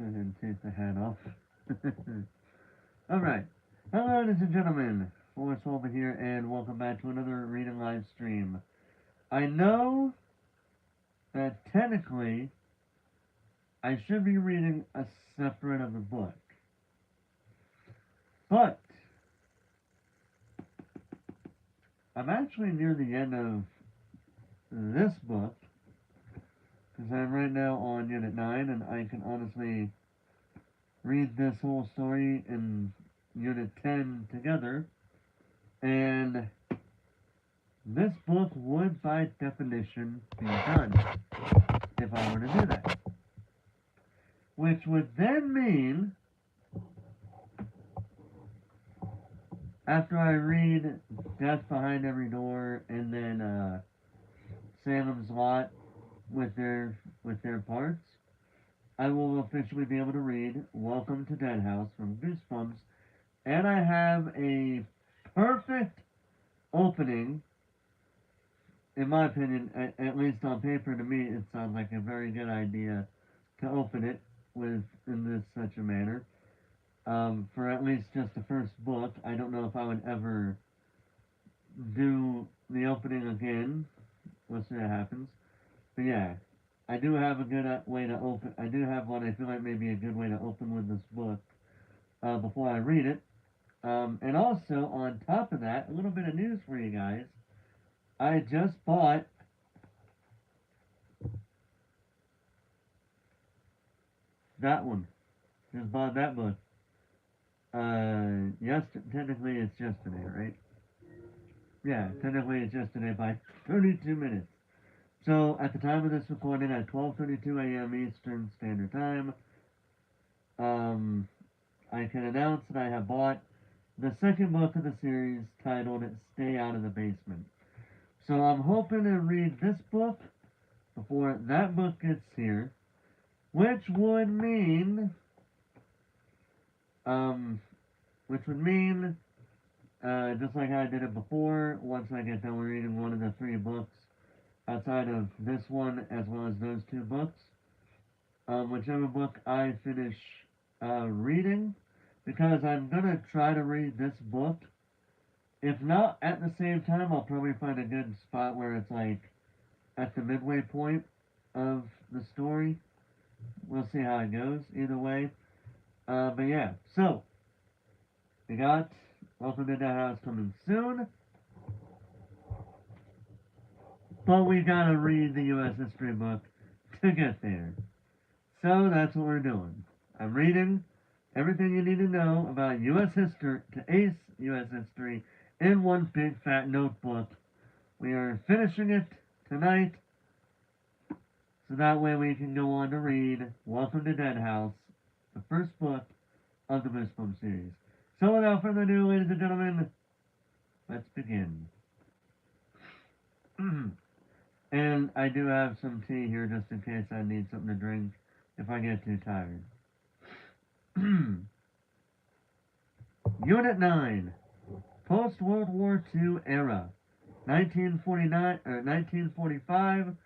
go ahead and take the hat off. Alright. Hello, ladies and gentlemen. Forrest Holman here, and welcome back to another reading live stream. I know that technically I should be reading a separate of a book. But I'm actually near the end of this book, because I'm right now on Unit 9, and I can honestly read this whole story in Unit 10 together, and this book would, by definition, be done if I were to do that. Which would then mean, after I read Death Behind Every Door and then Salem's Lot with their parts, I will officially be able to read Welcome to Deadhouse from Goosebumps, and I have a perfect opening. In my opinion, at least on paper, to me, it sounds like a very good idea to open it with in this such a manner. For at least just the first book, I don't know if I would ever do the opening again. We'll see what happens. But yeah, I do have a good way to open. I do have what I feel like may be a good way to open with this book before I read it. And also, on top of that, a little bit of news for you guys. I just bought that one. Just bought that book. Technically it's yesterday, right? Yeah, technically it's yesterday by 32 minutes. So, at the time of this recording, at 12:32 a.m. Eastern Standard Time, I can announce that I have bought the second book of the series titled Stay Out of the Basement. So I'm hoping to read this book before that book gets here, which would mean, just like I did it before, once I get done reading one of the three books outside of this one as well as those two books, whichever book I finish reading, because I'm gonna try to read this book. If not at the same time, I'll probably find a good spot where it's like at the midway point of the story. We'll see how it goes either way. But yeah, so we got Welcome to Deadhouse coming soon. But we gotta read the U.S. history book to get there. So that's what we're doing. I'm reading everything you need to know about U.S. history to ace U.S. history in one big fat notebook. We are finishing it tonight, so that way we can go on to read Welcome to Deadhouse, the first book of the Goosebumps series. So without further ado, ladies and gentlemen, let's begin. And I do have some tea here just in case I need something to drink if I get too tired. Unit 9, Post-World War II Era, 1945.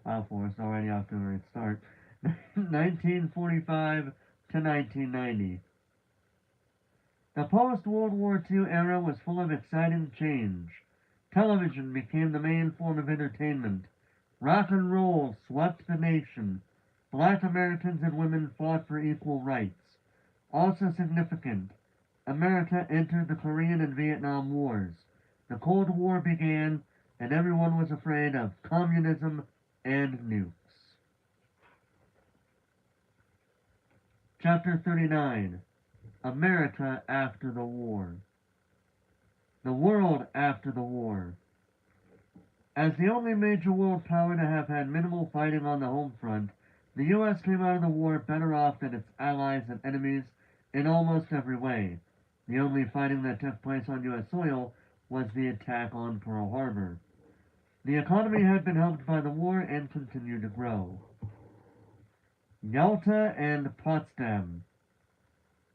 Wow, Forrest, already off to a great start. 1945 to 1990. The post-World War II era was full of exciting change. Television became the main form of entertainment. Rock and roll swept the nation. Black Americans and women fought for equal rights. Also significant, America entered the Korean and Vietnam Wars. The Cold War began, and everyone was afraid of communism and nukes. Chapter 39, America After the War. The World After the War. As the only major world power to have had minimal fighting on the home front, the U.S. came out of the war better off than its allies and enemies in almost every way. The only fighting that took place on U.S. soil was the attack on Pearl Harbor. The economy had been helped by the war and continued to grow. Yalta and Potsdam.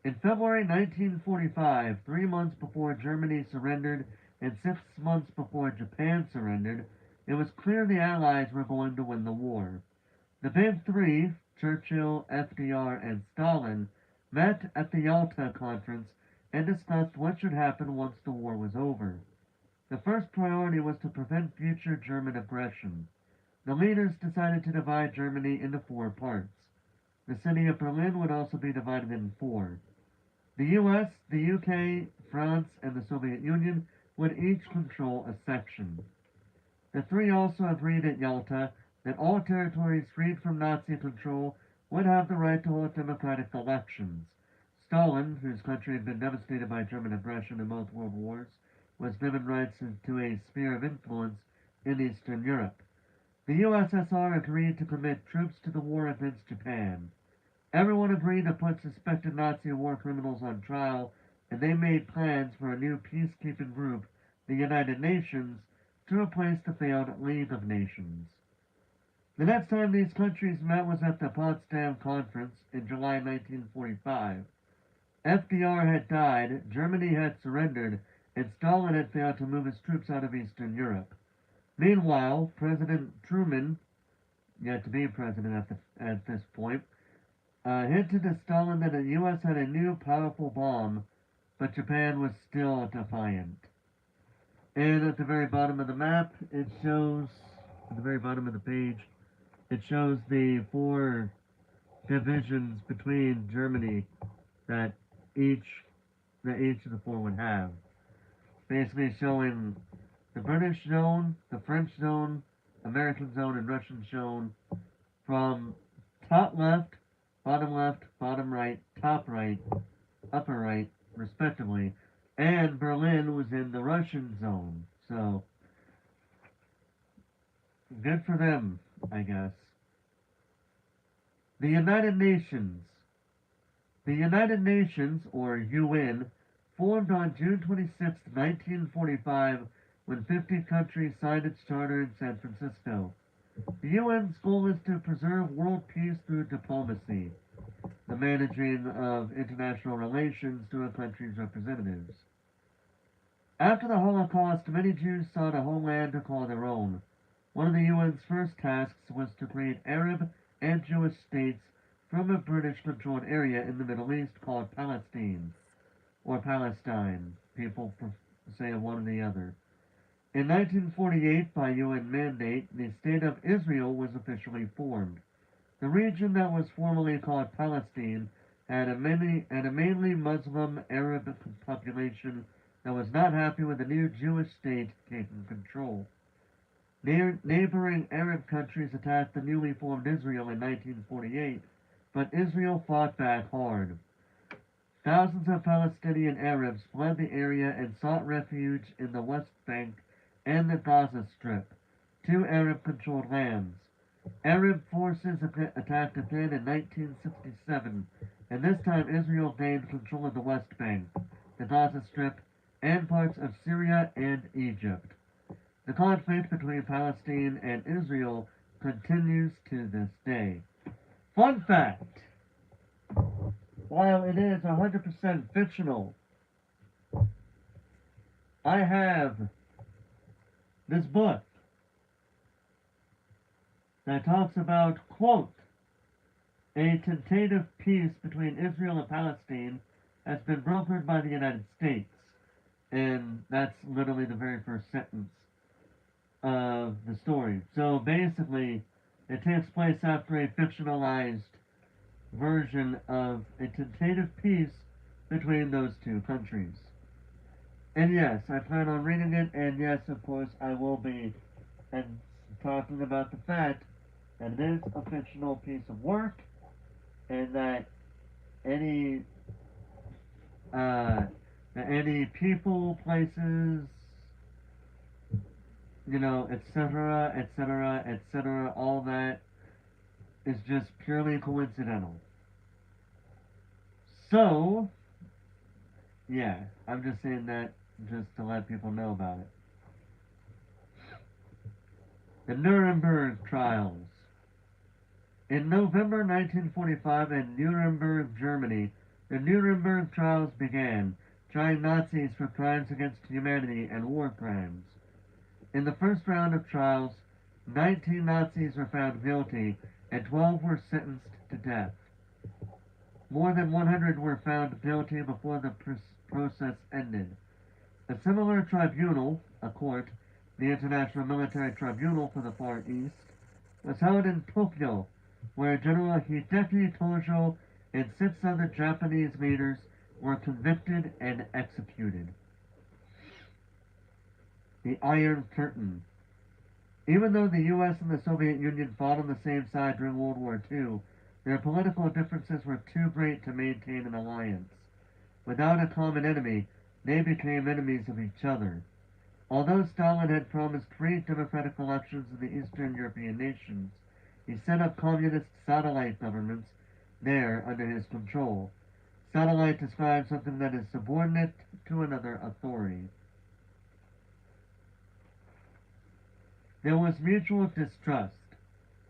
In February 1945, 3 months before Germany surrendered and 6 months before Japan surrendered, it was clear the Allies were going to win the war. The Big Three, Churchill, FDR, and Stalin met at the Yalta Conference and discussed what should happen once the war was over. The first priority was to prevent future German aggression. The leaders decided to divide Germany into four parts. The city of Berlin would also be divided in four. The US, the UK, France, and the Soviet Union would each control a section. The three also agreed at Yalta that all territories freed from Nazi control would have the right to hold democratic elections. Stalin, whose country had been devastated by German aggression in both world wars, was given rights to a sphere of influence in Eastern Europe. The USSR agreed to commit troops to the war against Japan. Everyone agreed to put suspected Nazi war criminals on trial, and they made plans for a new peacekeeping group, the United Nations, to replace the failed League of Nations. The next time these countries met was at the Potsdam Conference in July 1945. FDR had died, Germany had surrendered, and Stalin had failed to move his troops out of Eastern Europe. Meanwhile, President Truman, yet to be president at this point, hinted to Stalin that the U.S. had a new powerful bomb, but Japan was still defiant. And at the very bottom of the map, it shows, at the very bottom of the page, it shows the four divisions between Germany that each of the four would have. Basically showing the British zone, the French zone, American zone, and Russian zone from top left, bottom right, top right, upper right, respectively. And Berlin was in the Russian zone. So, good for them, I guess. The United Nations. The United Nations, or UN, formed on June 26, 1945, when 50 countries signed its charter in San Francisco. The UN's goal is to preserve world peace through diplomacy, the managing of international relations to a country's representatives. After the Holocaust, many Jews sought a homeland to call their own. One of the UN's first tasks was to create Arab and Jewish states from a British-controlled area in the Middle East called Palestine, or Palestine. People say one or the other. In 1948, by UN mandate, the State of Israel was officially formed. The region that was formerly called Palestine had a mainly Muslim Arab population that was not happy with the new Jewish state taking control. Neighboring Arab countries attacked the newly formed Israel in 1948, but Israel fought back hard. Thousands of Palestinian Arabs fled the area and sought refuge in the West Bank and the Gaza Strip, two Arab-controlled lands. Arab forces attacked again in 1967, and this time Israel gained control of the West Bank, the Gaza Strip, and parts of Syria and Egypt. The conflict between Palestine and Israel continues to this day. Fun fact! While it is 100% fictional, I have this book that talks about, quote, a tentative peace between Israel and Palestine has been brokered by the United States. And that's literally the very first sentence of the story. So basically, it takes place after a fictionalized version of a tentative peace between those two countries. And yes, I plan on reading it, and yes, of course, I will be and talking about the fact that it is a fictional piece of work, and that any people, places, etc., etc., etc., all that is just purely coincidental. So, yeah, I'm just saying that just to let people know about it. The Nuremberg Trials. In November 1945 in Nuremberg, Germany, the Nuremberg Trials began, trying Nazis for crimes against humanity and war crimes. In the first round of trials, 19 Nazis were found guilty, and 12 were sentenced to death. More than 100 were found guilty before the process ended. A similar tribunal, a court, the International Military Tribunal for the Far East, was held in Tokyo, where General Hideki Tojo and 6 other Japanese leaders were convicted and executed. The Iron Curtain. Even though the U.S. and the Soviet Union fought on the same side during World War II, their political differences were too great to maintain an alliance. Without a common enemy, they became enemies of each other. Although Stalin had promised free democratic elections in the Eastern European nations, he set up communist satellite governments there under his control. Satellite describes something that is subordinate to another authority. There was mutual distrust.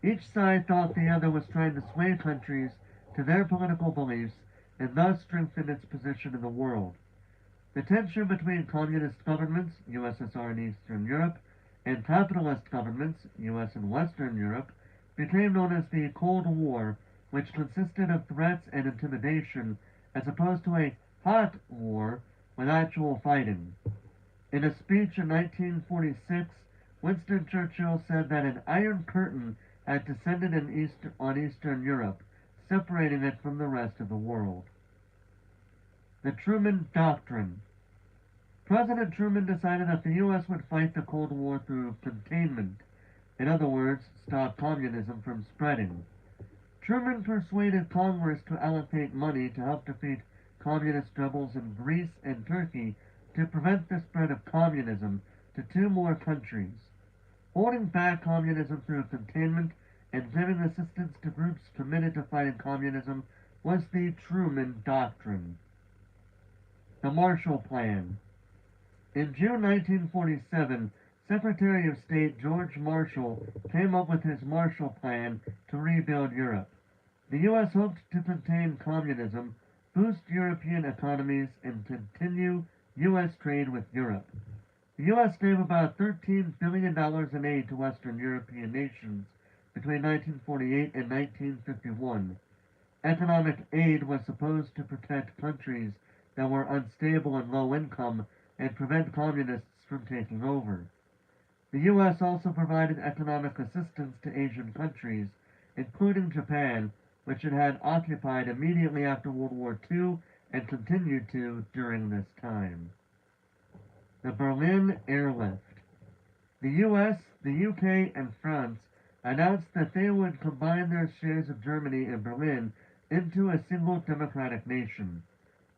Each side thought the other was trying to sway countries to their political beliefs and thus strengthen its position in the world. The tension between communist governments, USSR and Eastern Europe, and capitalist governments, US and Western Europe, became known as the Cold War, which consisted of threats and intimidation as opposed to a hot war with actual fighting. In a speech in 1946, Winston Churchill said that an iron curtain had descended on Eastern Europe, separating it from the rest of the world. The Truman Doctrine. President Truman decided that the U.S. would fight the Cold War through containment. In other words, stop communism from spreading. Truman persuaded Congress to allocate money to help defeat communist rebels in Greece and Turkey to prevent the spread of communism to 2 more countries. Holding back communism through containment and giving assistance to groups committed to fighting communism was the Truman Doctrine. The Marshall Plan. In June 1947, Secretary of State George Marshall came up with his Marshall Plan to rebuild Europe. The U.S. hoped to contain communism, boost European economies, and continue U.S. trade with Europe. The U.S. gave about $13 billion in aid to Western European nations between 1948 and 1951. Economic aid was supposed to protect countries that were unstable and low income and prevent communists from taking over. The U.S. also provided economic assistance to Asian countries, including Japan, which it had occupied immediately after World War II and continued to during this time. The Berlin Airlift. The U.S., the UK, and France announced that they would combine their shares of Germany and Berlin into a single democratic nation.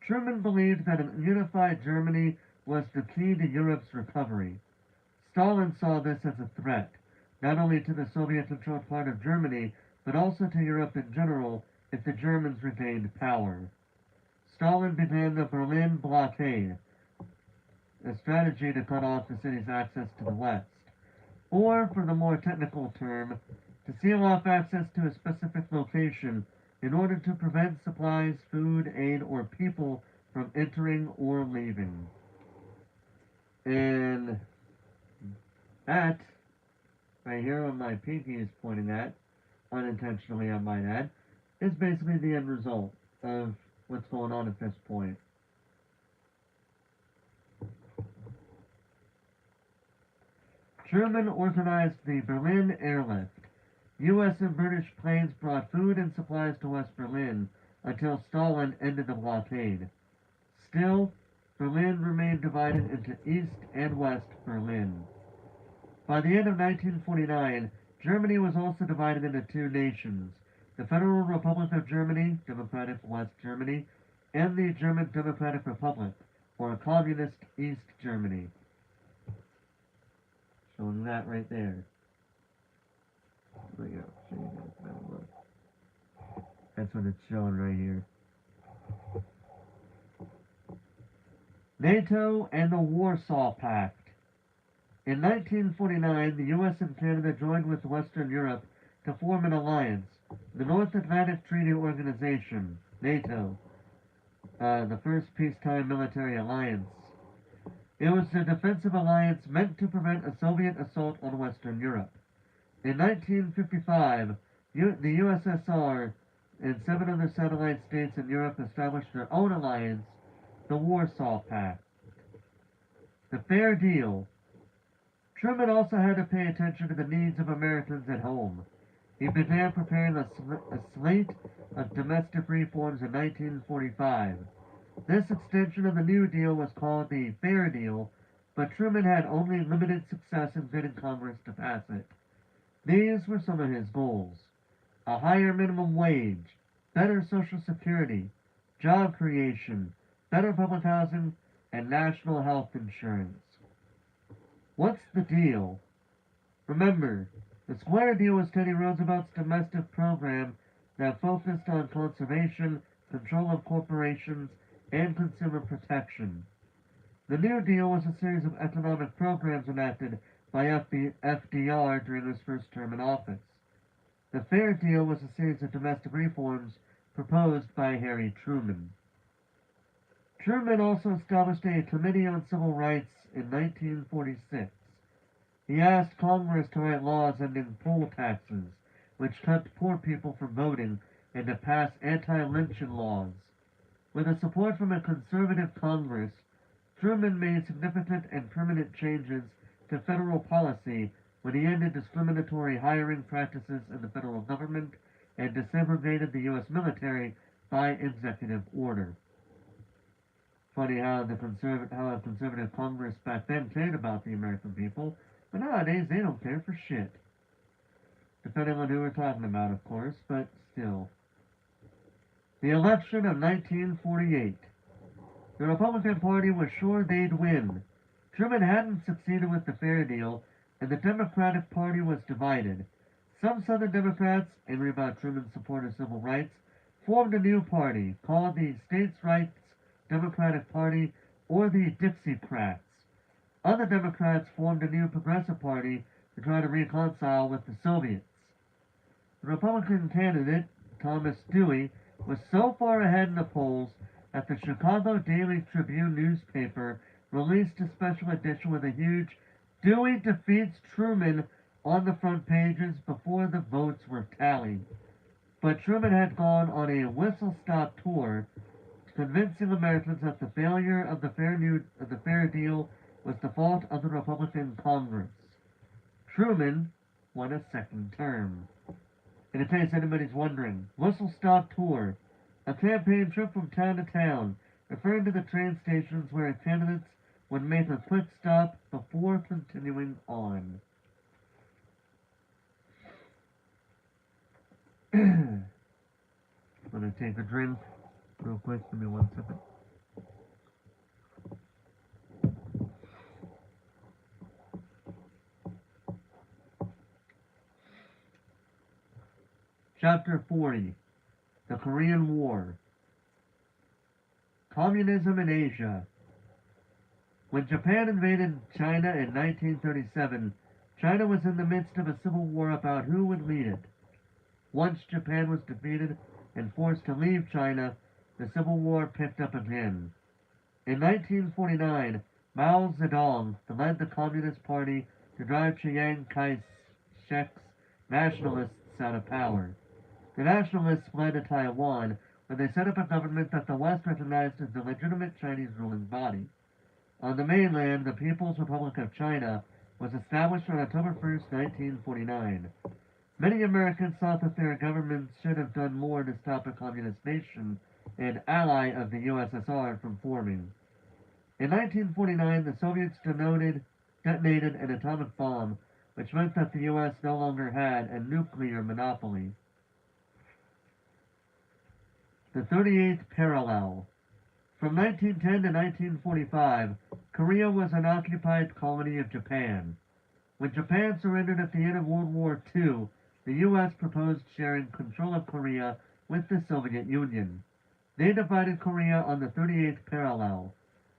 Truman believed that a unified Germany was the key to Europe's recovery. Stalin saw this as a threat, not only to the Soviet-controlled part of Germany, but also to Europe in general if the Germans regained power. Stalin began the Berlin Blockade, a strategy to cut off the city's access to the West, or, for the more technical term, to seal off access to a specific location in order to prevent supplies, food, aid, or people from entering or leaving. And that, right here where my pinky is pointing at, unintentionally I might add, is basically the end result of what's going on at this point. Truman organized the Berlin Airlift. U.S. and British planes brought food and supplies to West Berlin until Stalin ended the blockade. Still, Berlin remained divided into East and West Berlin. By the end of 1949, Germany was also divided into 2 nations, the Federal Republic of Germany, Democratic West Germany, and the German Democratic Republic, or Communist East Germany. Showing that right there. There we go. That's what it's showing right here. NATO and the Warsaw Pact. In 1949, the U.S. and Canada joined with Western Europe to form an alliance, the North Atlantic Treaty Organization, NATO, the first peacetime military alliance. It was a defensive alliance meant to prevent a Soviet assault on Western Europe. In 1955, The USSR and 7 other satellite states in Europe established their own alliance, the Warsaw Pact. The Fair Deal. Truman also had to pay attention to the needs of Americans at home. He began preparing a slate of domestic reforms in 1945. This extension of the New Deal was called the Fair Deal, but Truman had only limited success in getting Congress to pass it. These were some of his goals: a higher minimum wage, better Social Security, job creation, better public housing, and national health insurance. What's the deal? Remember, the Square Deal was Teddy Roosevelt's domestic program that focused on conservation, control of corporations, and consumer protection. The New Deal was a series of economic programs enacted by FDR during his first term in office. The Fair Deal was a series of domestic reforms proposed by Harry Truman. Truman also established a Committee on Civil Rights in 1946. He asked Congress to write laws ending poll taxes, which kept poor people from voting, and to pass anti-lynching laws. With the support from a conservative Congress, Truman made significant and permanent changes to federal policy when he ended discriminatory hiring practices in the federal government and desegregated the U.S. military by executive order. Funny how a conservative Congress back then cared about the American people, but nowadays they don't care for shit. Depending on who we're talking about, of course, but still. The election of 1948. The Republican Party was sure they'd win. Truman hadn't succeeded with the Fair Deal, and the Democratic Party was divided. Some Southern Democrats, angry about Truman's support of civil rights, formed a new party called the States' Rights Democratic Party, or the Dixiecrats. Other Democrats formed a new Progressive Party to try to reconcile with the Soviets. The Republican candidate, Thomas Dewey, was so far ahead in the polls that the Chicago Daily Tribune newspaper released a special edition with a huge "Dewey defeats Truman" on the front pages before the votes were tallied. But Truman had gone on a whistle-stop tour, convincing Americans that the failure of the Fair Deal was the fault of the Republican Congress. Truman won a second term. In case anybody's wondering, whistle-stop tour, a campaign trip from town to town, referring to the train stations where candidates would make a quick stop before continuing on. I'm gonna take a drink real quick. Give me 1 second. Chapter 40. The Korean War. Communism in Asia. When Japan invaded China in 1937, China was in the midst of a civil war about who would lead it. Once Japan was defeated and forced to leave China, the civil war picked up again. In 1949, Mao Zedong led the Communist Party to drive Chiang Kai-shek's nationalists out of power. The nationalists fled to Taiwan, where they set up a government that the West recognized as the legitimate Chinese ruling body. On the mainland, the People's Republic of China was established on October 1st, 1949. Many Americans thought that their government should have done more to stop a communist nation and ally of the USSR from forming. In 1949, the Soviets detonated an atomic bomb, which meant that the U.S. no longer had a nuclear monopoly. The 38th Parallel. From 1910 to 1945, Korea was an occupied colony of Japan. When Japan surrendered at the end of World War II, the U.S. proposed sharing control of Korea with the Soviet Union. They divided Korea on the 38th Parallel.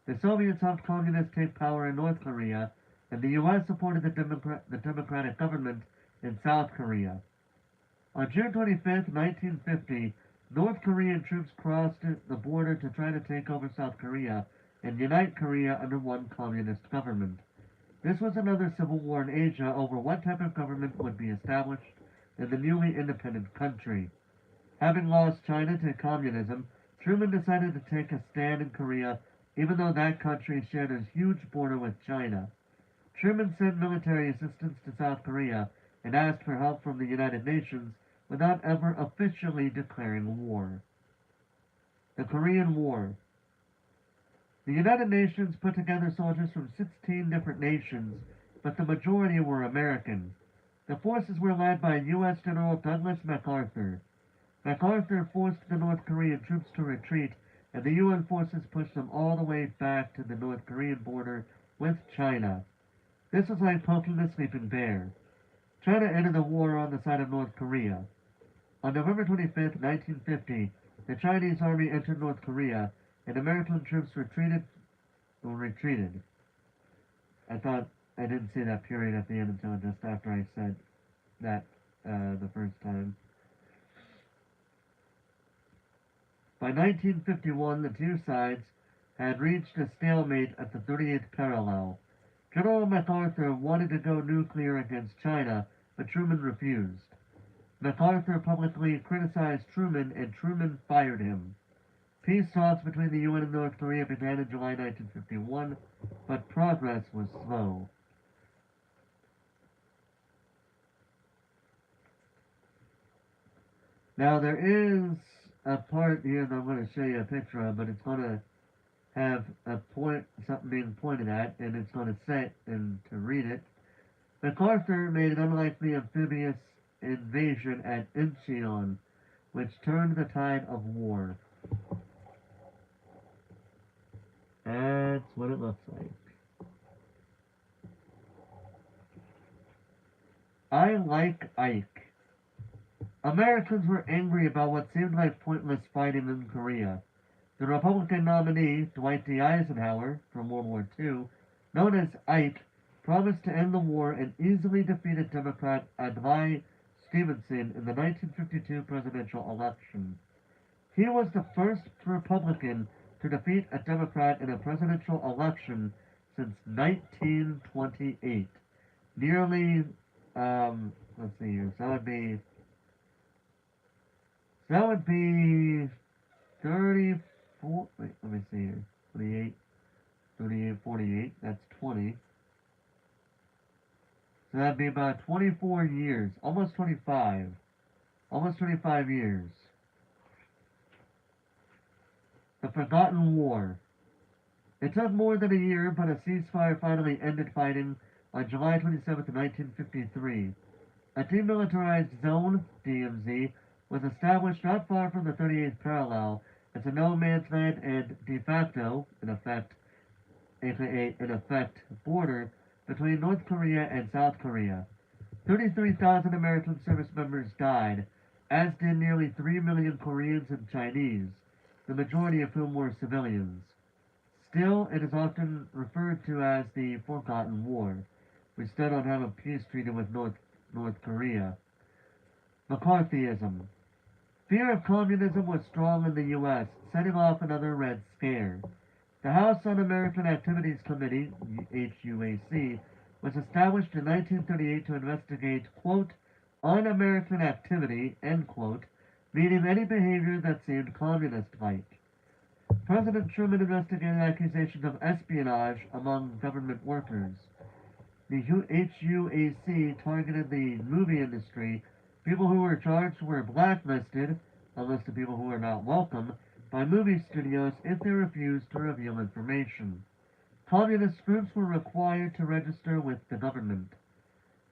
The Soviets helped communists take power in North Korea, and the U.S. supported the democratic government in South Korea. On June 25, 1950, North Korean troops crossed the border to try to take over South Korea and unite Korea under one communist government. This was another civil war in Asia over what type of government would be established in the newly independent country. Having lost China to communism, Truman decided to take a stand in Korea, even though that country shared a huge border with China. Truman sent military assistance to South Korea and asked for help from the United Nations without ever officially declaring war. The Korean War. The United Nations put together soldiers from 16 different nations, but the majority were American. The forces were led by U.S. General Douglas MacArthur. MacArthur forced the North Korean troops to retreat, and the UN forces pushed them all the way back to the North Korean border with China. This was like poking a sleeping bear. China entered the war on the side of North Korea. On November 25, 1950, the Chinese army entered North Korea, and American troops retreated. I thought I didn't say that period at the end until just after I said that the first time. By 1951, the two sides had reached a stalemate at the 38th parallel. General MacArthur wanted to go nuclear against China, but Truman refused. MacArthur publicly criticized Truman, and Truman fired him. Peace talks between the UN and North Korea began in July 1951, but progress was slow. Now there is a part here that I'm going to show you a picture of, but it's going to have a point, something being pointed at, and it's going to say, and to read it. MacArthur made an unlikely amphibious invasion at Incheon, which turned the tide of war. That's what it looks like. I like Ike. Americans were angry about what seemed like pointless fighting in Korea. The Republican nominee, Dwight D. Eisenhower, from World War II, known as Ike, promised to end the war and easily defeated Democrat Adlai Stevenson in the 1952 presidential election. He was the first Republican to defeat a Democrat in a presidential election since 1928. Nearly, let's see here, so that would be 34, wait, let me see here, 28, 38, 48, that's 20. So that'd be about 24 years, almost 25 years. The Forgotten War. It took more than a year, but a ceasefire finally ended fighting on July 27, 1953. A demilitarized zone, DMZ, was established not far from the 38th parallel as a no-man's land and de facto, in effect, aka in effect, border between North Korea and South Korea. 33,000 American service members died, as did nearly 3 million Koreans and Chinese, the majority of whom were civilians. Still, it is often referred to as the Forgotten War. We still don't have a peace treaty with North Korea. McCarthyism. Fear of communism was strong in the U.S., setting off another Red Scare. The House Un-American Activities Committee, HUAC, was established in 1938 to investigate, quote, un-American activity, end quote, meaning any behavior that seemed communist-like. President Truman investigated accusations of espionage among government workers. The HUAC targeted the movie industry. People who were charged were blacklisted, a list of people who were not welcome, by movie studios if they refused to reveal information. Communist groups were required to register with the government.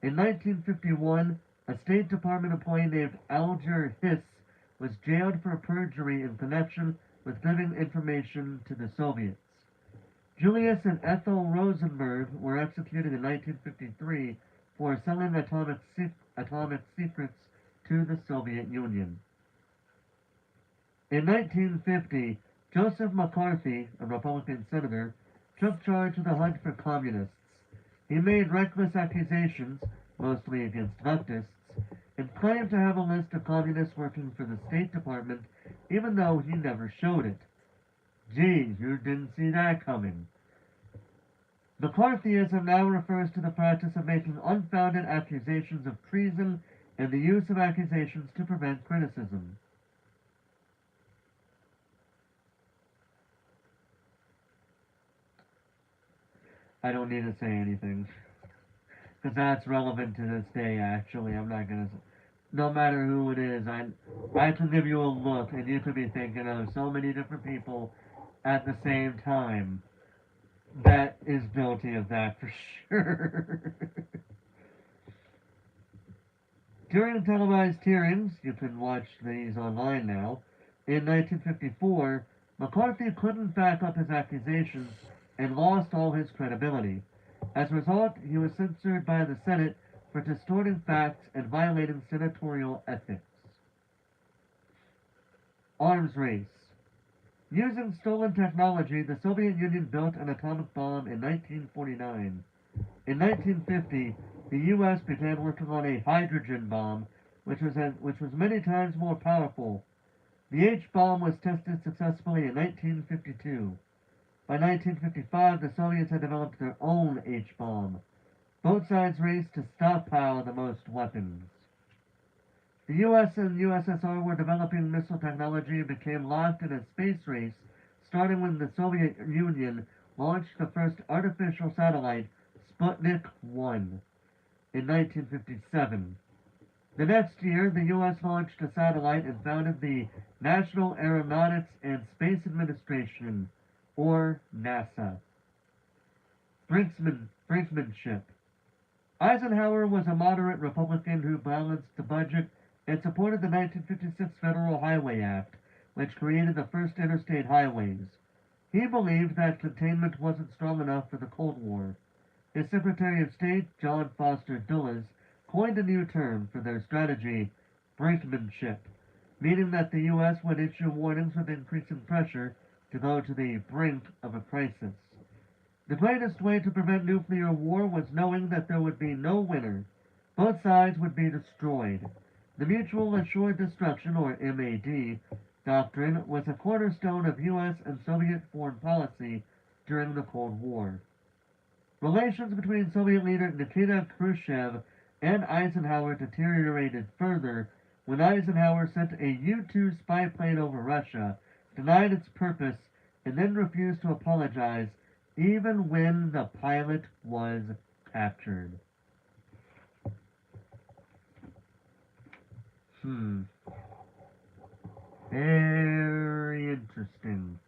In 1951, a State Department employee named Alger Hiss was jailed for perjury in connection with giving information to the Soviets. Julius and Ethel Rosenberg were executed in 1953 for selling atomic secrets to the Soviet Union. In 1950, Joseph McCarthy, a Republican senator, took charge of the hunt for communists. He made reckless accusations, mostly against leftists, and claimed to have a list of communists working for the State Department, even though he never showed it. Geez, you didn't see that coming. McCarthyism now refers to the practice of making unfounded accusations of treason and the use of accusations to prevent criticism. I don't need to say anything, because that's relevant to this day, actually. I'm not going to. No matter who it is, I can give you a look, and you could be thinking of so many different people at the same time that is guilty of that for sure. During televised hearings, you can watch these online now, in 1954, McCarthy couldn't back up his accusations and lost all his credibility. As a result, he was censored by the Senate for distorting facts and violating senatorial ethics. Arms race. Using stolen technology, the Soviet Union built an atomic bomb in 1949. In 1950, the U.S. began working on a hydrogen bomb, which was many times more powerful. The H-bomb was tested successfully in 1952. By 1955, the Soviets had developed their own H-bomb. Both sides raced to stockpile the most weapons. The US and USSR were developing missile technology and became locked in a space race, starting when the Soviet Union launched the first artificial satellite, Sputnik 1, in 1957. The next year, the U.S. launched a satellite and founded the National Aeronautics and Space Administration, or NASA. Brinksmanship. Eisenhower was a moderate Republican who balanced the budget and supported the 1956 Federal Highway Act, which created the first interstate highways. He believed that containment wasn't strong enough for the Cold War. His Secretary of State, John Foster Dulles, coined a new term for their strategy, brinkmanship, meaning that the U.S. would issue warnings with increasing pressure to go to the brink of a crisis. The greatest way to prevent nuclear war was knowing that there would be no winner. Both sides would be destroyed. The Mutual Assured Destruction, or MAD, doctrine was a cornerstone of U.S. and Soviet foreign policy during the Cold War. Relations between Soviet leader Nikita Khrushchev and Eisenhower deteriorated further when Eisenhower sent a U-2 spy plane over Russia, denied its purpose, and then refused to apologize even when the pilot was captured. Very interesting.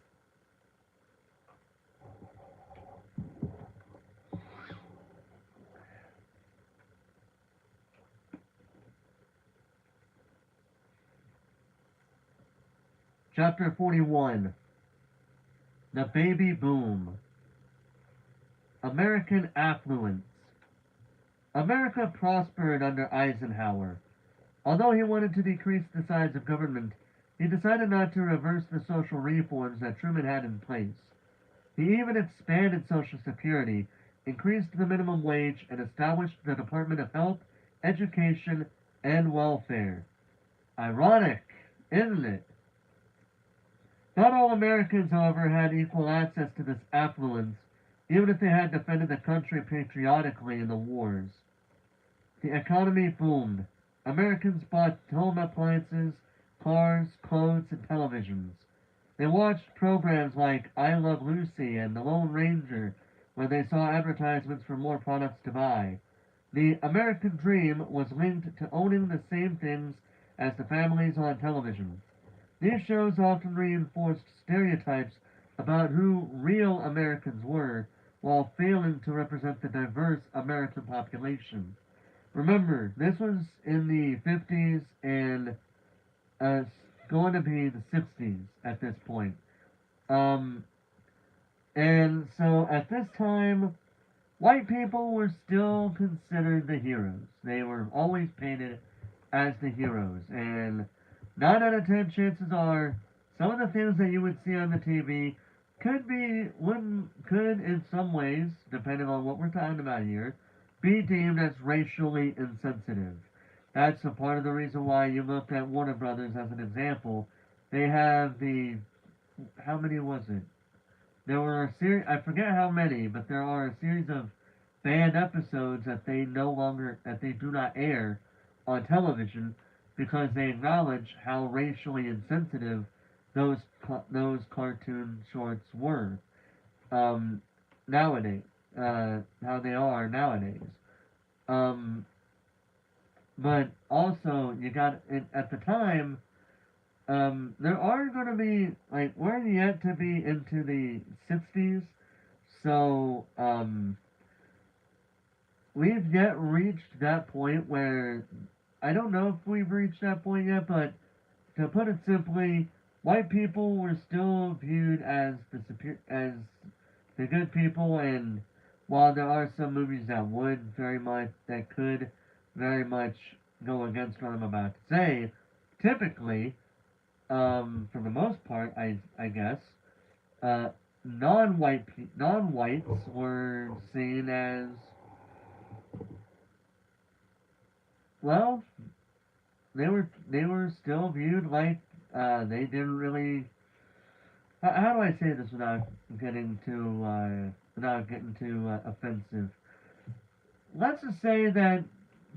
Chapter 41. The Baby Boom. American Affluence. America prospered under Eisenhower. Although he wanted to decrease the size of government, he decided not to reverse the social reforms that Truman had in place. He even expanded Social Security, increased the minimum wage, and established the Department of Health, Education, and Welfare. Ironic, isn't it? Not all Americans, however, had equal access to this affluence, even if they had defended the country patriotically in the wars. The economy boomed. Americans bought home appliances, cars, clothes, and televisions. They watched programs like I Love Lucy and The Lone Ranger, where they saw advertisements for more products to buy. The American dream was linked to owning the same things as the families on television. These shows often reinforced stereotypes about who real Americans were while failing to represent the diverse American population. Remember, this was in the 50s and going to be the 60s at this point. Um, and so at this time, white people were still considered the heroes. They were always painted as the heroes. And 9 out of 10 chances are some of the things that you would see on the TV could in some ways, depending on what we're talking about here, be deemed as racially insensitive. That's a part of the reason why you look at Warner Brothers as an example. They have the, how many was it? There were a series, I forget how many, but there are a series of banned episodes that they no longer, that they do not air on television because they acknowledge how racially insensitive those cartoon shorts were um, nowadays. How they are nowadays. Um, but also, you got at the time. There are going to be like we're yet to be into the 60s, so we've yet reached that point where I don't know if we've reached that point yet, but to put it simply, white people were still viewed as as the good people, and while there are some movies that could very much go against what I'm about to say, typically, for the most part, I guess, uh, non-whites were seen as well. They were still viewed like they didn't really. How do I say this without getting too offensive? Let's just say that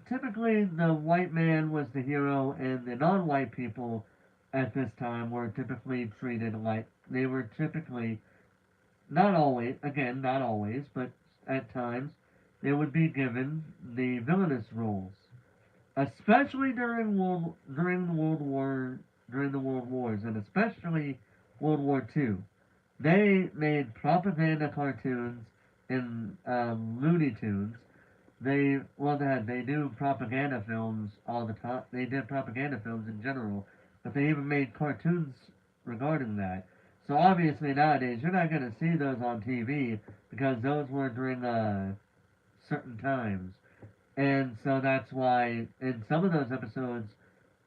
typically the white man was the hero, and the non-white people at this time were typically treated like they were typically not always, again, not always, but at times, they would be given the villainous roles, especially during the World Wars, and especially World War II. They made propaganda cartoons and Looney Tunes. They do propaganda films all the time. They did propaganda films in general, but they even made cartoons regarding that. So obviously nowadays you're not going to see those on TV because those were during certain times, and so that's why in some of those episodes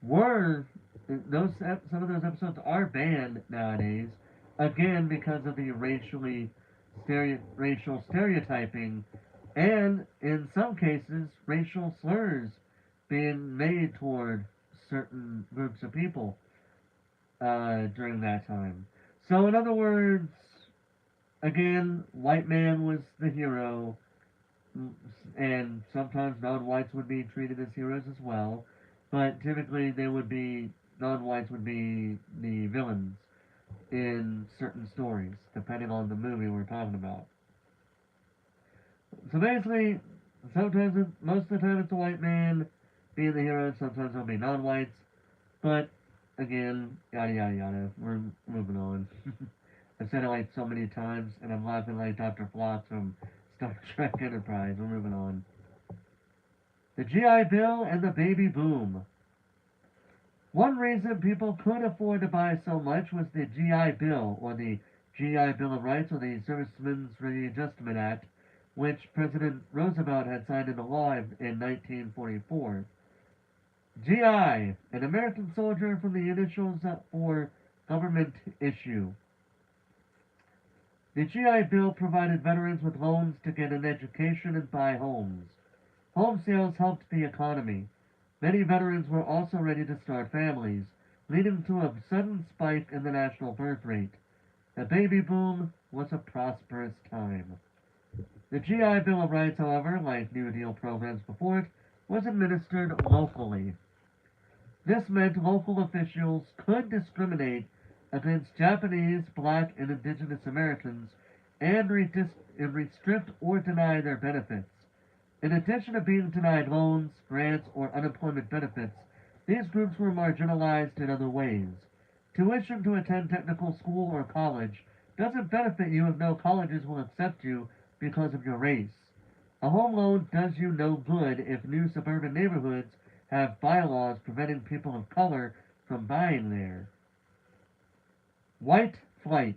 were some of those episodes are banned nowadays, again because of the racial stereotyping, and in some cases racial slurs being made toward certain groups of people during that time. So in other words, again, white man was the hero, and sometimes non-whites would be treated as heroes as well, but typically non-whites would be the villains in certain stories, depending on the movie we're talking about. So basically, most of the time, it's a white man being the hero. Sometimes it'll be non-whites, but again, yada yada yada. We're moving on. I've said it like so many times, and I'm laughing like Dr. Floss from Star Trek Enterprise. We're moving on. The GI Bill and the baby boom. One reason people could afford to buy so much was the GI Bill, or the GI Bill of Rights, or the Servicemen's Readjustment Act, which President Roosevelt had signed into law in 1944. GI, an American soldier from the initials for government issue. The GI Bill provided veterans with loans to get an education and buy homes. Home sales helped the economy. Many veterans were also ready to start families, leading to a sudden spike in the national birth rate. The baby boom was a prosperous time. The GI Bill of Rights, however, like New Deal programs before it, was administered locally. This meant local officials could discriminate against Japanese, black, and indigenous Americans and restrict or deny their benefits. In addition to being denied loans, grants, or unemployment benefits, these groups were marginalized in other ways. Tuition to attend technical school or college doesn't benefit you if no colleges will accept you because of your race. A home loan does you no good if new suburban neighborhoods have bylaws preventing people of color from buying there. White flight.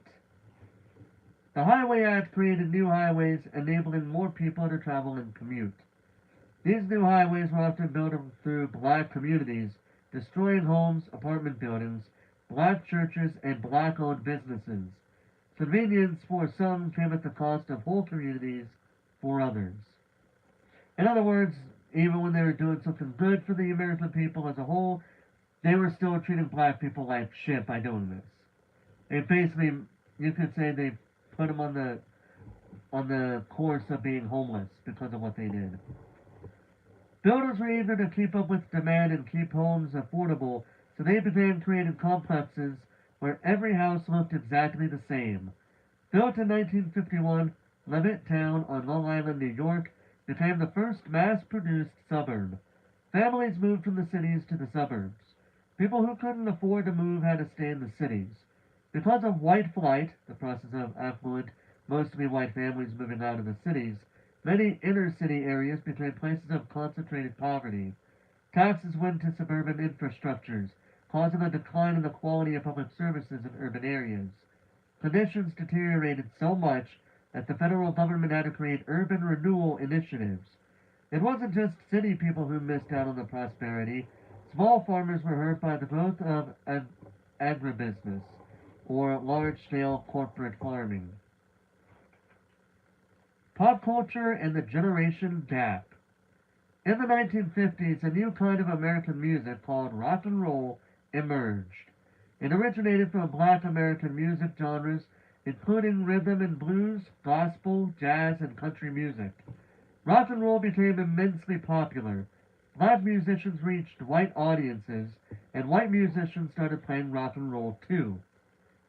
The Highway Act created new highways, enabling more people to travel and commute. These new highways were often built through black communities, destroying homes, apartment buildings, black churches, and black-owned businesses. Convenience for some came at the cost of whole communities for others. In other words, even when they were doing something good for the American people as a whole, they were still treating black people like shit by doing this. And basically, you could say they put them on the course of being homeless because of what they did. Builders were eager to keep up with demand and keep homes affordable, so they began creating complexes where every house looked exactly the same. Built in 1951, Levittown on Long Island, New York, became the first mass-produced suburb. Families moved from the cities to the suburbs. People who couldn't afford to move had to stay in the cities. Because of white flight, the process of affluent, mostly white families moving out of the cities, many inner city areas became places of concentrated poverty. Taxes went to suburban infrastructures, causing a decline in the quality of public services in urban areas. Conditions deteriorated so much that the federal government had to create urban renewal initiatives. It wasn't just city people who missed out on the prosperity. Small farmers were hurt by the growth of agribusiness, or large-scale corporate farming. Pop culture and the generation gap. In the 1950s, a new kind of American music called rock and roll emerged. It originated from black American music genres, including rhythm and blues, gospel, jazz, and country music. Rock and roll became immensely popular. Black musicians reached white audiences, and white musicians started playing rock and roll too.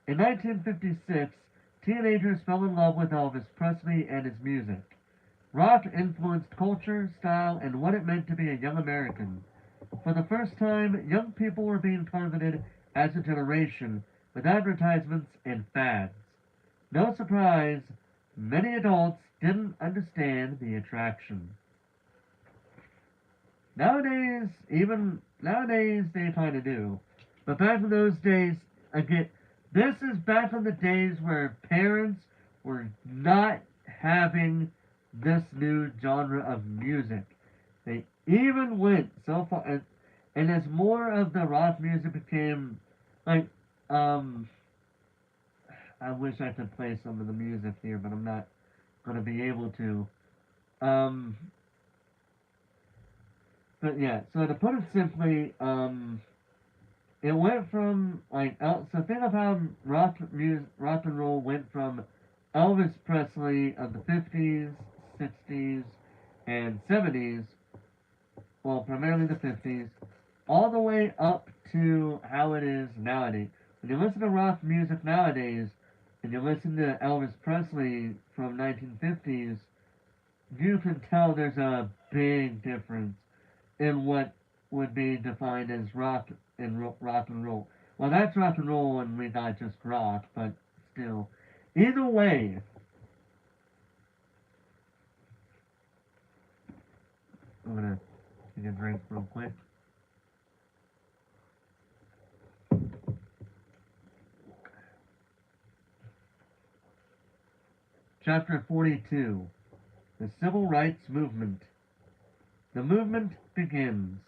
In 1956, teenagers fell in love with Elvis Presley and his music. Rock influenced culture, style, and what it meant to be a young American. For the first time, young people were being targeted as a generation with advertisements and fads. No surprise, many adults didn't understand the attraction. Nowadays they kind of do. But back in those days, again, this is back in the days where parents were not having this new genre of music. They even went so far, and as more of the rock music became, like, um, I wish I could play some of the music here, but I'm not going to be able to. Um, but yeah, so to put it simply, it went from so think of how rock and roll went from Elvis Presley of the 50s, 60s, and 70s, well, primarily the 50s, all the way up to how it is nowadays. When you listen to rock music nowadays, and you listen to Elvis Presley from 1950s, you can tell there's a big difference in what would be defined as rock and roll. Well, that's rock and roll, and we got just rock, but still. Either way, I'm gonna take a drink real quick. Chapter 42: The Civil Rights Movement. The movement begins.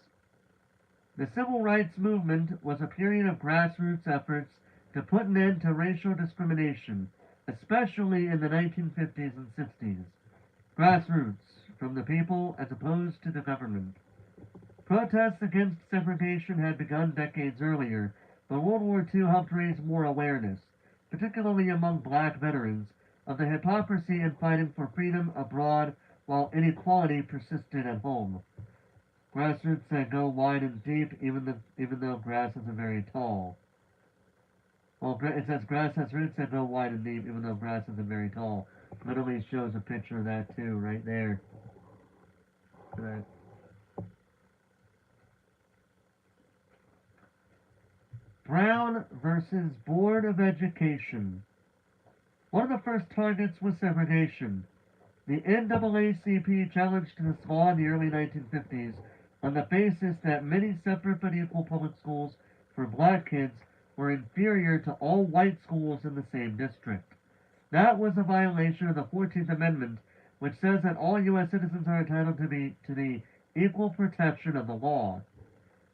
The Civil Rights Movement was a period of grassroots efforts to put an end to racial discrimination, especially in the 1950s and 60s. Grassroots, from the people as opposed to the government. Protests against segregation had begun decades earlier, but World War II helped raise more awareness, particularly among black veterans, of the hypocrisy in fighting for freedom abroad while inequality persisted at home. Grassroots that go wide and deep even though grass isn't very tall. Well, it says grass has roots that go wide and deep even though grass isn't very tall. Literally shows a picture of that too, right there. Right. Brown versus Board of Education. One of the first targets was segregation. The NAACP challenged this law in the early 1950s on the basis that many separate but equal public schools for black kids were inferior to all white schools in the same district. That was a violation of the 14th Amendment, which says that all U.S. citizens are entitled to the equal protection of the law.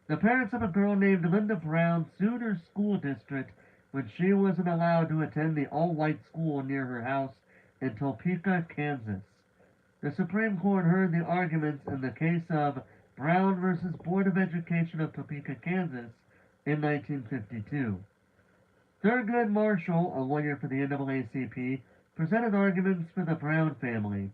The parents of a girl named Linda Brown sued her school district when she wasn't allowed to attend the all-white school near her house in Topeka, Kansas. The Supreme Court heard the arguments in the case of Brown versus Board of Education of Topeka, Kansas in 1952. Thurgood Marshall, a lawyer for the NAACP, presented arguments for the Brown family.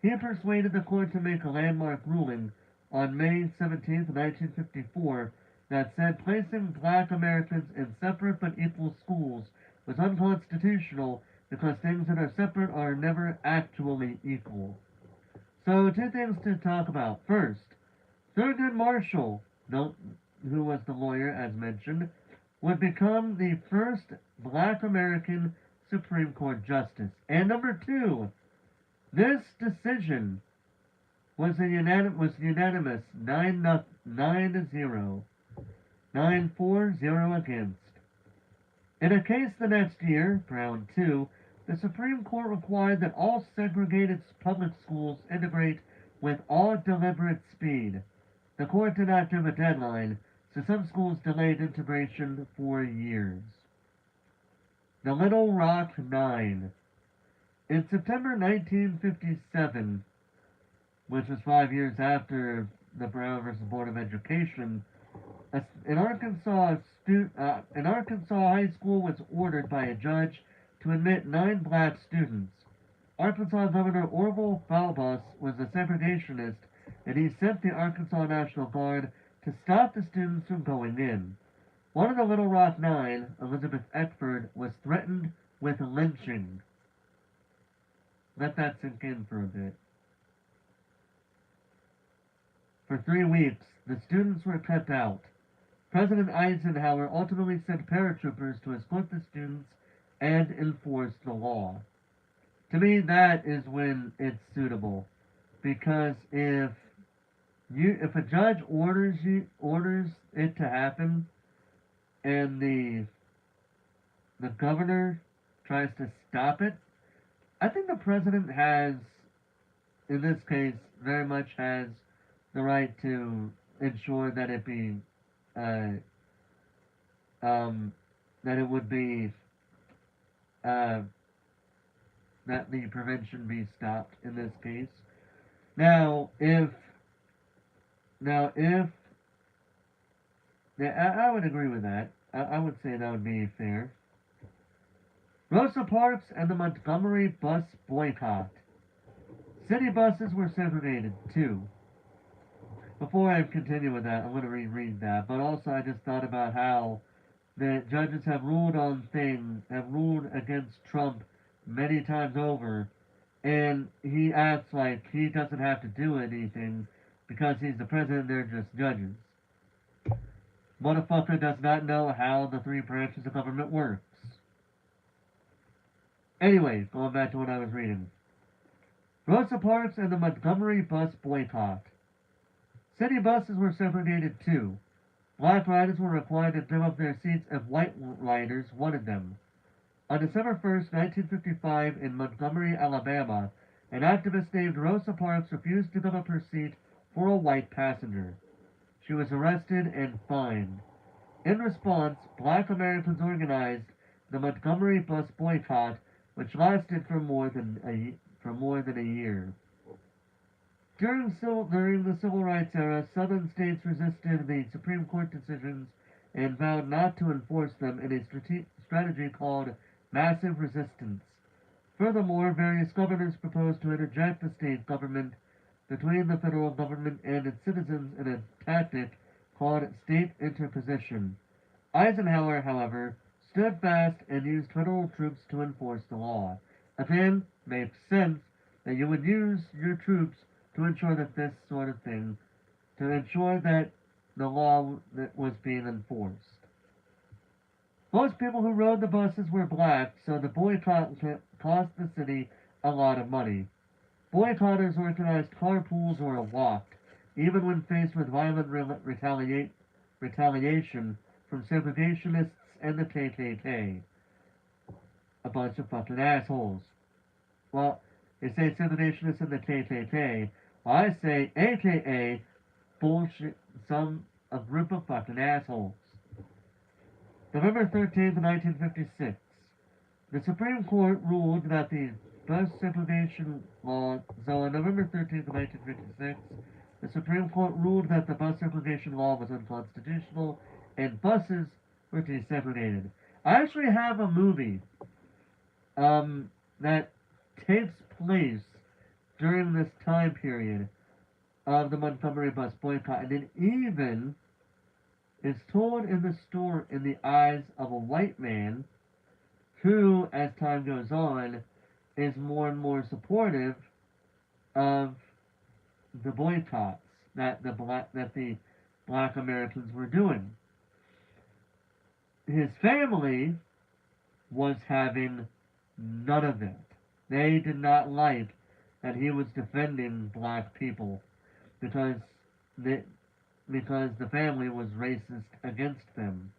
He persuaded the court to make a landmark ruling, on May 17, 1954, that said placing black Americans in separate but equal schools was unconstitutional because things that are separate are never actually equal. So, two things to talk about. First, Thurgood Marshall, who was the lawyer as mentioned, would become the first black American Supreme Court justice. And number two, this decision was unanimous 9-0, 9-4-0 against. In a case the next year, Brown 2, the Supreme Court required that all segregated public schools integrate with all deliberate speed. The court did not give a deadline, so some schools delayed integration for years. The Little Rock Nine. In September 1957, which was 5 years after the Brown versus Board of Education, an Arkansas high school was ordered by a judge to admit 9 black students. Arkansas Governor Orville Faubus was a segregationist, and he sent the Arkansas National Guard to stop the students from going in. One of the Little Rock Nine, Elizabeth Eckford, was threatened with lynching. Let that sink in for a bit. For 3 weeks, the students were kept out. President Eisenhower ultimately sent paratroopers to escort the students and enforce the law. To me, that is when it's suitable, because if a judge orders it to happen, and the governor tries to stop it, I think the president has, in this case, very much has the right to ensure that it be that it would be that the prevention be stopped in this case. Now, if yeah, I would agree with that. I would say that would be fair. Rosa Parks and the Montgomery bus boycott. City buses were segregated too. Before I continue with that, I'm going to reread that. But also, I just thought about how the judges have ruled against Trump many times over, and he acts like he doesn't have to do anything because he's the president. They're just judges. Motherfucker does not know how the 3 branches of government works. Anyway, going back to what I was reading. Rosa Parks and the Montgomery bus boycott. City buses were segregated too. Black riders were required to give up their seats if white riders wanted them. On December 1st, 1955, in Montgomery, Alabama, an activist named Rosa Parks refused to give up her seat for a white passenger. She was arrested and fined. In response, black Americans organized the Montgomery bus boycott, which lasted for more than a year. During the Civil Rights era, Southern states resisted the Supreme Court decisions and vowed not to enforce them in a strategy called massive resistance. Furthermore, various governors proposed to interject the state government between the federal government and its citizens in a tactic called state interposition. Eisenhower, however, stood fast and used federal troops to enforce the law. Again, makes sense that you would use your troops to ensure that this sort of thing, to ensure that the law that was being enforced. Most people who rode the buses were black, so the boycott cost the city a lot of money. Boycotters organized carpools or walked, even when faced with violent retaliation from segregationists and the KKK. A bunch of fucking assholes. Well, they say segregationists and the KKK. Well, I say AKA bullshit, a group of fucking assholes. November 13th, 1956. The Supreme Court ruled that the bus segregation law, so on November 13th, 1956, the Supreme Court ruled that the bus segregation law was unconstitutional and buses were desegregated. I actually have a movie that takes place during this time period. of the Montgomery bus boycott, and it even is told in the story in the eyes of a white man who, as time goes on, is more and more supportive of the boycotts that the black Americans were doing. His family was having none of it. They did not like that he was defending black people because the because the family was racist against them.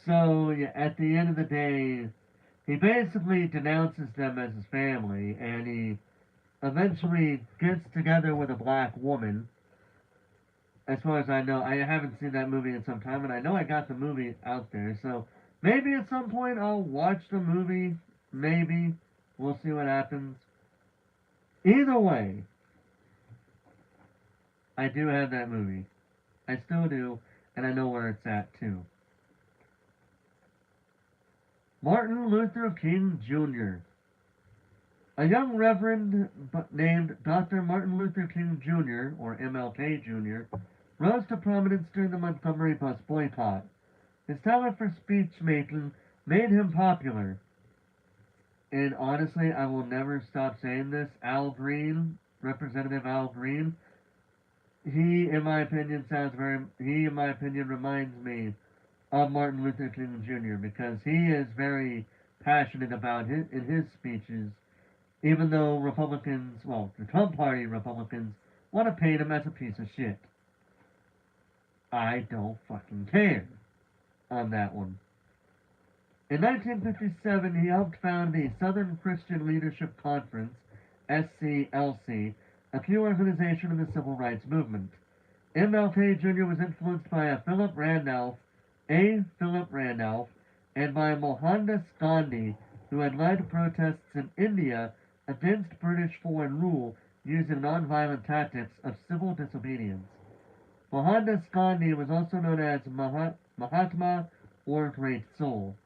So yeah, at the end of the day, he basically denounces them as his family, and he eventually gets together with a black woman. As far as I know, I haven't seen that movie in some time, and I know I got the movie out there, so maybe at some point I'll watch the movie. Maybe. We'll see what happens. Either way, I do have that movie. I still do, and I know where it's at, too. Martin Luther King Jr. A young reverend named Dr. Martin Luther King Jr., or MLK Jr., rose to prominence during the Montgomery bus boycott. His talent for speech making made him popular. And honestly, I will never stop saying this. Al Green, Representative Al Green, he, in my opinion, reminds me of Martin Luther King Jr. because he is very passionate about it in his speeches, even though Republicans, well, the Trump Party Republicans, want to paint him as a piece of shit. I don't fucking care on that one. In 1957, he helped found the Southern Christian Leadership Conference, SCLC, a key organization in the civil rights movement. MLK Jr. was influenced by Philip Randolph, and by Mohandas Gandhi, who had led protests in India against British foreign rule using nonviolent tactics of civil disobedience. Mohandas Gandhi was also known as Mahatma or Great Soul.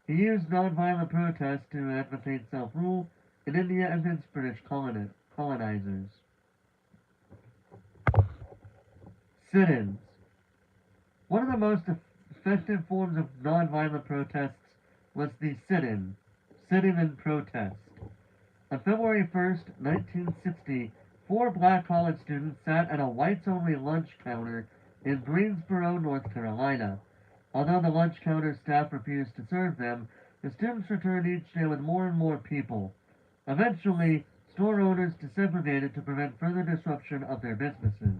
He used nonviolent protest to advocate self-rule in India against British colonizers. Sit-ins. One of the most effective forms of nonviolent protests was the sit-in, sitting in protest. On February 1st, 1960, 4 black college students sat at a whites-only lunch counter in Greensboro, North Carolina. Although the lunch counter staff refused to serve them, the students returned each day with more and more people. Eventually, store owners desegregated to prevent further disruption of their businesses.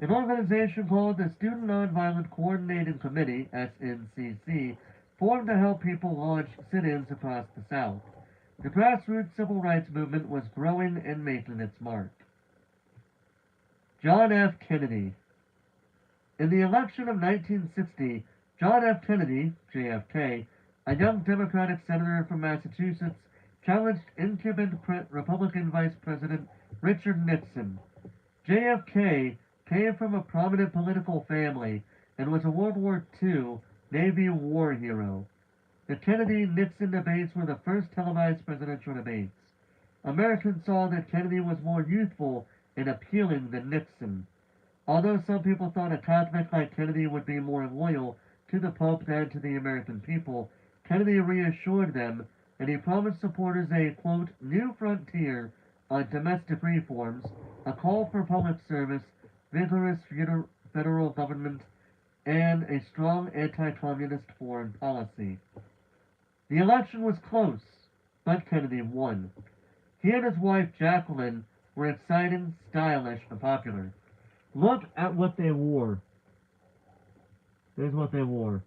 An organization called the Student Nonviolent Coordinating Committee, SNCC, formed to help people launch sit-ins across the South. The grassroots civil rights movement was growing and making its mark. John F. Kennedy. In the election of 1960, John F. Kennedy, JFK, a young Democratic senator from Massachusetts, challenged incumbent Republican Vice President Richard Nixon. JFK came from a prominent political family and was a World War II Navy war hero. The Kennedy-Nixon debates were the first televised presidential debates. Americans saw that Kennedy was more youthful and appealing than Nixon. Although some people thought a Catholic like Kennedy would be more loyal to the Pope than to the American people, Kennedy reassured them, and he promised supporters a, quote, new frontier on domestic reforms, a call for public service, vigorous federal government, and a strong anti-communist foreign policy. The election was close, but Kennedy won. He and his wife Jacqueline were exciting, stylish, and popular. Look at what they wore. Here's what they wore.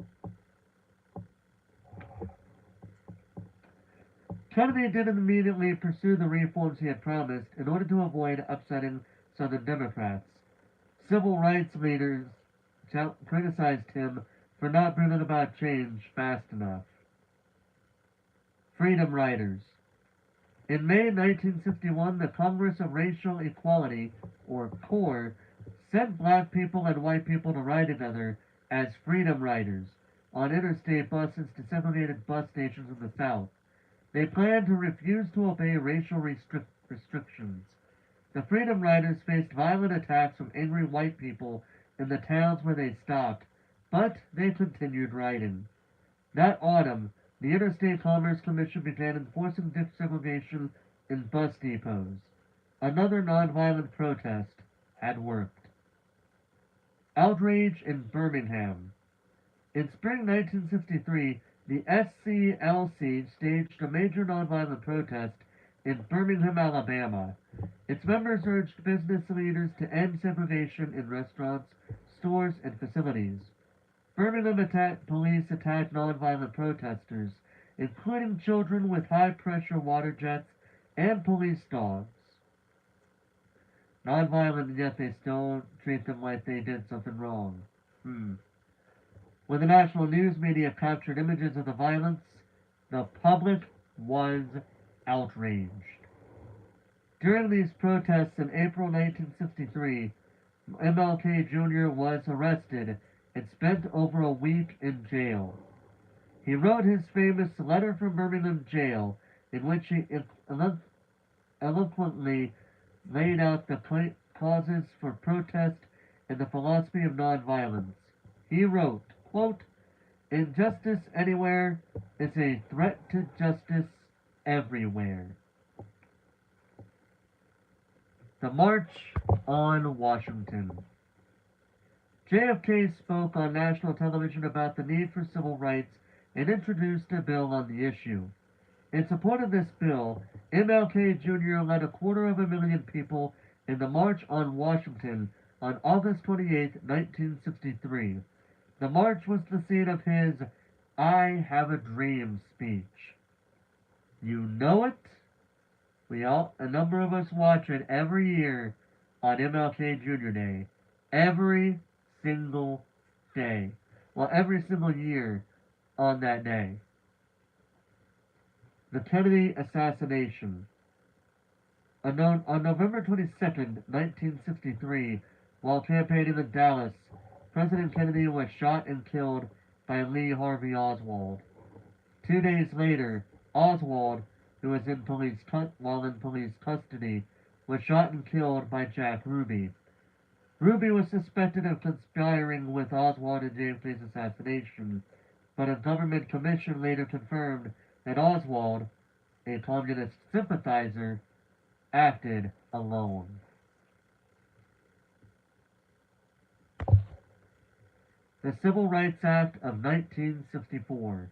Kennedy didn't immediately pursue the reforms he had promised in order to avoid upsetting Southern Democrats. Civil rights leaders criticized him for not bringing about change fast enough. Freedom Riders. In May 1961, the Congress of Racial Equality, or CORE, sent black people and white people to ride together as Freedom Riders on interstate buses to segregated bus stations in the South. They planned to refuse to obey racial restrictions. The Freedom Riders faced violent attacks from angry white people in the towns where they stopped, but they continued riding. That autumn, the Interstate Commerce Commission began enforcing desegregation in bus depots. Another nonviolent protest had worked. Outrage in Birmingham. In spring 1963, the SCLC staged a major nonviolent protest in Birmingham, Alabama. Its members urged business leaders to end segregation in restaurants, stores, and facilities. Birmingham police attacked nonviolent protesters, including children with high-pressure water jets and police dogs. Nonviolent, and yet they still treat them like they did something wrong. When the national news media captured images of the violence, the public was outraged. During these protests in April 1963, MLK Jr. was arrested and spent over a week in jail. He wrote his famous Letter from Birmingham Jail, in which he eloquently laid out the causes for protest and the philosophy of nonviolence. He wrote, quote, "Injustice anywhere is a threat to justice everywhere." The March on Washington. JFK spoke on national television about the need for civil rights and introduced a bill on the issue. In support of this bill, MLK Jr. led 250,000 people in the March on Washington on August 28, 1963. The march was the scene of his "I Have a Dream" speech. You know it? A number of us watch it every year on MLK Jr. Day. Every single day. Well, every single year on that day. The Kennedy assassination. On November 22nd, 1963, while campaigning in Dallas, President Kennedy was shot and killed by Lee Harvey Oswald. 2 days later, Oswald, who was while in police custody, was shot and killed by Jack Ruby. Ruby was suspected of conspiring with Oswald in JFK's assassination, but a government commission later confirmed that Oswald, a communist sympathizer, acted alone. The Civil Rights Act of 1964.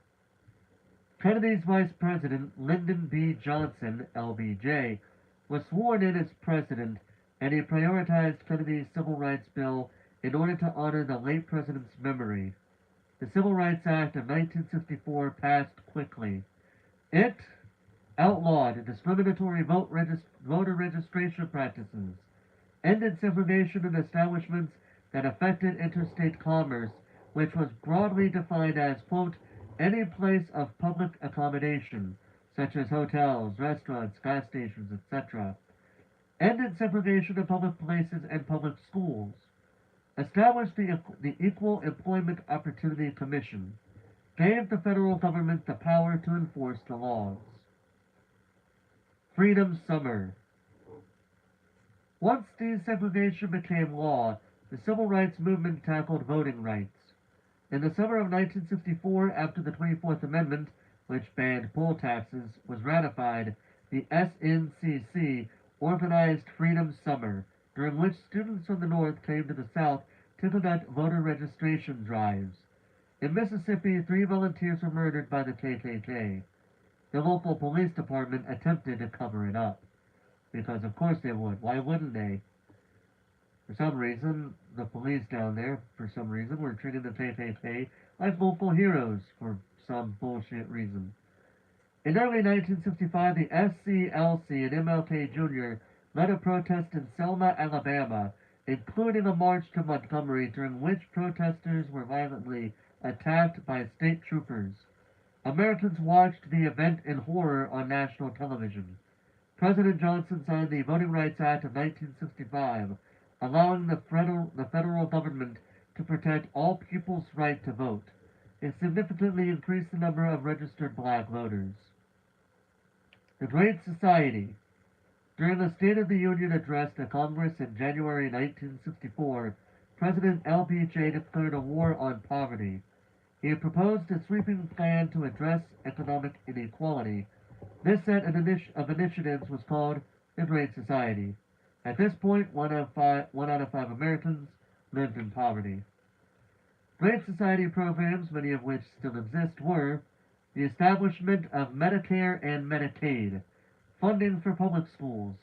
Kennedy's Vice President, Lyndon B. Johnson, LBJ, was sworn in as president, and he prioritized Kennedy's Civil Rights Bill in order to honor the late president's memory. The Civil Rights Act of 1964 passed quickly. It outlawed discriminatory voter registration practices, ended segregation in establishments that affected interstate commerce, which was broadly defined as, quote, any place of public accommodation, such as hotels, restaurants, gas stations, etc., ended segregation in public places and public schools, established the Equal Employment Opportunity Commission, gave the federal government the power to enforce the laws. Freedom Summer. Once desegregation became law, the civil rights movement tackled voting rights. In the summer of 1964, after the 24th Amendment, which banned poll taxes, was ratified, the SNCC organized Freedom Summer, during which students from the North came to the South to conduct voter registration drives. In Mississippi, 3 volunteers were murdered by the KKK. The local police department attempted to cover it up. Because of course they would. Why wouldn't they? For some reason, the police down there, were treating the KKK like local heroes for some bullshit reason. In early 1965, the SCLC and MLK Jr. led a protest in Selma, Alabama, including a march to Montgomery, during which protesters were violently attacked by state troopers. Americans watched the event in horror on national television. President Johnson signed the Voting Rights Act of 1965, allowing the federal government to protect all people's right to vote. It significantly increased the number of registered black voters. The Great Society. During the State of the Union address to Congress in January 1964, President LBJ declared a war on poverty. He proposed a sweeping plan to address economic inequality. This set of initiatives was called the Great Society. At this point, one out of five Americans lived in poverty. Great Society programs, many of which still exist, were the establishment of Medicare and Medicaid, funding for public schools,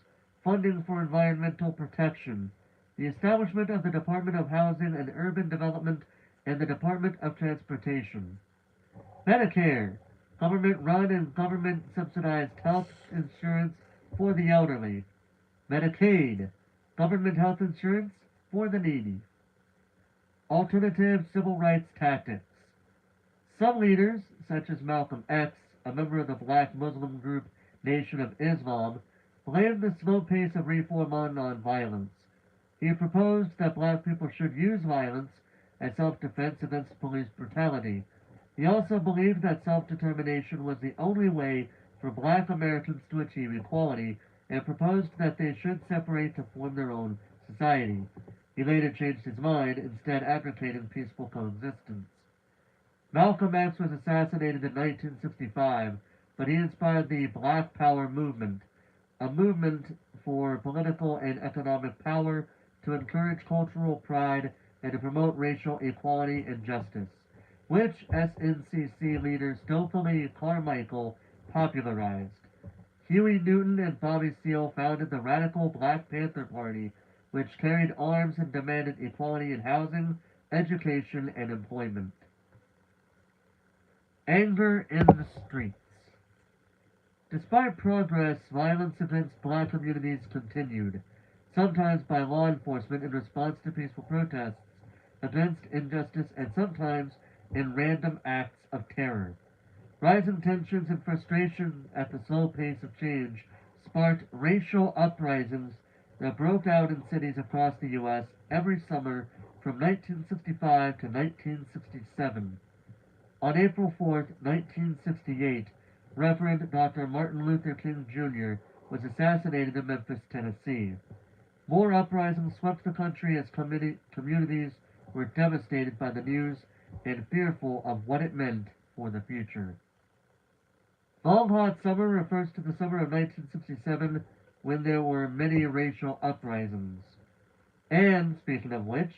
funding for environmental protection, the establishment of the Department of Housing and Urban Development and the Department of Transportation. Medicare, government-run and government-subsidized health insurance for the elderly. Medicaid, government health insurance for the needy. Alternative civil rights tactics. Some leaders, such as Malcolm X, a member of the black Muslim group Nation of Islam, blamed the slow pace of reform on nonviolence. He proposed that black people should use violence as self-defense against police brutality. He also believed that self-determination was the only way for black Americans to achieve equality and proposed that they should separate to form their own society. He later changed his mind, instead advocating peaceful coexistence. Malcolm X was assassinated in 1965, but he inspired the Black Power movement, a movement for political and economic power to encourage cultural pride and to promote racial equality and justice, which SNCC leader Stokely Carmichael popularized. Huey Newton and Bobby Seale founded the radical Black Panther Party, which carried arms and demanded equality in housing, education, and employment. Anger in the streets. Despite progress, violence against black communities continued, sometimes by law enforcement in response to peaceful protests against injustice and sometimes in random acts of terror. Rising tensions and frustration at the slow pace of change sparked racial uprisings that broke out in cities across the U.S. every summer from 1965 to 1967. On April 4, 1968, Reverend Dr. Martin Luther King Jr. was assassinated in Memphis, Tennessee. More uprisings swept the country as communities were devastated by the news and fearful of what it meant for the future. Long Hot Summer refers to the summer of 1967 when there were many racial uprisings. And, speaking of which,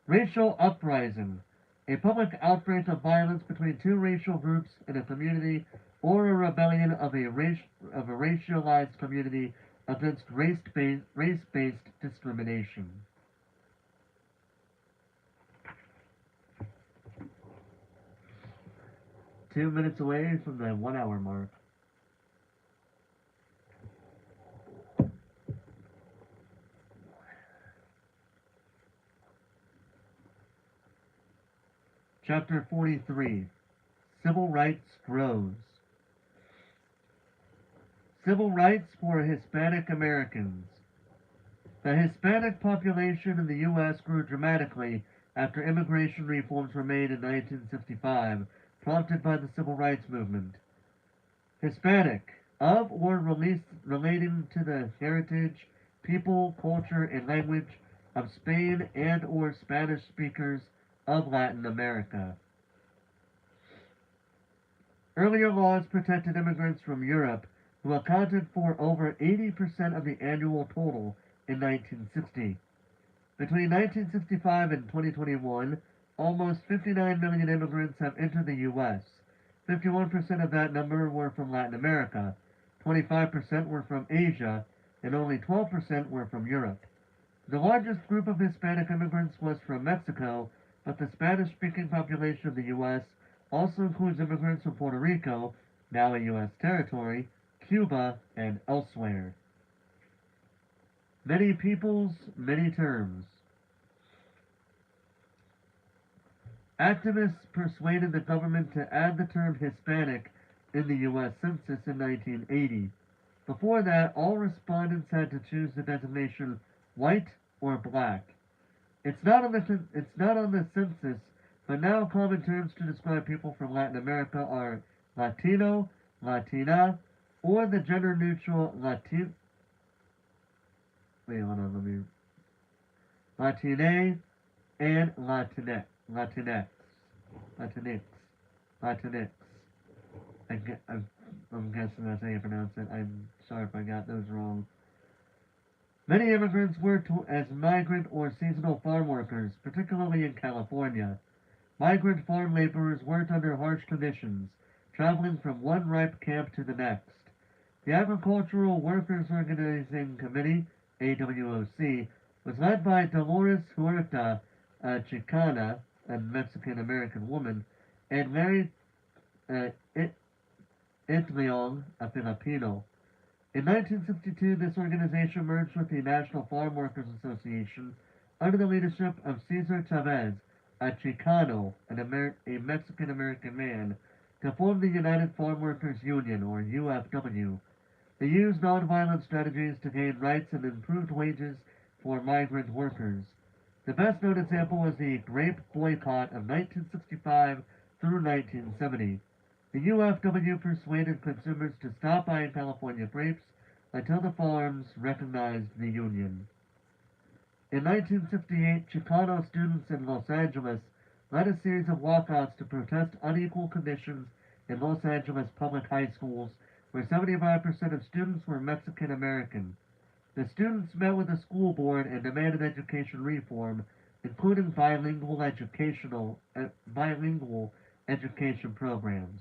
racial uprising, a public outbreak of violence between two racial groups in a community or a rebellion of a racialized community against race-based discrimination. Two minutes away from the 1 hour mark. Chapter 43. Civil Rights Grows. Civil Rights for Hispanic Americans. The Hispanic population in the U.S. grew dramatically after immigration reforms were made in 1965, prompted by the Civil Rights Movement. Hispanic, of or relating to the heritage, people, culture, and language of Spain and or Spanish speakers of Latin America. Earlier laws protected immigrants from Europe, who accounted for over 80% of the annual total in 1960. Between 1965 and 2021, almost 59 million immigrants have entered the U.S. 51% of that number were from Latin America, 25% were from Asia, and only 12% were from Europe. The largest group of Hispanic immigrants was from Mexico, but the Spanish-speaking population of the U.S. also includes immigrants from Puerto Rico, now a U.S. territory, Cuba, and elsewhere. Many peoples, many terms. Activists persuaded the government to add the term Hispanic in the U.S. Census in 1980. Before that, all respondents had to choose the designation white or black. It's not on the census, but now common terms to describe people from Latin America are Latino, Latina, or the gender-neutral wait, hold on, let me, Latine and Latinx, Latinx, Latinx. I'm guessing that's how you pronounce it. I'm sorry if I got those wrong. Many immigrants worked as migrant or seasonal farm workers, particularly in California. Migrant farm laborers worked under harsh conditions, traveling from one ripe camp to the next. The Agricultural Workers Organizing Committee, AWOC, was led by Dolores Huerta, a Chicana, a Mexican-American woman, and Mary uh, Itleong, a Filipino. In 1962, this organization merged with the National Farm Workers Association under the leadership of Cesar Chavez, a Chicano, a Mexican-American man, to form the United Farm Workers Union, or UFW. They used nonviolent strategies to gain rights and improved wages for migrant workers. The best known example was the grape boycott of 1965 through 1970. The UFW persuaded consumers to stop buying California grapes until the farms recognized the union. In 1968, Chicano students in Los Angeles led a series of walkouts to protest unequal conditions in Los Angeles public high schools, where 75% of students were Mexican American. The students met with the school board and demanded education reform, including bilingual education programs.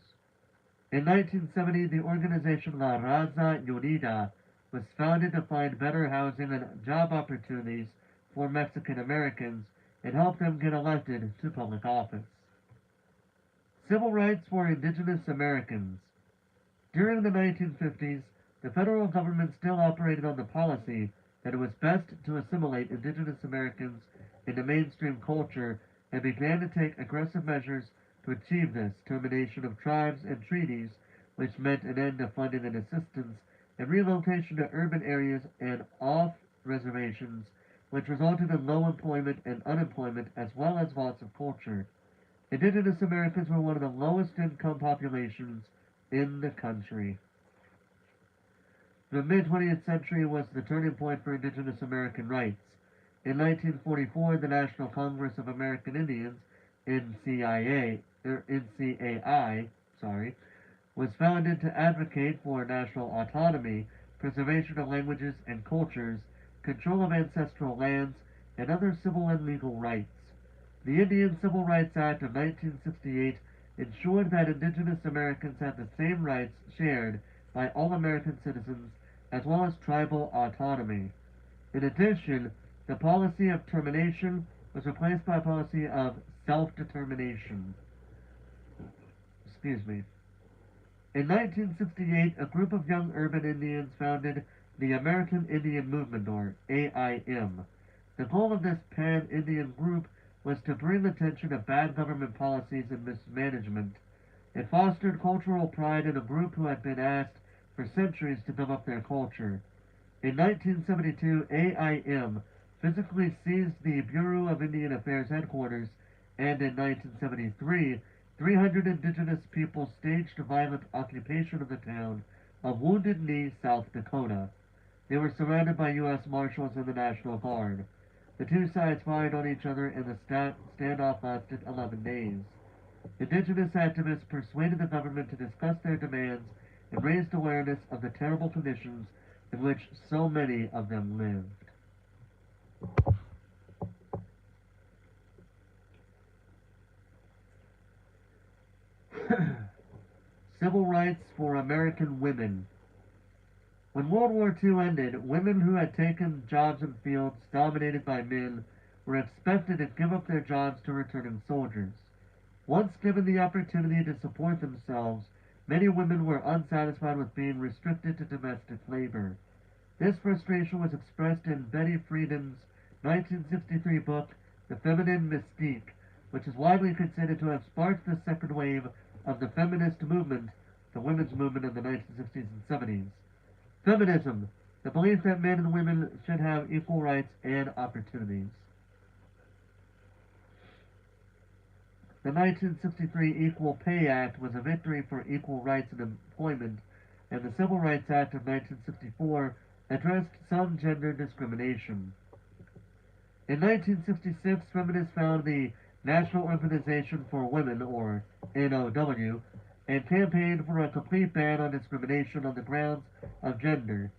In 1970, the organization La Raza Unida was founded to find better housing and job opportunities for Mexican Americans and help them get elected to public office. Civil rights for indigenous Americans. During the 1950s, the federal government still operated on the policy that it was best to assimilate indigenous Americans into mainstream culture and began to take aggressive measures to achieve this: termination of tribes and treaties, which meant an end to funding and assistance, and relocation to urban areas and off reservations, which resulted in low employment and unemployment as well as loss of culture. Indigenous Americans were one of the lowest income populations in the country. The mid 20th century was the turning point for Indigenous American rights. In 1944, the National Congress of American Indians, NCAI, was founded to advocate for national autonomy, preservation of languages and cultures, control of ancestral lands, and other civil and legal rights. The Indian Civil Rights Act of 1968 ensured that indigenous Americans had the same rights shared by all American citizens, as well as tribal autonomy. In addition, the policy of termination was replaced by a policy of self-determination. Excuse me. In 1968, a group of young urban Indians founded the American Indian Movement, or AIM. The goal of this pan-Indian group was to bring attention to bad government policies and mismanagement. It fostered cultural pride in a group who had been asked for centuries to build up their culture. In 1972, AIM physically seized the Bureau of Indian Affairs headquarters, and in 1973, 300 indigenous people staged a violent occupation of the town of Wounded Knee, South Dakota. They were surrounded by U.S. Marshals and the National Guard. The two sides fired on each other, and the standoff lasted 11 days. Indigenous activists persuaded the government to discuss their demands and raised awareness of the terrible conditions in which so many of them lived. Civil rights for American women. When World War II ended, women who had taken jobs in fields dominated by men were expected to give up their jobs to returning soldiers. Once given the opportunity to support themselves, many women were unsatisfied with being restricted to domestic labor. This frustration was expressed in Betty Friedan's 1963 book, The Feminine Mystique, which is widely considered to have sparked the second wave of the feminist movement, the women's movement of the 1960s and 70s. Feminism, the belief that men and women should have equal rights and opportunities. The 1963 Equal Pay Act was a victory for equal rights in employment, and the Civil Rights Act of 1964 addressed some gender discrimination. In 1966, feminists founded the National Organization for Women, or NOW, and campaigned for a complete ban on discrimination on the grounds of gender.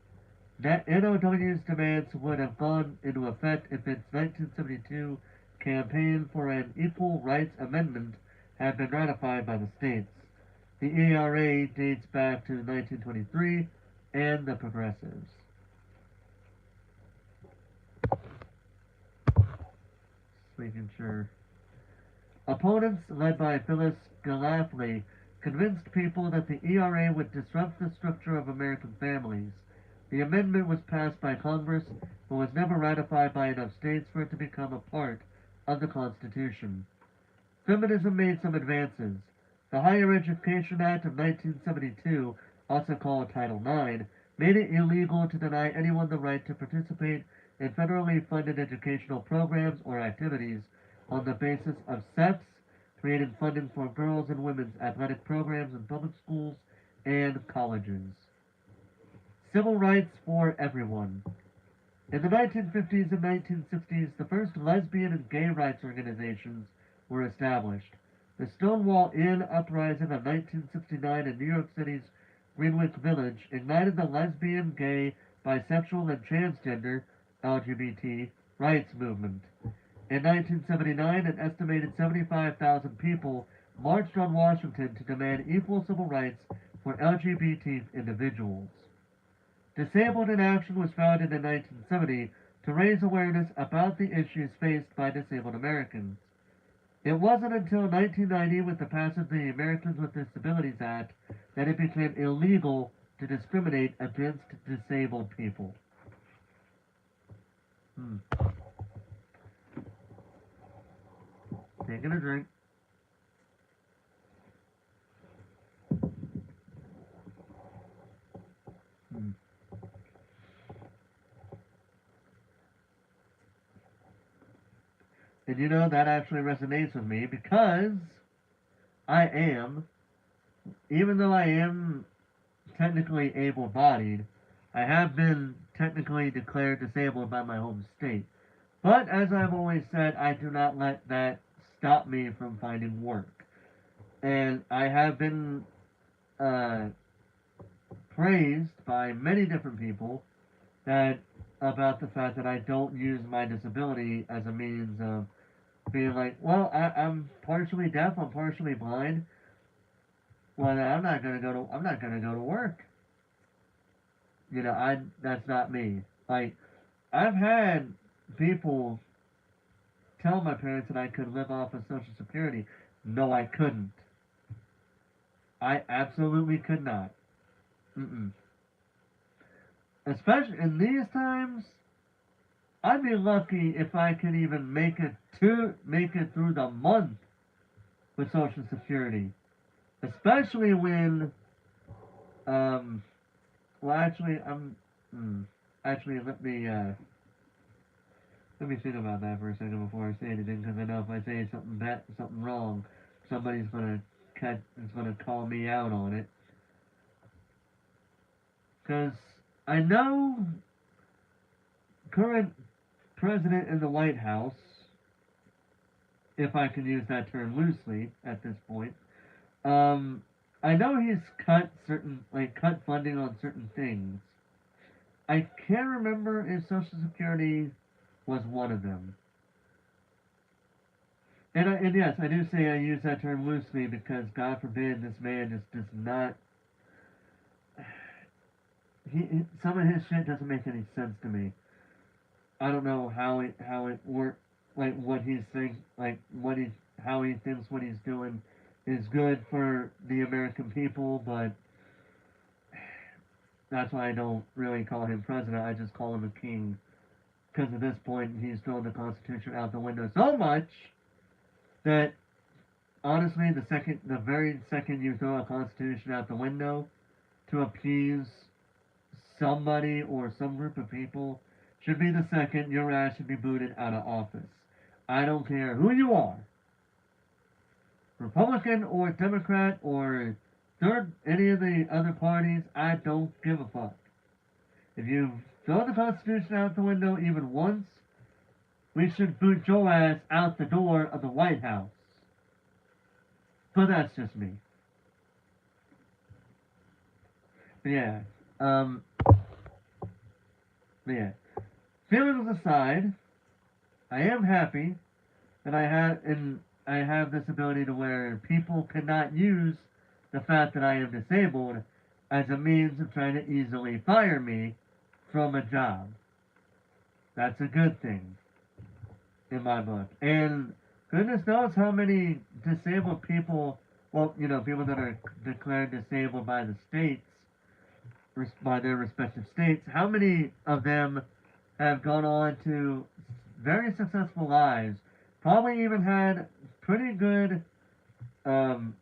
That NOW's demands would have gone into effect if its 1972 campaign for an Equal Rights Amendment had been ratified by the states. The ERA dates back to 1923 and the Progressives. Just making sure. Opponents, led by Phyllis Schlafly, convinced people that the ERA would disrupt the structure of American families. The amendment was passed by Congress, but was never ratified by enough states for it to become a part of the Constitution. Feminism made some advances. The Higher Education Act of 1972, also called Title IX, made it illegal to deny anyone the right to participate in federally funded educational programs or activities on the basis of sex, creating funding for girls' and women's athletic programs in public schools and colleges. Civil rights for everyone. In the 1950s and 1960s, the first lesbian and gay rights organizations were established. The Stonewall Inn uprising of 1969 in New York City's Greenwich Village ignited the lesbian, gay, bisexual, and transgender LGBT rights movement. In 1979, an estimated 75,000 people marched on Washington to demand equal civil rights for LGBT individuals. Disabled in Action was founded in 1970 to raise awareness about the issues faced by disabled Americans. It wasn't until 1990, with the passage of the Americans with Disabilities Act, that it became illegal to discriminate against disabled people. Taking a drink. And you know, that actually resonates with me because I am, even though I am technically able bodied, I have been technically declared disabled by my home state. But as I've always said, I do not let that stop me from finding work. And I have been uh, praised by many different people that about the fact that I don't use my disability as a means of being like, well, I'm partially deaf, I'm partially blind. Well, I'm not gonna go to work. You know, that's not me. Like, I've had people tell my parents that I could live off of Social Security. No, I couldn't. I absolutely could not. Mm-mm. Especially in these times, I'd be lucky if I could even make it through the month with Social Security. Especially when, um, well, actually, actually, let me think about that for a second before I say anything, because I know if I say something wrong, somebody's gonna call me out on it. Because I know current president in the White House, if I can use that term loosely at this point, um, I know he's cut funding on certain things. I can't remember if Social Security was one of them. And yes, I do say I use that term loosely because God forbid this man just does not. Some of his shit doesn't make any sense to me. I don't know how it works, like what he's think, like what he how he thinks what he's doing is good for the American people, but that's why I don't really call him president. I just call him a king because at this point he's thrown the Constitution out the window so much that honestly, the very second you throw a Constitution out the window to appease somebody or some group of people, should be the second your ass should be booted out of office. I don't care who you are, Republican or Democrat or third, any of the other parties, I don't give a fuck. If you throw the Constitution out the window even once, we should boot your ass out the door of the White House. But that's just me. But yeah. Um, but yeah. Feelings aside, I am happy that I have this ability to where people cannot use the fact that I am disabled as a means of trying to easily fire me from a job. That's a good thing in my book. And goodness knows how many disabled people, well, people that are declared disabled by the states, by their respective states, how many of them have gone on to very successful lives, probably even had pretty good, um,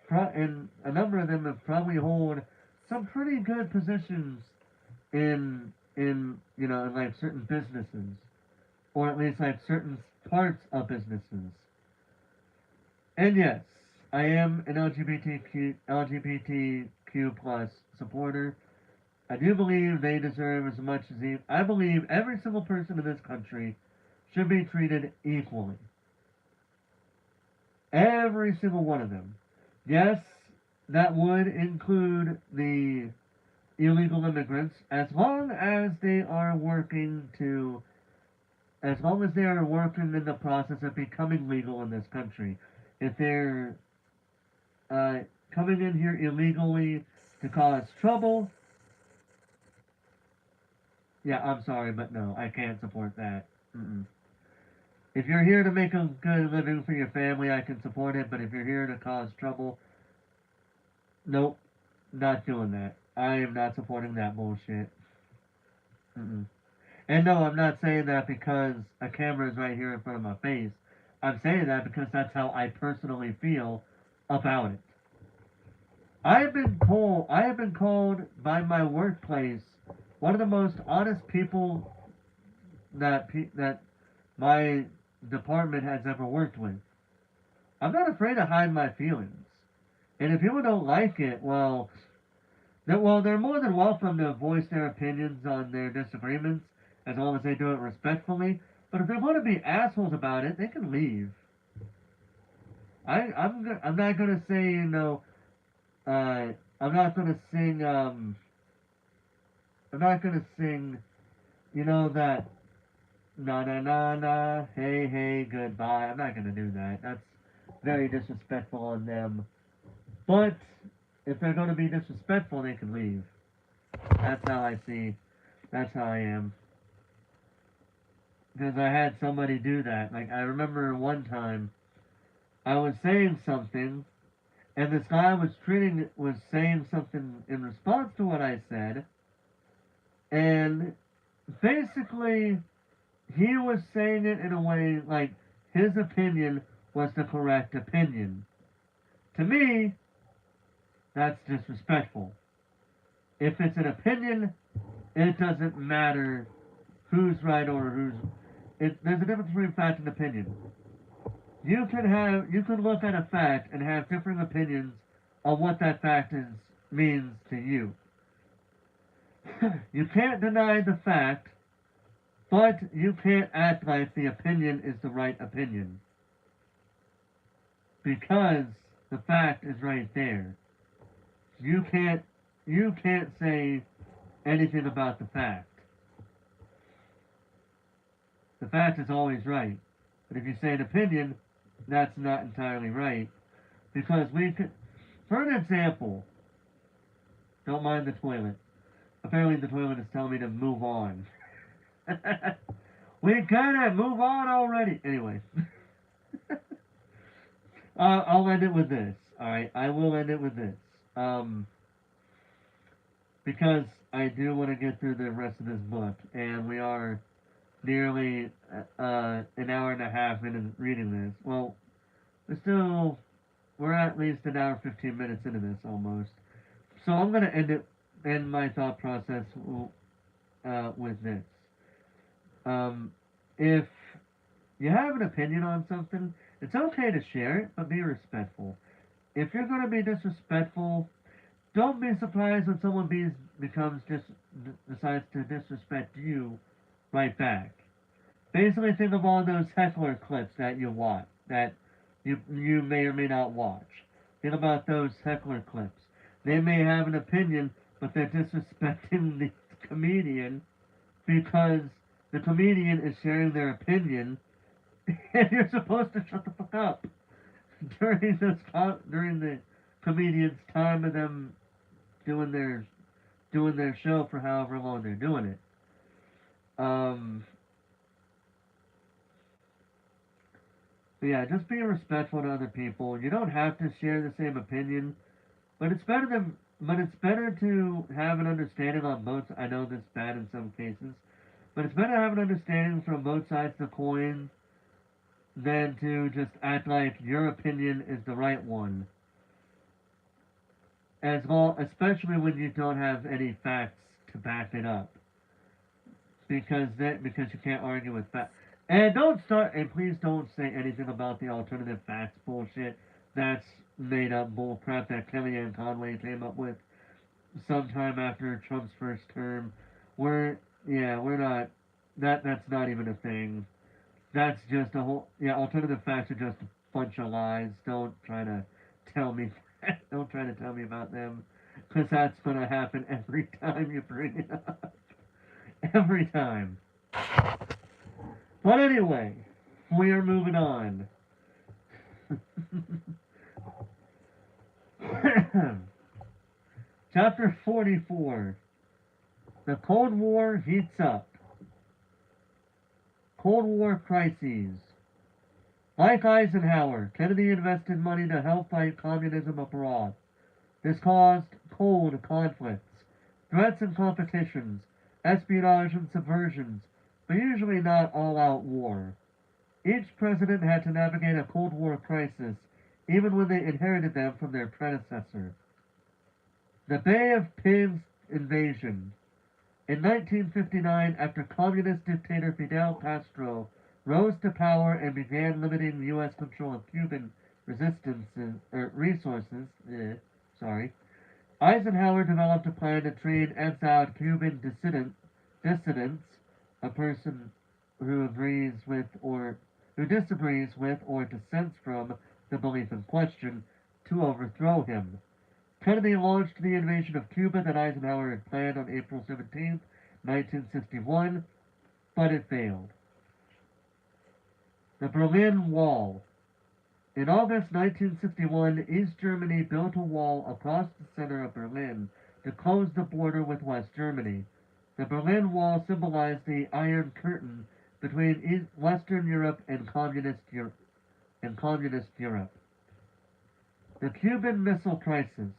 and a number of them have probably hold some pretty good positions in like certain businesses, or at least like certain parts of businesses. And yes, I am an LGBTQ plus supporter. I do believe they deserve as much as I believe every single person in this country should be treated equally. Every single one of them. Yes, that would include the illegal immigrants as long as they are working in the process of becoming legal in this country. If they're uh, coming in here illegally to cause trouble, yeah, I'm sorry, but no, I can't support that. Mm-mm. If you're here to make a good living for your family, I can support it, but if you're here to cause trouble, nope, not doing that. I am not supporting that bullshit. Mm-mm. And no, I'm not saying that because a camera is right here in front of my face. I'm saying that because that's how I personally feel about it. I have been called by my workplace one of the most honest people that my department has ever worked with. I'm not afraid to hide my feelings. And if people don't like it, they're more than welcome to voice their opinions on their disagreements as long as they do it respectfully. But if they want to be assholes about it, they can leave. I'm not gonna say I'm not gonna sing I'm not gonna sing that na na na na hey hey goodbye. I'm not gonna do that. That's very disrespectful on them. But if they're gonna be disrespectful, they can leave. That's how I see. That's how I am. Because I had somebody do that. Like I remember one time I was saying something, and this guy was saying something in response to what I said, and basically he was saying it in a way like his opinion was the correct opinion. To me, that's disrespectful. If it's an opinion, it doesn't matter who's right or who's. There's a difference between fact and opinion. You can look at a fact and have different opinions on what that fact means to you. You can't deny the fact, but you can't act like the opinion is the right opinion because the fact is right there. You can't you can't say anything about the fact. The fact is always right. But if you say an opinion, that's not entirely right because we could, for an example, don't mind the toilet. Apparently the toilet is telling me to move on. We gotta move on already. Anyway, I'll end it with this. All right, I will end it with this. Um, because I do want to get through the rest of this book, and we are nearly an hour and a half into reading this. Well, we're at least an hour 15 minutes into this almost. So I'm gonna end my thought process with this. Um, if you have an opinion on something, it's okay to share it, but be respectful. If you're going to be disrespectful, don't be surprised when someone decides to disrespect you right back. Basically, think of all those heckler clips that you watch, that you may or may not watch. Think about those heckler clips. They may have an opinion, but they're disrespecting the comedian because the comedian is sharing their opinion, and you're supposed to shut the fuck up during the comedian's time of them doing their show for however long they're doing it. Um, but yeah, just be respectful to other people. You don't have to share the same opinion, but it's better to have an understanding on both. I know this is bad in some cases, but it's better to have an understanding from both sides of the coin than to just act like your opinion is the right one. As well, especially when you don't have any facts to back it up, because you can't argue with facts. And please don't say anything about the alternative facts bullshit. That's made up bull crap that Kellyanne Conway came up with sometime after Trump's first term. We're we're not that's not even a thing. That's just a whole alternative facts are just a bunch of lies. Don't try to tell me don't try to tell me about them because that's gonna happen every time you bring it up. Every time. But anyway, we are moving on. Chapter 44. The Cold War heats up. Cold War crises. Like Eisenhower, Kennedy invested money to help fight communism abroad. This caused cold conflicts, threats and competitions, espionage and subversions, but usually not all-out war. Each president had to navigate a Cold War crisis, even when they inherited them from their predecessor. The Bay of Pigs invasion. In 1959, after communist dictator Fidel Castro rose to power and began limiting U.S. control of Cuban resources, Eisenhower developed a plan to train exiled Cuban dissidents, a person who agrees with or who disagrees with or dissents from the belief in question, to overthrow him. Kennedy launched the invasion of Cuba that Eisenhower had planned on April 17, 1961, but it failed. The Berlin Wall. In August 1961, East Germany built a wall across the center of Berlin to close the border with West Germany. The Berlin Wall symbolized the Iron Curtain between Western Europe and Communist Europe. The Cuban Missile Crisis.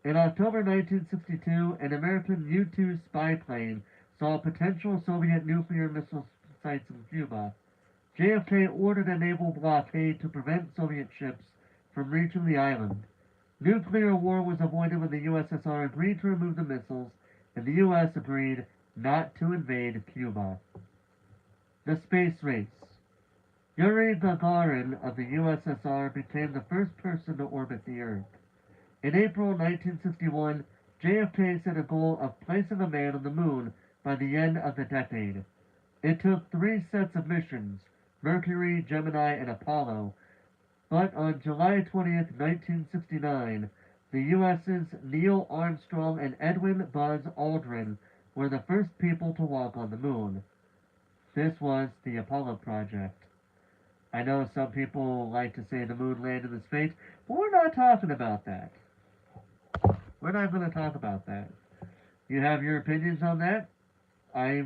In October 1962, an American U-2 spy plane saw potential Soviet nuclear missile sites in Cuba. JFK ordered a naval blockade to prevent Soviet ships from reaching the island. Nuclear war was avoided when the USSR agreed to remove the missiles, and the US agreed not to invade Cuba. The Space Race. Yuri Gagarin of the USSR became the first person to orbit the Earth. In April 1961, JFK set a goal of placing a man on the moon by the end of the decade. It took 3 sets of missions, Mercury, Gemini, and Apollo, but on July 20th, 1969, the U.S.'s Neil Armstrong and Edwin Buzz Aldrin were the first people to walk on the moon. This was the Apollo project. I know some people like to say the moon landed in space, but we're not talking about that. We're not going to talk about that. You have your opinions on that? I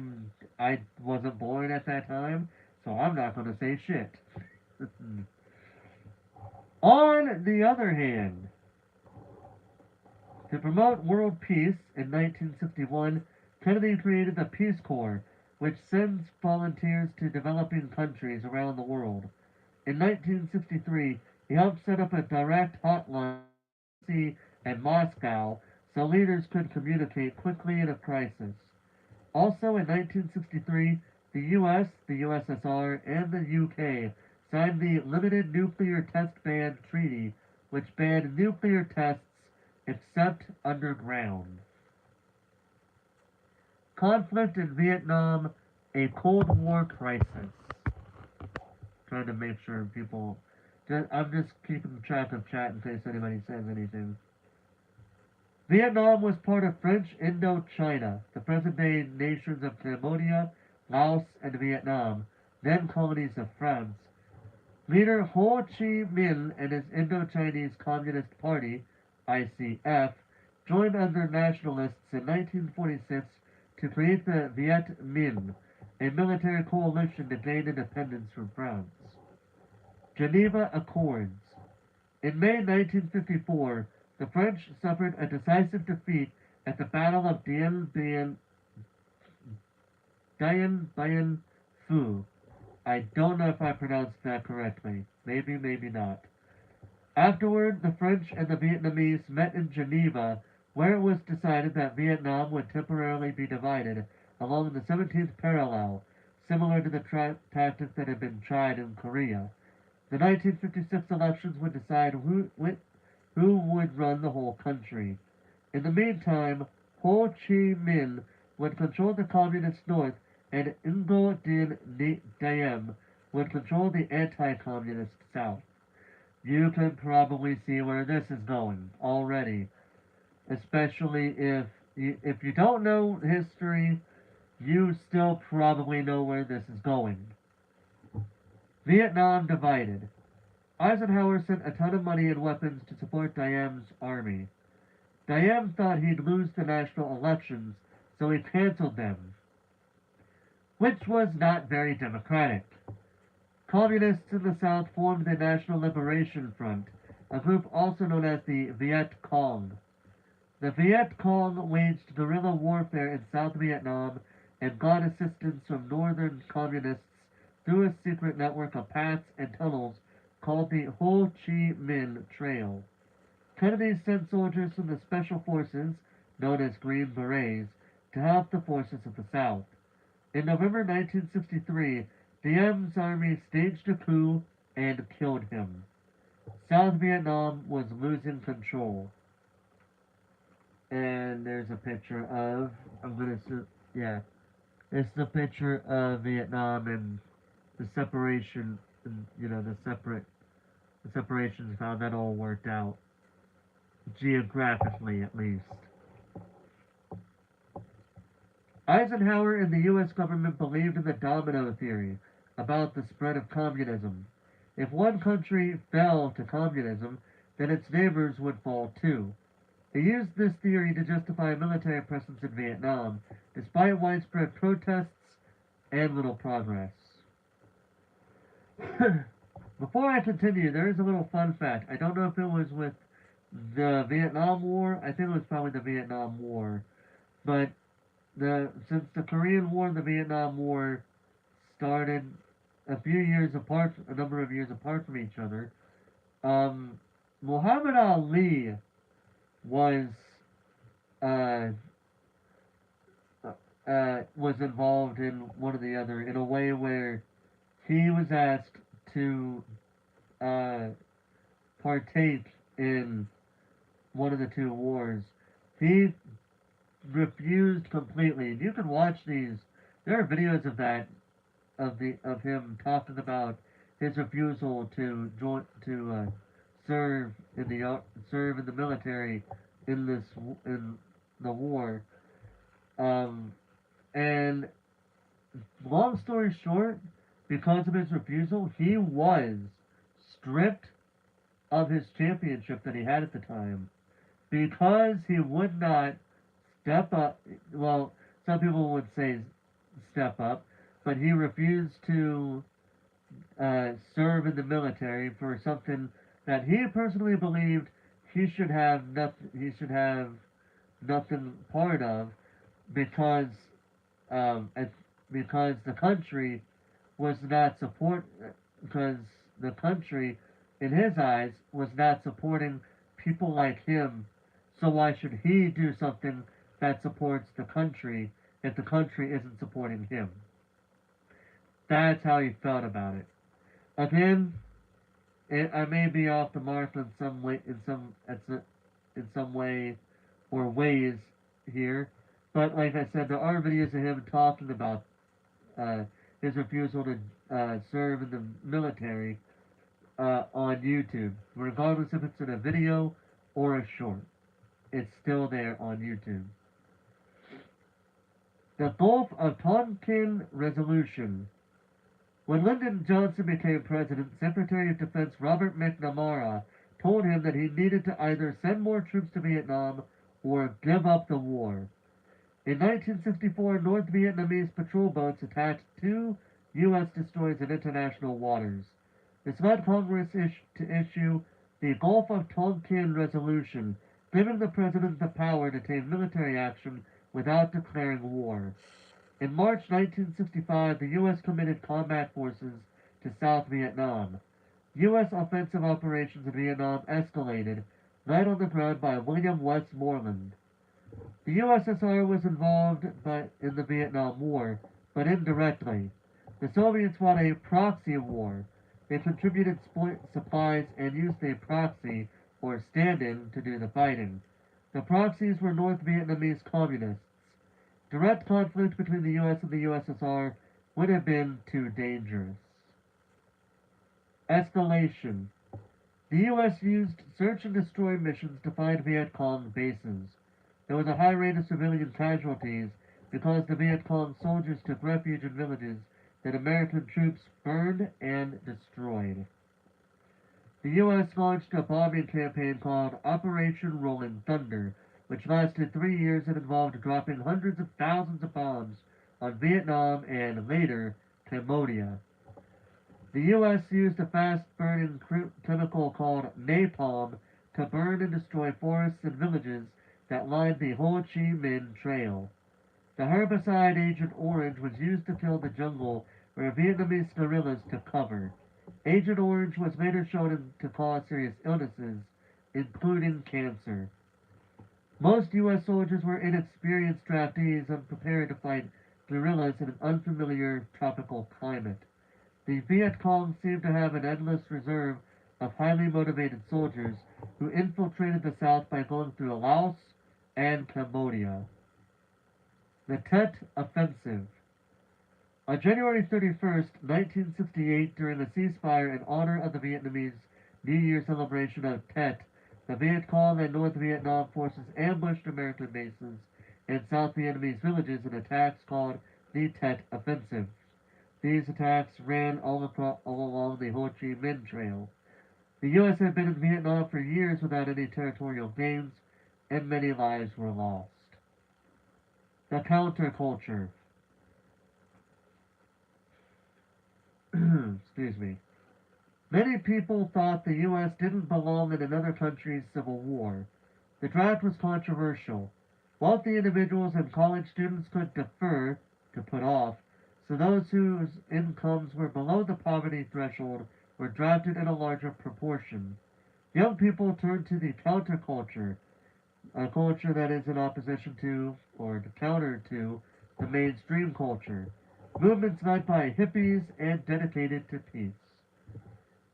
wasn't born at that time, so I'm not going to say shit. On the other hand, to promote world peace in 1961, Kennedy created the Peace Corps, which sends volunteers to developing countries around the world. In 1963, he helped set up a direct hotline and Moscow so leaders could communicate quickly in a crisis. Also in 1963, the US, the USSR, and the UK signed the Limited Nuclear Test Ban Treaty, which banned nuclear tests except underground. Conflict in Vietnam, a Cold War crisis. Trying to make sure people. I'm just keeping track of chat in case anybody says anything. Vietnam was part of French Indochina, the present-day nations of Cambodia, Laos, and Vietnam, then colonies of France. Leader Ho Chi Minh and his Indochinese Communist Party, ICF, joined other nationalists in 1946 to create the Viet Minh, a military coalition to gain independence from France. Geneva Accords. In May 1954, the French suffered a decisive defeat at the Battle of Dien Bien Phu. I don't know if I pronounced that correctly. Maybe, maybe not. Afterward, the French and the Vietnamese met in Geneva, where it was decided that Vietnam would temporarily be divided along the 17th parallel, similar to the tactic that had been tried in Korea. The 1956 elections would decide who would run the whole country. In the meantime, Ho Chi Minh would control the communist north and Ngo Dinh Diem would control the anti-communist south. You can probably see where this is going already, especially if you don't know history, you still probably know where this is going. Vietnam divided. Eisenhower sent a ton of money and weapons to support Diem's army. Diem thought he'd lose the national elections, so he canceled them, which was not very democratic. Communists in the South formed the National Liberation Front, a group also known as the Viet Cong. The Viet Cong waged guerrilla warfare in South Vietnam and got assistance from northern communists through a secret network of paths and tunnels called the Ho Chi Minh Trail. Kennedy sent soldiers from the Special Forces, known as Green Berets, to help the forces of the South. In November 1963, Diem's army staged a coup and killed him. South Vietnam was losing control. And there's a picture of, it's the picture of Vietnam and the separation, the separations, how that all worked out. Geographically, at least. Eisenhower and the U.S. government believed in the domino theory about the spread of communism. If one country fell to communism, then its neighbors would fall too. He used this theory to justify a military presence in Vietnam, despite widespread protests and little progress. Before I continue, there is a little fun fact. I don't know if it was with the Vietnam War. I think it was probably the Vietnam War. But since the Korean War and the Vietnam War started a number of years apart from each other, Muhammad Ali was involved in one or the other in a way where he was asked to partake in one of the two wars. He refused completely. You can watch these. There are videos of that, of him talking about his refusal to serve in the military in the war. And long story short, because of his refusal, he was stripped of his championship that he had at the time because he would not step up. Well, some people would say step up, but he refused to serve in the military for something that he personally believed he should have nothing. He should have nothing part of because because the country was not because the country, in his eyes, was not supporting people like him. So why should he do something that supports the country if the country isn't supporting him? That's how he felt about it. Again, I may be off the mark in in some way or ways here. But like I said, there are videos of him talking about uh, his refusal to serve in the military on YouTube. Regardless if it's in a video or a short, it's still there on YouTube. The Gulf of Tonkin Resolution. When Lyndon Johnson became president, Secretary of Defense Robert McNamara told him that he needed to either send more troops to Vietnam or give up the war. In 1964, North Vietnamese patrol boats attacked two U.S. destroyers in international waters. This led Congress to issue the Gulf of Tonkin Resolution, giving the president the power to take military action without declaring war. In March 1965, the U.S. committed combat forces to South Vietnam. U.S. offensive operations in Vietnam escalated, led on the ground by William Westmoreland. The USSR was involved in the Vietnam War, but indirectly. The Soviets fought a proxy war. They contributed supplies and used a proxy, or stand-in, to do the fighting. The proxies were North Vietnamese communists. Direct conflict between the U.S. and the USSR would have been too dangerous. Escalation. The U.S. used search and destroy missions to find Viet Cong bases. There was a high rate of civilian casualties because the Viet Cong soldiers took refuge in villages that American troops burned and destroyed. The U.S. launched a bombing campaign called Operation Rolling Thunder, which lasted 3 years and involved dropping hundreds of thousands of bombs on Vietnam and, later, Cambodia. The U.S. used a fast-burning chemical called napalm to burn and destroy forests and villages that lined the Ho Chi Minh Trail. The herbicide Agent Orange was used to kill the jungle where Vietnamese guerrillas took cover. Agent Orange was later shown to cause serious illnesses, including cancer. Most U.S. soldiers were inexperienced draftees unprepared to fight guerrillas in an unfamiliar tropical climate. The Viet Cong seemed to have an endless reserve of highly motivated soldiers who infiltrated the South by going through Laos and Cambodia. The Tet Offensive. On January 31st, 1968, during a ceasefire in honor of the Vietnamese New Year celebration of Tet, the Viet Cong and North Vietnam forces ambushed American bases and South Vietnamese villages in attacks called the Tet Offensive. These attacks ran all along the Ho Chi Minh Trail. The U.S. had been in Vietnam for years without any territorial gains, and many lives were lost. The counterculture. Excuse me. Many people thought the U.S. didn't belong in another country's civil war. The draft was controversial. Wealthy individuals and college students could defer, to put off, so those whose incomes were below the poverty threshold were drafted in a larger proportion. Young people turned to the counterculture, a culture that is in opposition to, or counter to, the mainstream culture. Movements led by hippies and dedicated to peace.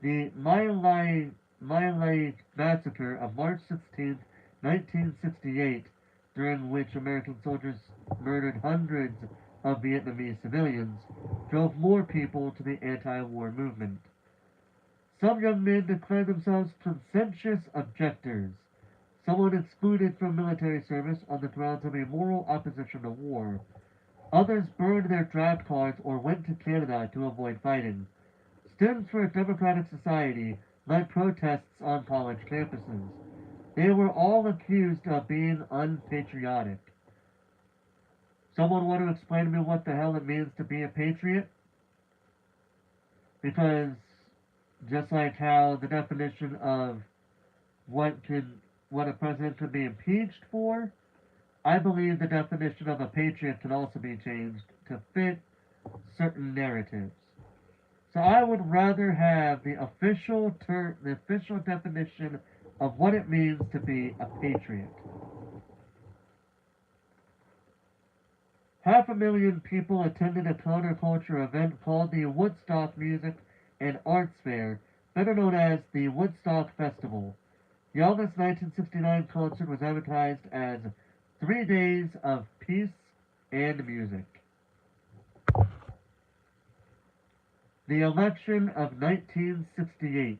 The My Lai massacre of March 16, 1968, during which American soldiers murdered hundreds of Vietnamese civilians, drove more people to the anti-war movement. Some young men declared themselves conscientious objectors, someone excluded from military service on the grounds of a moral opposition to war. Others burned their draft cards or went to Canada to avoid fighting. Students for a Democratic Society led protests on college campuses. They were all accused of being unpatriotic. Someone want to explain to me what the hell it means to be a patriot? Because just like how the definition of what a president could be impeached for, I believe the definition of a patriot can also be changed to fit certain narratives. So I would rather have the official definition of what it means to be a patriot. 500,000 people attended a counterculture event called the Woodstock Music and Arts Fair, better known as the Woodstock Festival. The August 1969 concert was advertised as 3 days of peace and music. The election of 1968.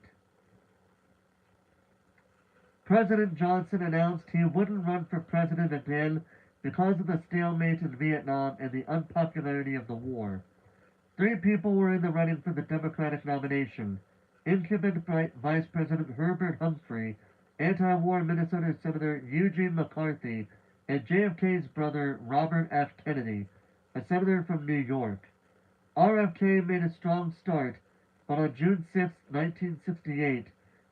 President Johnson announced he wouldn't run for president again because of the stalemate in Vietnam and the unpopularity of the war. Three people were in the running for the Democratic nomination: incumbent Vice President Herbert Humphrey, anti-war Minnesota Senator Eugene McCarthy, and JFK's brother Robert F. Kennedy, a senator from New York. RFK made a strong start, but on June 6, 1968,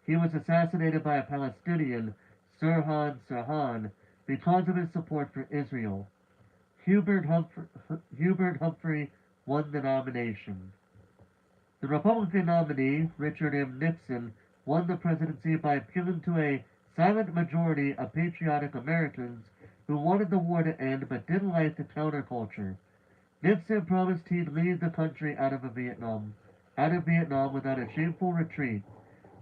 he was assassinated by a Palestinian, Sirhan Sirhan, because of his support for Israel. Hubert Humphrey won the nomination. The Republican nominee, Richard M. Nixon, won the presidency by appealing to a silent majority of patriotic Americans who wanted the war to end but didn't like the counterculture. Nixon promised he'd lead the country out of Vietnam without a shameful retreat.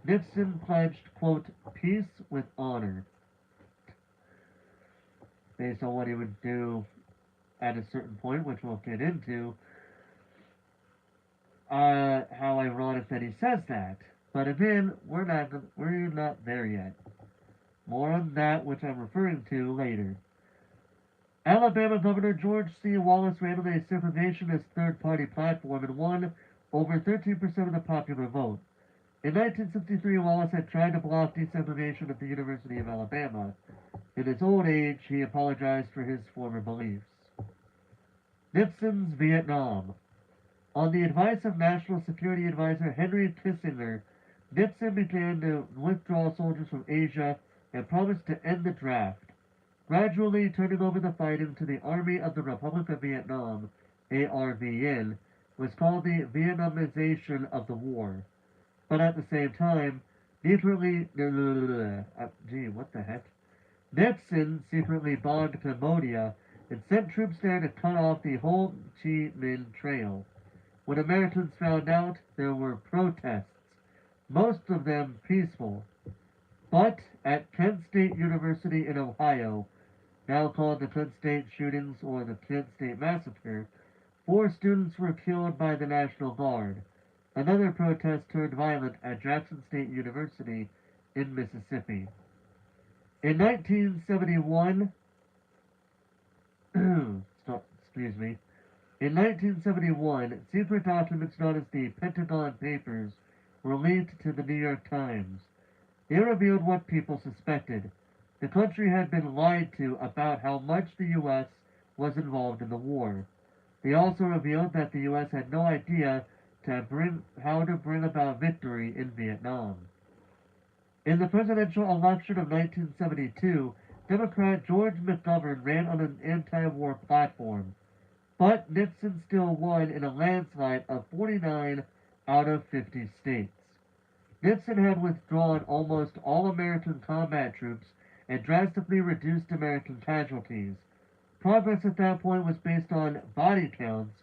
Nixon pledged, quote, peace with honor, based on what he would do at a certain point, which we'll get into. How ironic that he says that. But again, we're not there yet. More on that, which I'm referring to later. Alabama Governor George C. Wallace ran on a segregationist third-party platform and won over 13% of the popular vote. In 1963, Wallace had tried to block desegregation at the University of Alabama. In his old age, he apologized for his former beliefs. Nixon's Vietnam. On the advice of National Security Advisor Henry Kissinger, Nixon began to withdraw soldiers from Asia and promised to end the draft, gradually turning over the fighting to the Army of the Republic of Vietnam, ARVN, was called the Vietnamization of the war. But at the same time, Nixon secretly bombed Cambodia and sent troops there to cut off the Ho Chi Minh Trail. When Americans found out, there were protests, most of them peaceful. But at Kent State University in Ohio, now called the Kent State Shootings or the Kent State Massacre, 4 students were killed by the National Guard. Another protest turned violent at Jackson State University in Mississippi. In 1971, excuse me, in 1971, secret documents known as the Pentagon Papers were leaked to the New York Times. They revealed what people suspected. The country had been lied to about how much the U.S. was involved in the war. They also revealed that the U.S. had no idea how to bring about victory in Vietnam. In the presidential election of 1972, Democrat George McGovern ran on an anti-war platform, but Nixon still won in a landslide of 49 out of 50 states. Nixon had withdrawn almost all American combat troops and drastically reduced American casualties. Progress at that point was based on body counts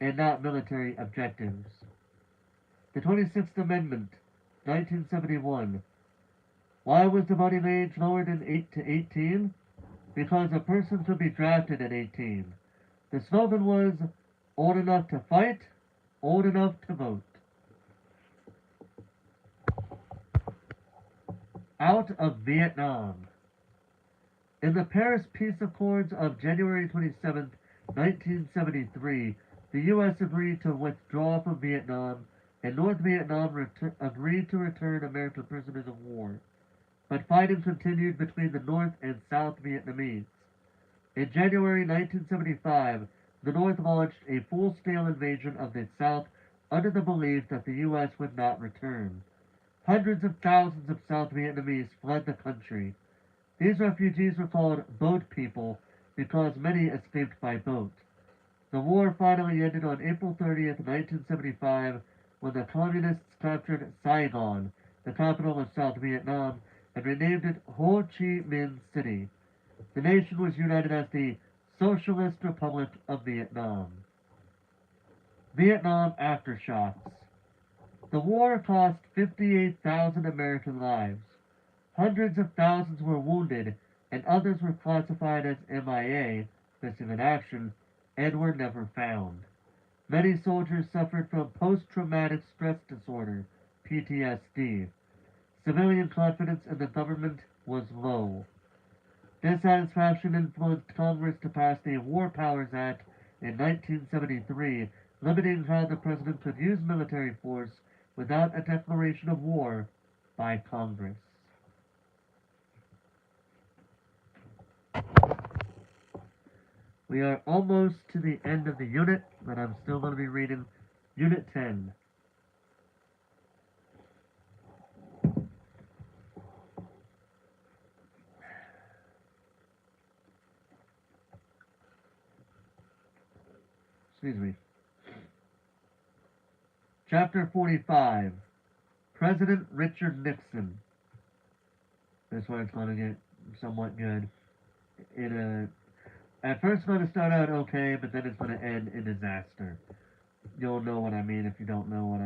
and not military objectives. The 26th Amendment, 1971. Why was the voting age lowered to 18? Because a person could be drafted at 18. The slogan was, old enough to fight, old enough to vote. Out of Vietnam. In the Paris Peace Accords of January 27, 1973, the U.S. agreed to withdraw from Vietnam, and North Vietnam agreed to return American prisoners of war. But fighting continued between the North and South Vietnamese. In January 1975, the North launched a full-scale invasion of the South under the belief that the U.S. would not return. Hundreds of thousands of South Vietnamese fled the country. These refugees were called boat people because many escaped by boat. The war finally ended on April 30th, 1975, when the Communists captured Saigon, the capital of South Vietnam, and renamed it Ho Chi Minh City. The nation was united as the Socialist Republic of Vietnam. Vietnam aftershocks. The war cost 58,000 American lives. Hundreds of thousands were wounded, and others were classified as MIA, missing in action, and were never found. Many soldiers suffered from post-traumatic stress disorder, PTSD. Civilian confidence in the government was low. Dissatisfaction influenced Congress to pass the War Powers Act in 1973, limiting how the president could use military force without a declaration of war by Congress. We are almost to the end of the unit, but I'm still going to be reading Unit 10. Excuse me. Chapter 45. President Richard Nixon. This one's going to get somewhat good. At first it's going to start out okay, but then it's going to end in disaster. You'll know what I mean if you don't know what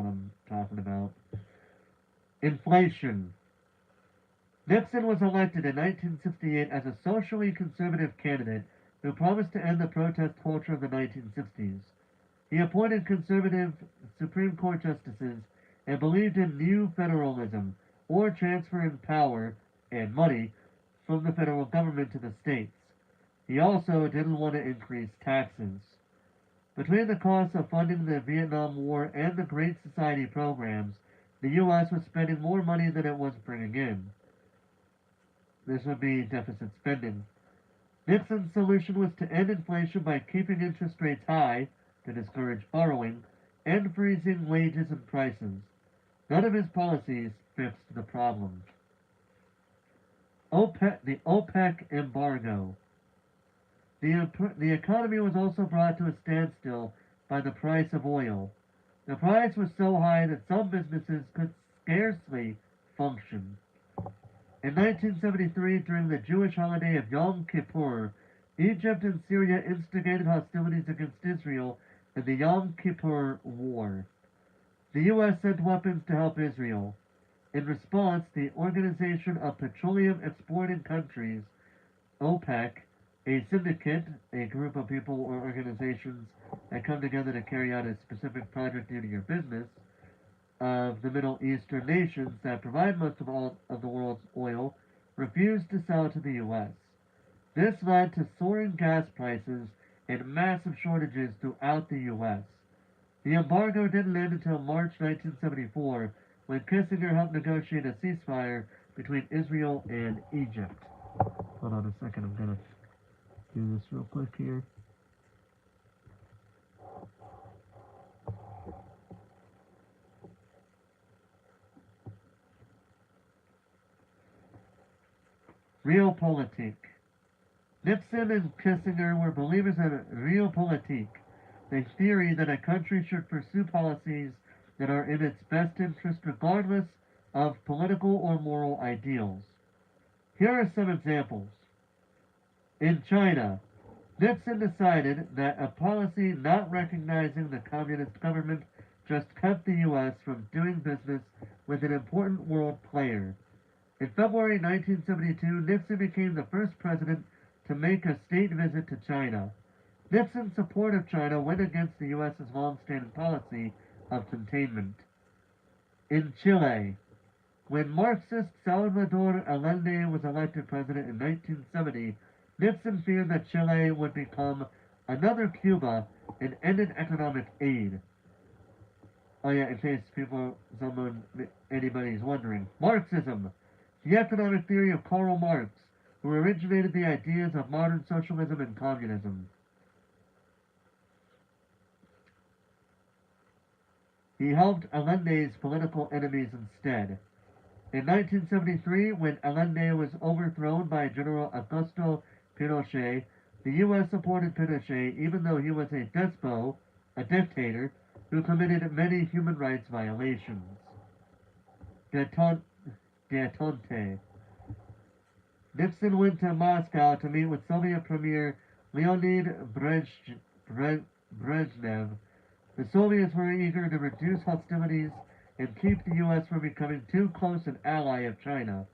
I'm talking about. Inflation. Nixon was elected in 1968 as a socially conservative candidate who promised to end the protest culture of the 1960s. He appointed conservative Supreme Court justices and believed in new federalism, or transferring power and money from the federal government to the states. He also didn't want to increase taxes. Between the costs of funding the Vietnam War and the Great Society programs, the U.S. was spending more money than it was bringing in. This would be deficit spending. Nixon's solution was to end inflation by keeping interest rates high, to discourage borrowing, and freezing wages and prices. None of his policies fixed the problem. The OPEC embargo. The economy was also brought to a standstill by the price of oil. The price was so high that some businesses could scarcely function. In 1973, during the Jewish holiday of Yom Kippur, Egypt and Syria instigated hostilities against Israel in the Yom Kippur War. The U.S. sent weapons to help Israel. In response, the Organization of Petroleum Exporting Countries, OPEC, a syndicate, a group of people or organizations that come together to carry out a specific project due to your business, of the Middle Eastern nations that provide most of all of the world's oil, refused to sell to the U.S. This led to soaring gas prices and massive shortages throughout the U.S. The embargo didn't end until March 1974, when Kissinger helped negotiate a ceasefire between Israel and Egypt. Hold on a second, I'm gonna do this real quick here. Realpolitik. Nixon and Kissinger were believers in Realpolitik, the theory that a country should pursue policies that are in its best interest regardless of political or moral ideals. Here are some examples. In China, Nixon decided that a policy not recognizing the communist government just kept the U.S. from doing business with an important world player. In February 1972, Nixon became the first president to make a state visit to China. Nixon's support of China went against the U.S.'s long-standing policy of containment. In Chile, when Marxist Salvador Allende was elected president in 1970, Nixon feared that Chile would become another Cuba and ended economic aid. Oh yeah, in case anybody's wondering. Marxism, the economic theory of Karl Marx, who originated the ideas of modern socialism and communism. He helped Allende's political enemies instead. In 1973, when Allende was overthrown by General Augusto Pinochet, the U.S. supported Pinochet even though he was a despot, a dictator, who committed many human rights violations. Detente. Nixon went to Moscow to meet with Soviet Premier Leonid Brezhnev. The Soviets were eager to reduce hostilities and keep the U.S. from becoming too close an ally of China.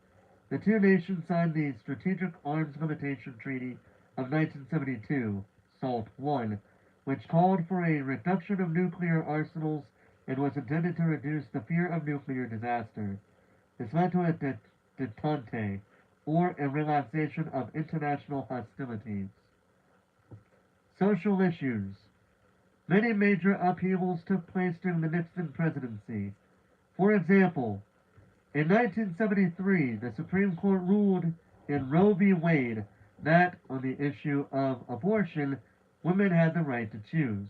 The two nations signed the Strategic Arms Limitation Treaty of 1972, SALT I, which called for a reduction of nuclear arsenals and was intended to reduce the fear of nuclear disaster. This led to a detente, or a relaxation of international hostilities. Social issues. Many major upheavals took place during the Nixon presidency. For example, in 1973, the Supreme Court ruled in Roe v. Wade that, on the issue of abortion, women had the right to choose.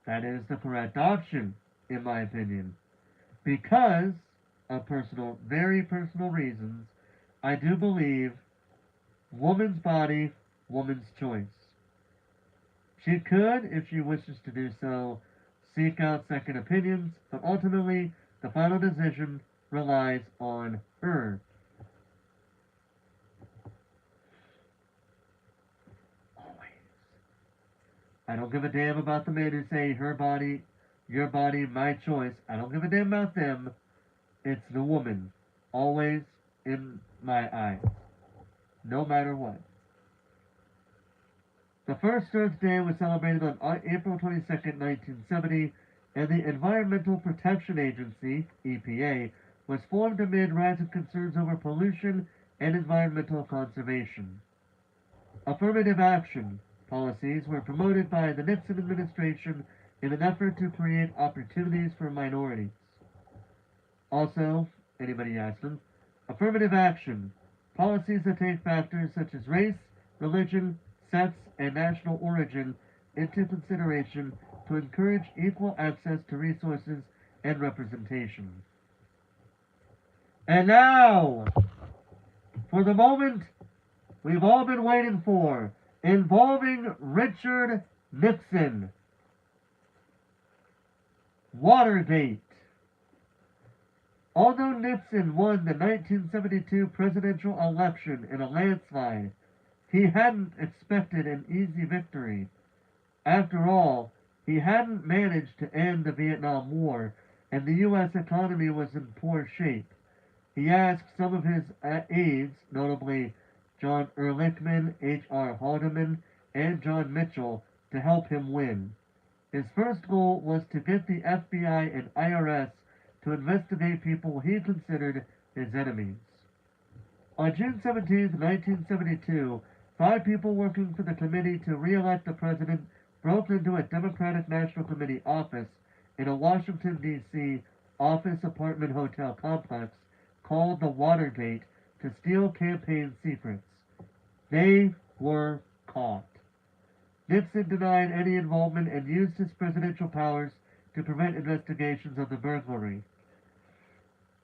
That is the correct option, in my opinion. Because of very personal reasons, I do believe woman's body, woman's choice. She could, if she wishes to do so, seek out second opinions, but ultimately the final decision relies on her. Always. I don't give a damn about the men who say her body, your body, my choice. I don't give a damn about them. It's the woman. Always in my eyes. No matter what. The first Earth Day was celebrated on April 22nd, 1970, and the Environmental Protection Agency, EPA, was formed amid rising concerns over pollution and environmental conservation. Affirmative action policies were promoted by the Nixon administration in an effort to create opportunities for minorities. Also, anybody asking, affirmative action policies that take factors such as race, religion, sex, and national origin into consideration to encourage equal access to resources and representation. And now, for the moment we've all been waiting for, involving Richard Nixon. Watergate. Although Nixon won the 1972 presidential election in a landslide, he hadn't expected an easy victory. After all, he hadn't managed to end the Vietnam War, and the U.S. economy was in poor shape. He asked some of his aides, notably John Ehrlichman, H.R. Haldeman, and John Mitchell, to help him win. His first goal was to get the FBI and IRS to investigate people he considered his enemies. On June 17, 1972, 5 people working for the committee to re-elect the president broke into a Democratic National Committee office in a Washington, D.C. office apartment hotel complex called the Watergate to steal campaign secrets. They were caught. Nixon denied any involvement and used his presidential powers to prevent investigations of the burglary.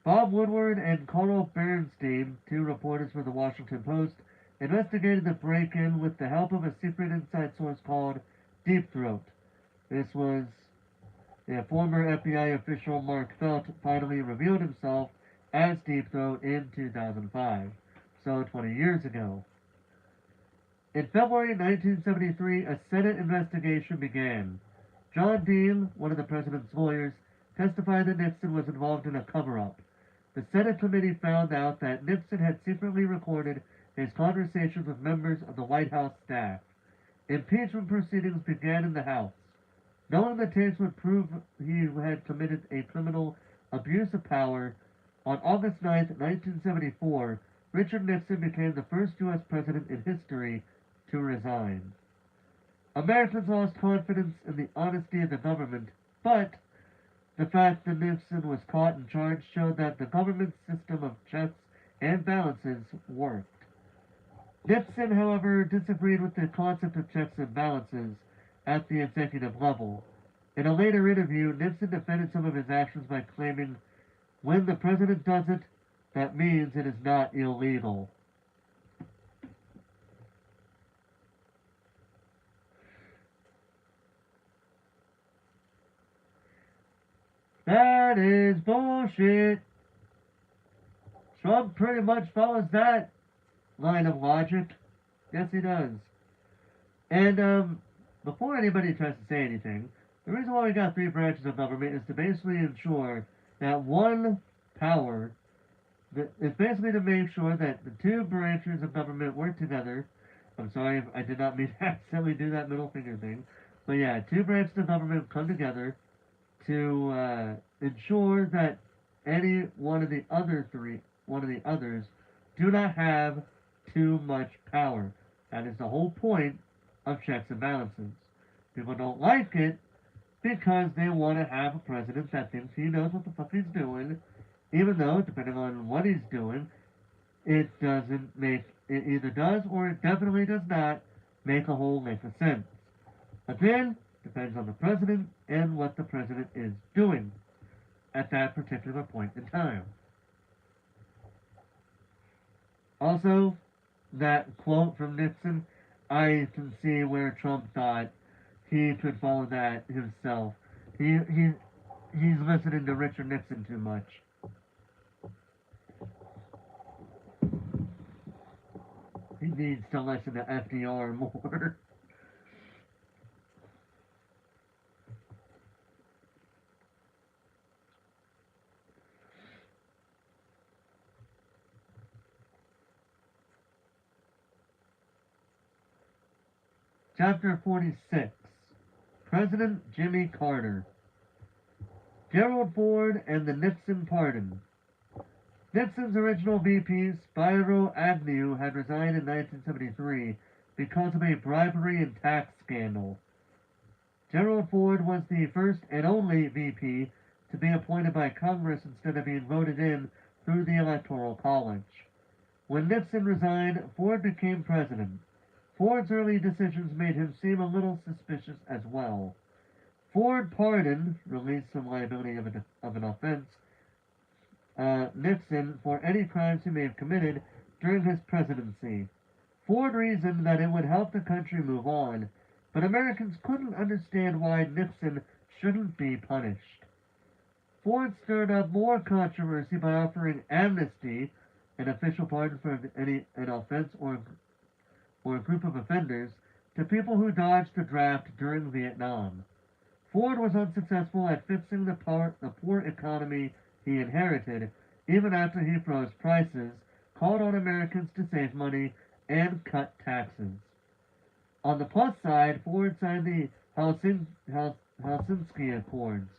Bob Woodward and Carl Bernstein, 2 reporters for the Washington Post, investigated the break-in with the help of a secret inside source called Deep Throat. This was former FBI official Mark Felt finally revealed himself as Deep Throat in 2005, so 20 years ago. In February 1973, a Senate investigation began. John Dean, one of the president's lawyers, testified that Nixon was involved in a cover-up. The Senate committee found out that Nixon had secretly recorded his conversations with members of the White House staff. Impeachment proceedings began in the House. Knowing the tapes would prove he had committed a criminal abuse of power, on August 9, 1974, Richard Nixon became the first U.S. president in history to resign. Americans lost confidence in the honesty of the government, but the fact that Nixon was caught and charged showed that the government's system of checks and balances worked. Nixon, however, disagreed with the concept of checks and balances at the executive level. In a later interview, Nixon defended some of his actions by claiming, "When the president does it, that means it is not illegal." That is bullshit. Trump pretty much follows that line of logic. Yes, he does. And before anybody tries to say anything, the reason why we got 3 branches of government is to basically ensure that one power, it's basically to make sure that the two branches of government work together. I'm sorry if I did not mean to accidentally do that middle finger thing. But yeah, two branches of government come together to ensure that any one of the others, do not have too much power. That is the whole point of checks and balances. People don't like it because they want to have a president that thinks he knows what the fuck he's doing, even though, depending on what he's doing, it doesn't make, it either does or it definitely does not make a whole lick of sense. Again, depends on the president and what the president is doing at that particular point in time. Also, that quote from Nixon, I can see where Trump thought he could follow that himself. He's listening to Richard Nixon too much. He needs to listen to FDR more. Chapter 46. President Jimmy Carter. Gerald Ford and the Nixon Pardon. Nixon's original VP, Spiro Agnew, had resigned in 1973 because of a bribery and tax scandal. Gerald Ford was the first and only VP to be appointed by Congress instead of being voted in through the Electoral College. When Nixon resigned, Ford became president. Ford's early decisions made him seem a little suspicious as well. Ford pardoned, released from liability of an offense, Nixon for any crimes he may have committed during his presidency. Ford reasoned that it would help the country move on, but Americans couldn't understand why Nixon shouldn't be punished. Ford stirred up more controversy by offering amnesty, an official pardon for an offense or a group of offenders, to people who dodged the draft during Vietnam. Ford was unsuccessful at fixing the poor economy he inherited, even after he froze prices, called on Americans to save money, and cut taxes. On the plus side, Ford signed the Helsinki Accords,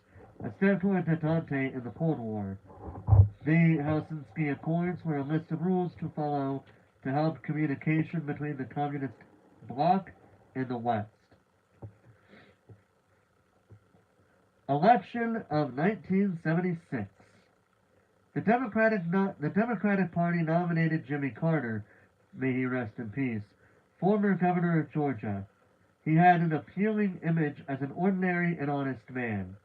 a step toward detente in the Cold War. The Helsinki Accords were a list of rules to follow to help communication between the communist bloc and the West. Election of 1976. The Democratic Party nominated Jimmy Carter, may he rest in peace, former governor of Georgia. He had an appealing image as an ordinary and honest man.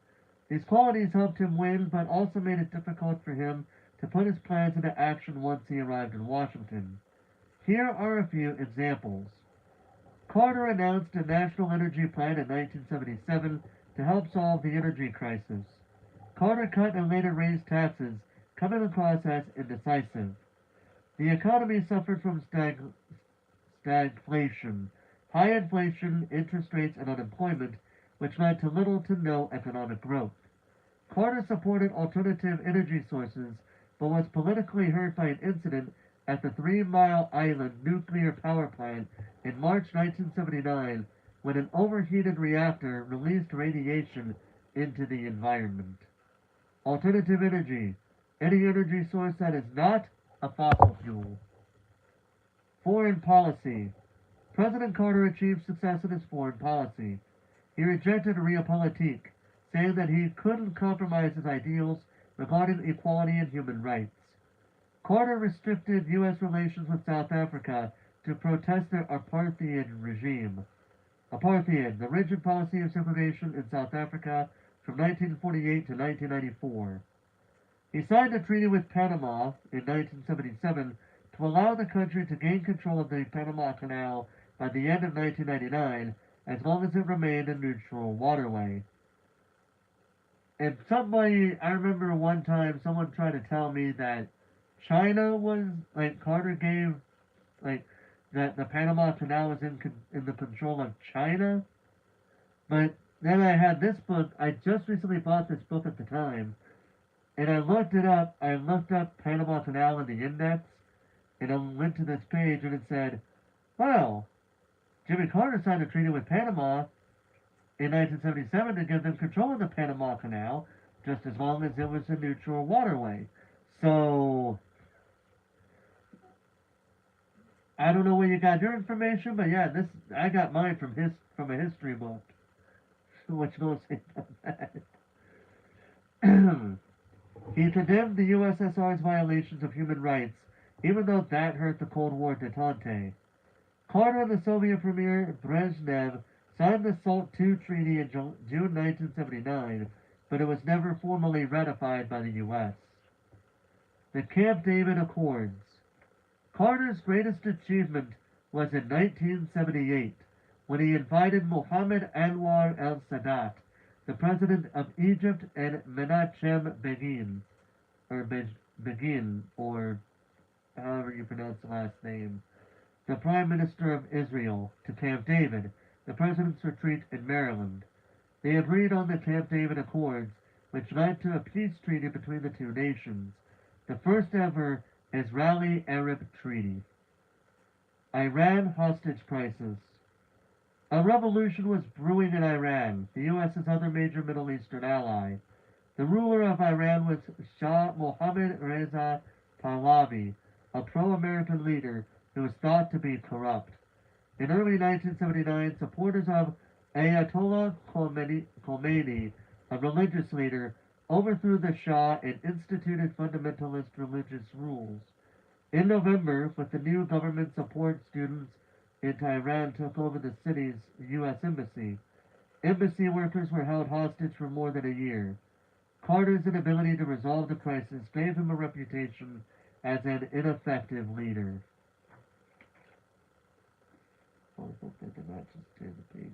These qualities helped him win, but also made it difficult for him to put his plans into action once he arrived in Washington. Here are a few examples. Carter announced a national energy plan in 1977 to help solve the energy crisis. Carter cut and later raised taxes, coming across as indecisive. The economy suffered from stagflation, high inflation, interest rates, and unemployment, which led to little to no economic growth. Carter supported alternative energy sources, but was politically hurt by an incident at the 3 Mile Island nuclear power plant in March 1979 when an overheated reactor released radiation into the environment. Alternative energy. Any energy source that is not a fossil fuel. Foreign policy. President Carter achieved success in his foreign policy. He rejected realpolitik, saying that he couldn't compromise his ideals regarding equality and human rights. Carter restricted U.S. relations with South Africa to protest their apartheid regime. Apartheid, the rigid policy of segregation in South Africa from 1948 to 1994. He signed a treaty with Panama in 1977 to allow the country to gain control of the Panama Canal by the end of 1999, as long as it remained a neutral waterway. And I remember one time someone tried to tell me that China was, like, Carter gave, like, that the Panama Canal was in the control of China. But then I had this book, I just recently bought this book at the time, And I looked it up. I looked up Panama Canal in the index, and I went to this page, and it said, well, Jimmy Carter signed a treaty with Panama in 1977 to give them control of the Panama Canal, just as long as it was a neutral waterway. So, I don't know where you got your information, but yeah, this I got mine from a history book, which goes into that. He condemned the USSR's violations of human rights, even though that hurt the Cold War detente. Carter and the Soviet Premier Brezhnev signed the SALT II Treaty in June 1979, but it was never formally ratified by the U.S. The Camp David Accords. Carter's greatest achievement was in 1978 when he invited Mohammed Anwar el-Sadat, the president of Egypt, and Menachem Begin, or however you pronounce the last name, the Prime Minister of Israel, to Camp David, the President's Retreat in Maryland. They agreed on the Camp David Accords, which led to a peace treaty between the two nations, the first ever Israeli Arab Treaty. Iran hostage crisis. A revolution was brewing in Iran, the U.S.'s other major Middle Eastern ally. The ruler of Iran was Shah Mohammad Reza Pahlavi, a pro-American leader who was thought to be corrupt. In early 1979, supporters of Ayatollah Khomeini, a religious leader, overthrew the Shah and instituted fundamentalist religious rules. In November, with the new government support, students in Tehran took over the city's U.S. embassy. Embassy workers were held hostage for more than a year. Carter's inability to resolve the crisis gave him a reputation as an ineffective leader. I hope that did not just tear the page.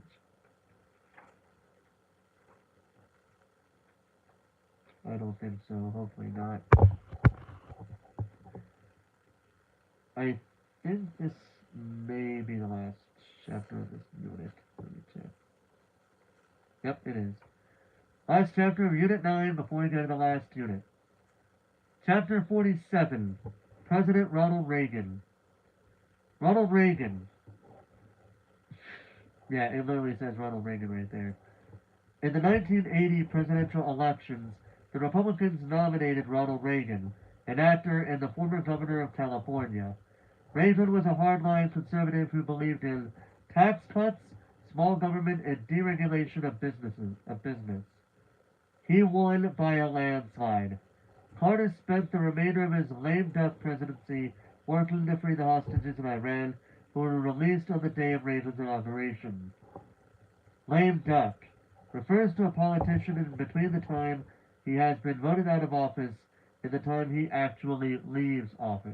I don't think so. Hopefully not. I think this may be the last chapter of this unit. Let me check. Yep, it is. Last chapter of Unit 9 before we go to the last unit. Chapter 47. President Ronald Reagan. Ronald Reagan. Yeah, it literally says Ronald Reagan right there. In the 1980 presidential elections, the Republicans nominated Ronald Reagan, an actor and the former governor of California. Reagan was a hardline conservative who believed in tax cuts, small government, and deregulation of business. He won by a landslide. Carter spent the remainder of his lame duck presidency working to free the hostages in Iran who were released on the day of Reagan's inauguration. Lame duck refers to a politician in between the time he has been voted out of office and the time he actually leaves office.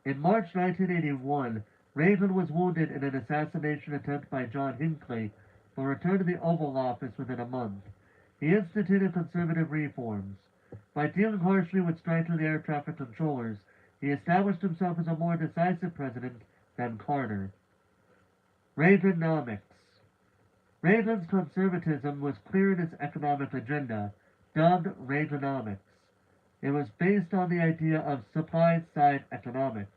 In March 1981, Reagan was wounded in an assassination attempt by John Hinckley, but returned to the Oval Office within a month. He instituted conservative reforms. By dealing harshly with striking air traffic controllers, he established himself as a more decisive president than Carter. Reaganomics. Reagan's conservatism was clear in his economic agenda, dubbed Reaganomics. It was based on the idea of supply-side economics.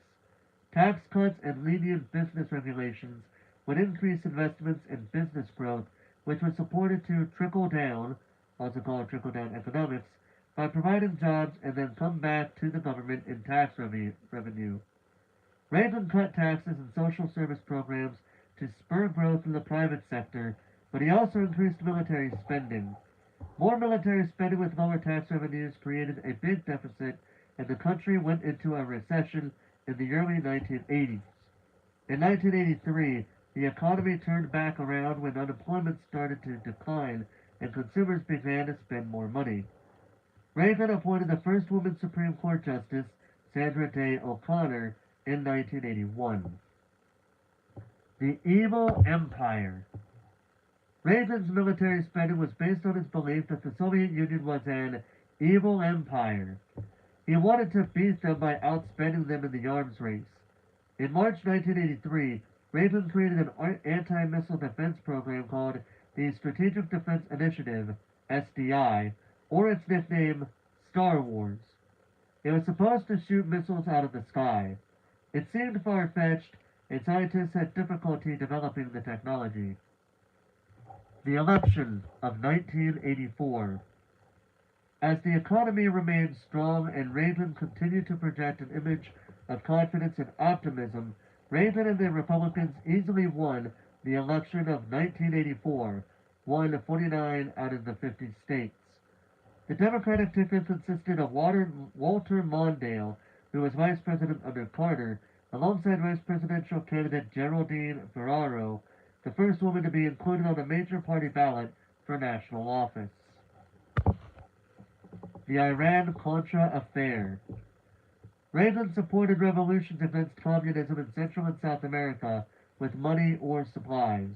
Tax cuts and lenient business regulations would increase investments in business growth, which was supported to trickle down, also called trickle-down economics, by providing jobs and then come back to the government in tax revenue. Reagan cut taxes and social service programs to spur growth in the private sector, but he also increased military spending. More military spending with lower tax revenues created a big deficit, and the country went into a recession in the early 1980s. In 1983, the economy turned back around when unemployment started to decline and consumers began to spend more money. Reagan appointed the first woman Supreme Court Justice, Sandra Day O'Connor, in 1981. The Evil Empire. Reagan's military spending was based on his belief that the Soviet Union was an evil empire. He wanted to beat them by outspending them in the arms race. In March 1983, Reagan created an anti-missile defense program called the Strategic Defense Initiative, SDI, or its nickname, Star Wars. It was supposed to shoot missiles out of the sky. It seemed far-fetched, and scientists had difficulty developing the technology. The election of 1984. As the economy remained strong and Reagan continued to project an image of confidence and optimism, Reagan and the Republicans easily won the election of 1984, won 49 out of the 50 states. The Democratic ticket consisted of Walter Mondale, who was vice president under Carter, alongside vice presidential candidate Geraldine Ferraro, the first woman to be included on a major party ballot for national office. The Iran-Contra Affair. Reagan supported revolutions against communism in Central and South America with money or supplies.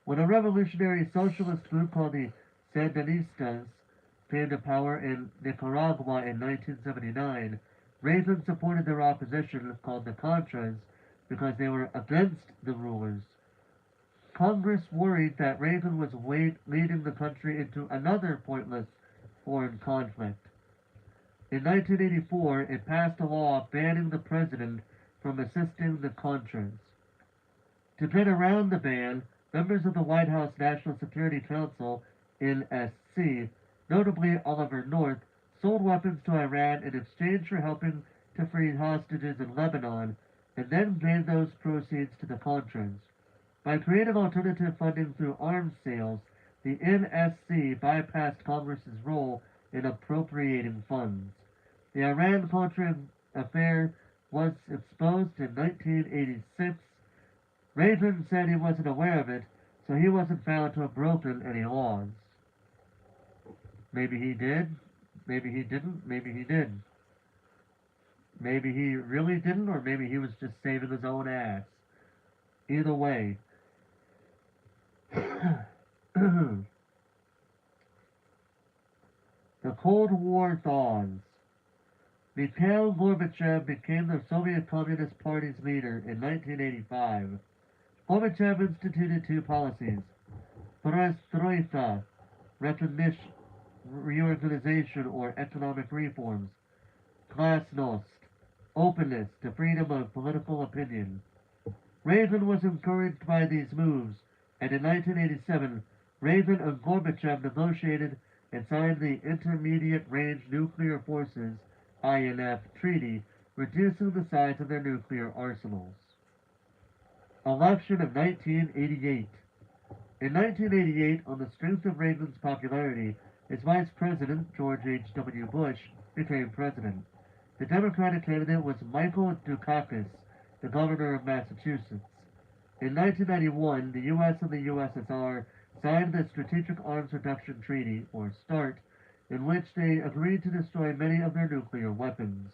When a revolutionary socialist group called the Sandinistas came to power in Nicaragua in 1979, Reagan supported their opposition, called the Contras, because they were against the rulers. Congress worried that Reagan was leading the country into another pointless foreign conflict. In 1984, it passed a law banning the president from assisting the Contras. To get around the ban, members of the White House National Security Council, NSC, notably Oliver North, sold weapons to Iran in exchange for helping to free hostages in Lebanon, and then gave those proceeds to the Contras. By creating alternative funding through arms sales, the NSC bypassed Congress's role in appropriating funds. The Iran-Contra affair was exposed in 1986. Reagan said he wasn't aware of it, so he wasn't found to have broken any laws. Maybe he did, maybe he didn't, maybe he did. Maybe he really didn't, or maybe he was just saving his own ass. Either way. The Cold War dawns. Mikhail Gorbachev became the Soviet Communist Party's leader in 1985. Gorbachev instituted two policies: perestroika, recognition, reorganization or economic reforms; glasnost, openness to freedom of political opinion. Reagan was encouraged by these moves, and in 1987, Reagan and Gorbachev negotiated and signed the Intermediate Range Nuclear Forces (INF) Treaty, reducing the size of their nuclear arsenals. Election of 1988. In 1988, on the strength of Reagan's popularity, his vice president, George H.W. Bush, became president. The Democratic candidate was Michael Dukakis, the governor of Massachusetts. In 1991, the U.S. and the USSR signed the Strategic Arms Reduction Treaty, or START, in which they agreed to destroy many of their nuclear weapons.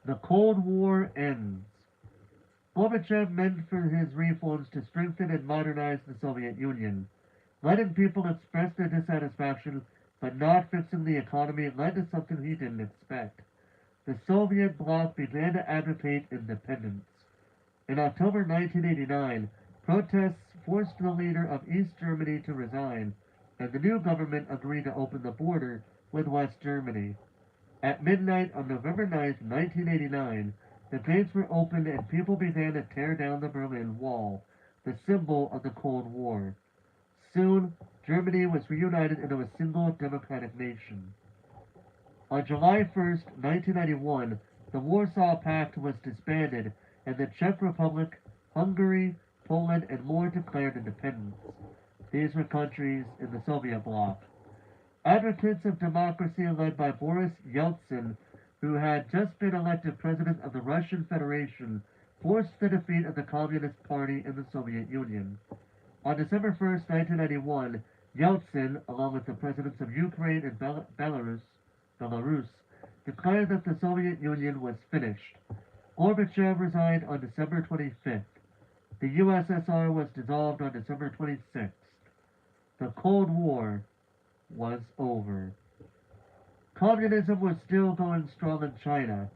The Cold War ends. Gorbachev meant for his reforms to strengthen and modernize the Soviet Union. Letting people express their dissatisfaction but not fixing the economy led to something he didn't expect. The Soviet bloc began to advocate independence. In October 1989, protests forced the leader of East Germany to resign, and the new government agreed to open the border with West Germany. At midnight on November 9, 1989, the gates were opened and people began to tear down the Berlin Wall, the symbol of the Cold War. Soon, Germany was reunited into a single democratic nation. On July 1, 1991, the Warsaw Pact was disbanded and the Czech Republic, Hungary, Poland, and more declared independence. These were countries in the Soviet bloc. Advocates of democracy led by Boris Yeltsin, who had just been elected president of the Russian Federation, forced the defeat of the Communist Party in the Soviet Union. On December 1, 1991, Yeltsin, along with the presidents of Ukraine and Belarus, declared that the Soviet Union was finished. Gorbachev resigned on December 25th. The USSR was dissolved on December 26th. The Cold War was over. Communism was still going strong in China.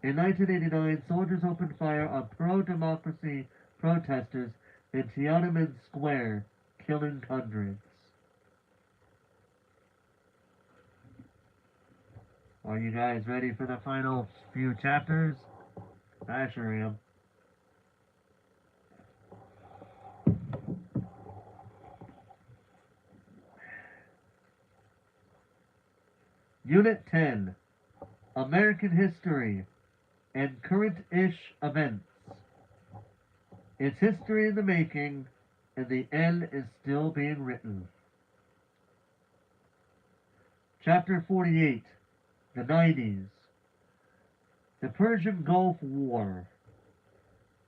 In 1989, soldiers opened fire on pro-democracy protesters in Tiananmen Square, killing hundreds. Are you guys ready for the final few chapters? I sure am. Unit 10, American History and Current-ish Events. It's history in the making, and the end is still being written. Chapter 48, The 90s. The Persian Gulf War.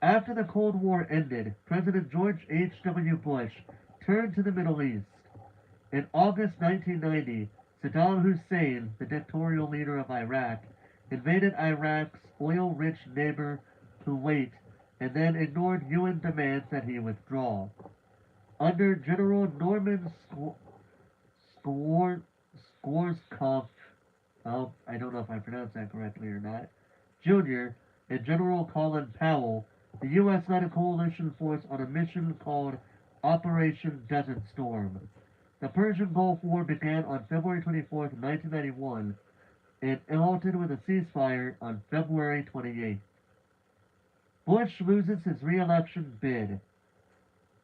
After the Cold War ended, President George H.W. Bush turned to the Middle East. In August 1990, Saddam Hussein, the dictatorial leader of Iraq, invaded Iraq's oil-rich neighbor Kuwait and then ignored UN demands that he withdraw. Under General Norman Schwarzkopf, I don't know if I pronounced that correctly or not, Jr., and General Colin Powell, the U.S. led a coalition force on a mission called Operation Desert Storm. The Persian Gulf War began on February 24, 1991, and halted with a ceasefire on February 28. Bush loses his re-election bid.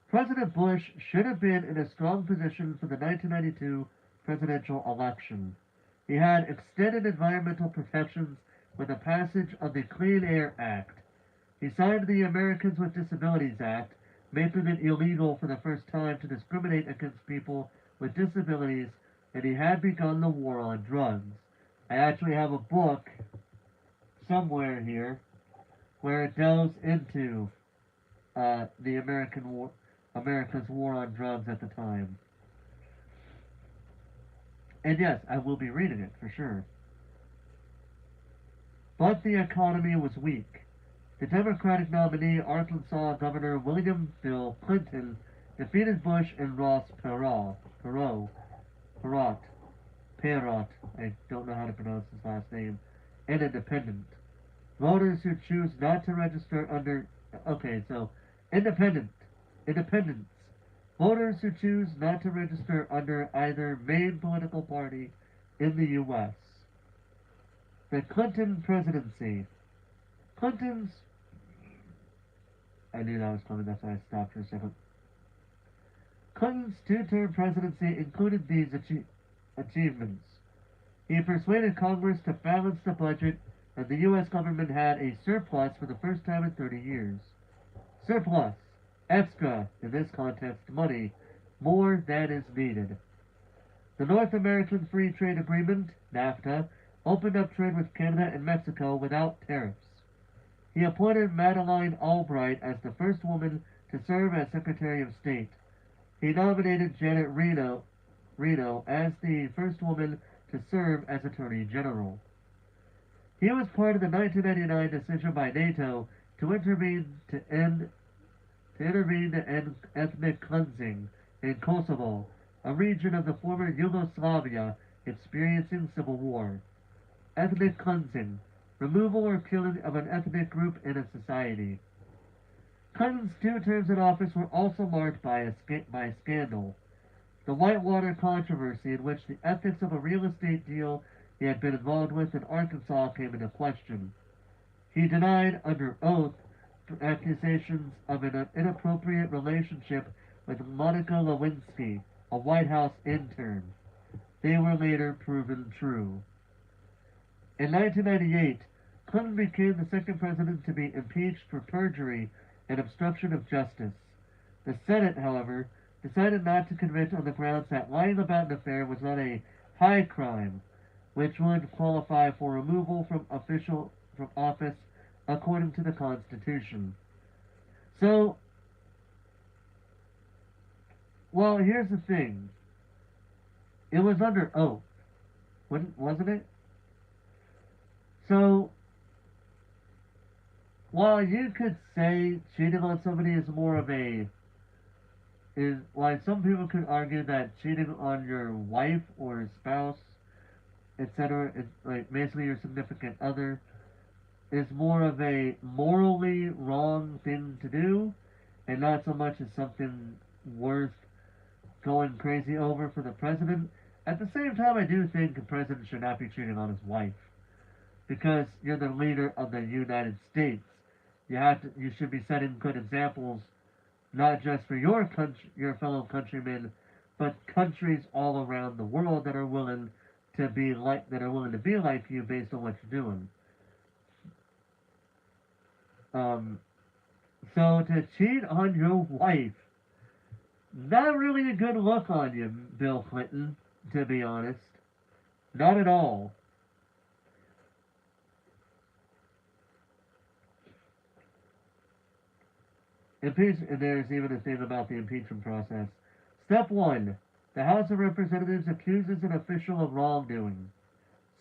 President Bush should have been in a strong position for the 1992 presidential election. He had extended environmental protections with the passage of the Clean Air Act. He signed the Americans with Disabilities Act, making it illegal for the first time to discriminate against people with disabilities, and he had begun the war on drugs. I actually have a book somewhere here where it delves into the America's war on drugs at the time. And yes, I will be reading it for sure. But the economy was weak. The Democratic nominee, Arkansas Governor William Bill Clinton, defeated Bush and Ross Perot, I don't know how to pronounce his last name, an independent. Voters who choose not to register under, independents. Voters who choose not to register under either main political party in the U.S. The Clinton presidency. Clinton's, I knew that was coming, that's why I stopped for a second. Clinton's two-term presidency included these achievements. He persuaded Congress to balance the budget, and the U.S. government had a surplus for the first time in 30 years. Surplus, extra, in this context, money, more than is needed. The North American Free Trade Agreement, NAFTA, opened up trade with Canada and Mexico without tariffs. He appointed Madeleine Albright as the first woman to serve as Secretary of State. He nominated Janet Reno as the first woman to serve as Attorney General. He was part of the 1999 decision by NATO to intervene to end ethnic cleansing in Kosovo, a region of the former Yugoslavia experiencing civil war. Ethnic cleansing, removal or killing of an ethnic group in a society. Clinton's two terms in office were also marked by scandal. The Whitewater controversy, in which the ethics of a real estate deal he had been involved with in Arkansas came into question. He denied under oath accusations of an inappropriate relationship with Monica Lewinsky, a White House intern. They were later proven true. In 1998, Clinton became the second president to be impeached for perjury and obstruction of justice. The Senate, however, decided not to convict on the grounds that lying about an affair was not a high crime, which would qualify for removal from office according to the Constitution. So, well, here's the thing. It was under oath, wasn't it? So, while you could say cheating on somebody is more of like some people could argue that cheating on your wife or spouse, etc., like basically your significant other, is more of a morally wrong thing to do, and not so much as something worth going crazy over for the president. At the same time, I do think the president should not be cheating on his wife because you're the leader of the United States. You should be setting good examples, not just for your country, your fellow countrymen, but countries all around the world that are willing to be like you based on what you're doing. Um, so to cheat on your wife, not really a good look on you, Bill Clinton. To be honest, not at all. There's even a thing about the impeachment process. Step 1. The House of Representatives accuses an official of wrongdoing.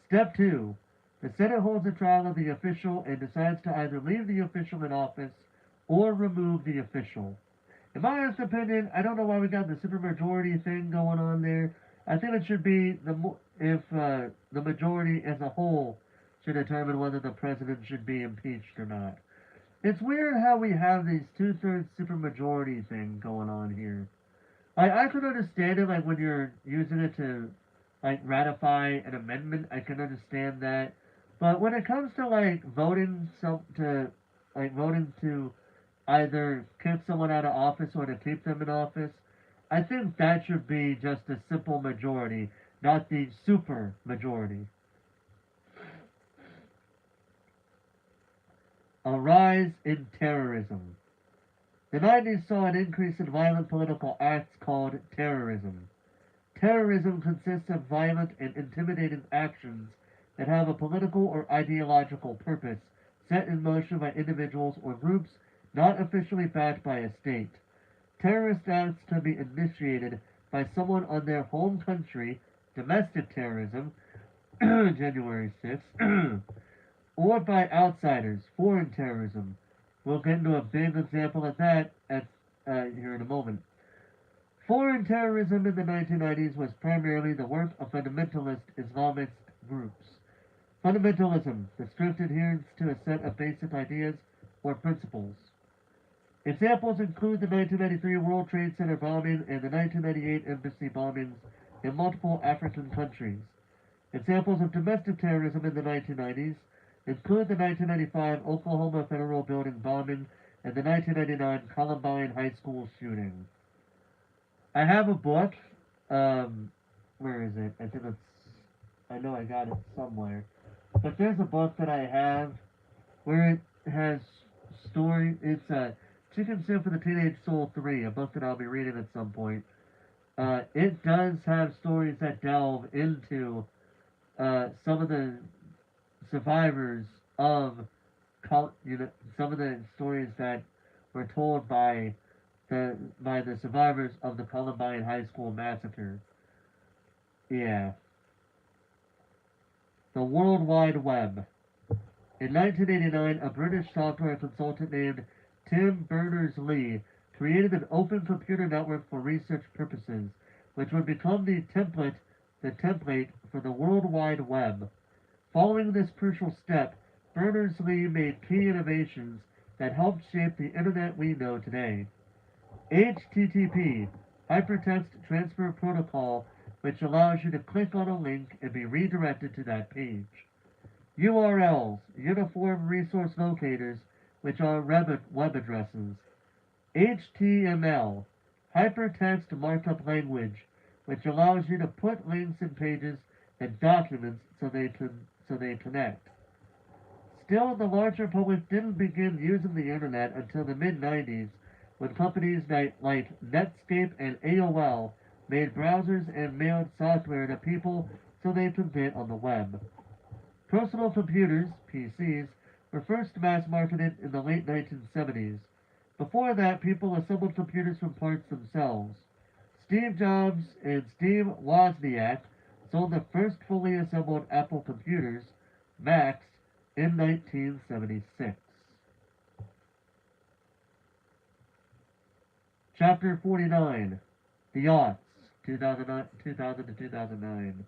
Step 2. The Senate holds a trial of the official and decides to either leave the official in office or remove the official. In my honest opinion, I don't know why we got the supermajority thing going on there. I think it should be if the majority as a whole should determine whether the president should be impeached or not. It's weird how we have these two-thirds supermajority thing going on here. I could understand it, like when you're using it to like ratify an amendment. I can understand that, but when it comes to like voting to either kick someone out of office or to keep them in office, I think that should be just a simple majority, not the super majority. A rise in terrorism. The 90s saw an increase in violent political acts called terrorism. Terrorism consists of violent and intimidating actions that have a political or ideological purpose set in motion by individuals or groups not officially backed by a state. Terrorist acts can be initiated by someone on their home country, domestic terrorism, January 6th, or by outsiders, foreign terrorism. We'll get into a big example of that here in a moment. Foreign terrorism in the 1990s was primarily the work of fundamentalist Islamist groups. Fundamentalism, the strict adherence to a set of basic ideas or principles. Examples include the 1993 World Trade Center bombing and the 1998 embassy bombings in multiple African countries. Examples of domestic terrorism in the 1990s include the 1995 Oklahoma Federal Building bombing and the 1999 Columbine High School shooting. I have a book. Where is it? I know I got it somewhere. But there's a book that I have where it has story. It's Chicken Soup for the Teenage Soul 3, a book that I'll be reading at some point. It does have stories that delve into some of the survivors of, some of the stories that were told by the survivors of the Columbine High School massacre. Yeah. The World Wide Web. In 1989, a British software consultant named Tim Berners-Lee created an open computer network for research purposes, which would become the template for the World Wide Web. Following this crucial step, Berners-Lee made key innovations that helped shape the internet we know today. HTTP, Hypertext Transfer Protocol, which allows you to click on a link and be redirected to that page. URLs, Uniform Resource Locators, which are web addresses. HTML, Hypertext Markup Language, which allows you to put links in pages and documents so they connect. Still, the larger public didn't begin using the internet until the mid-90s, when companies like Netscape and AOL made browsers and mailed software to people so they could get on the web. Personal computers, PCs, were first mass marketed in the late 1970s. Before that, people assembled computers from parts themselves. Steve Jobs and Steve Wozniak sold the first fully assembled Apple computers, Macs, in 1976. Chapter 49, The Aughts, 2000 to 2009.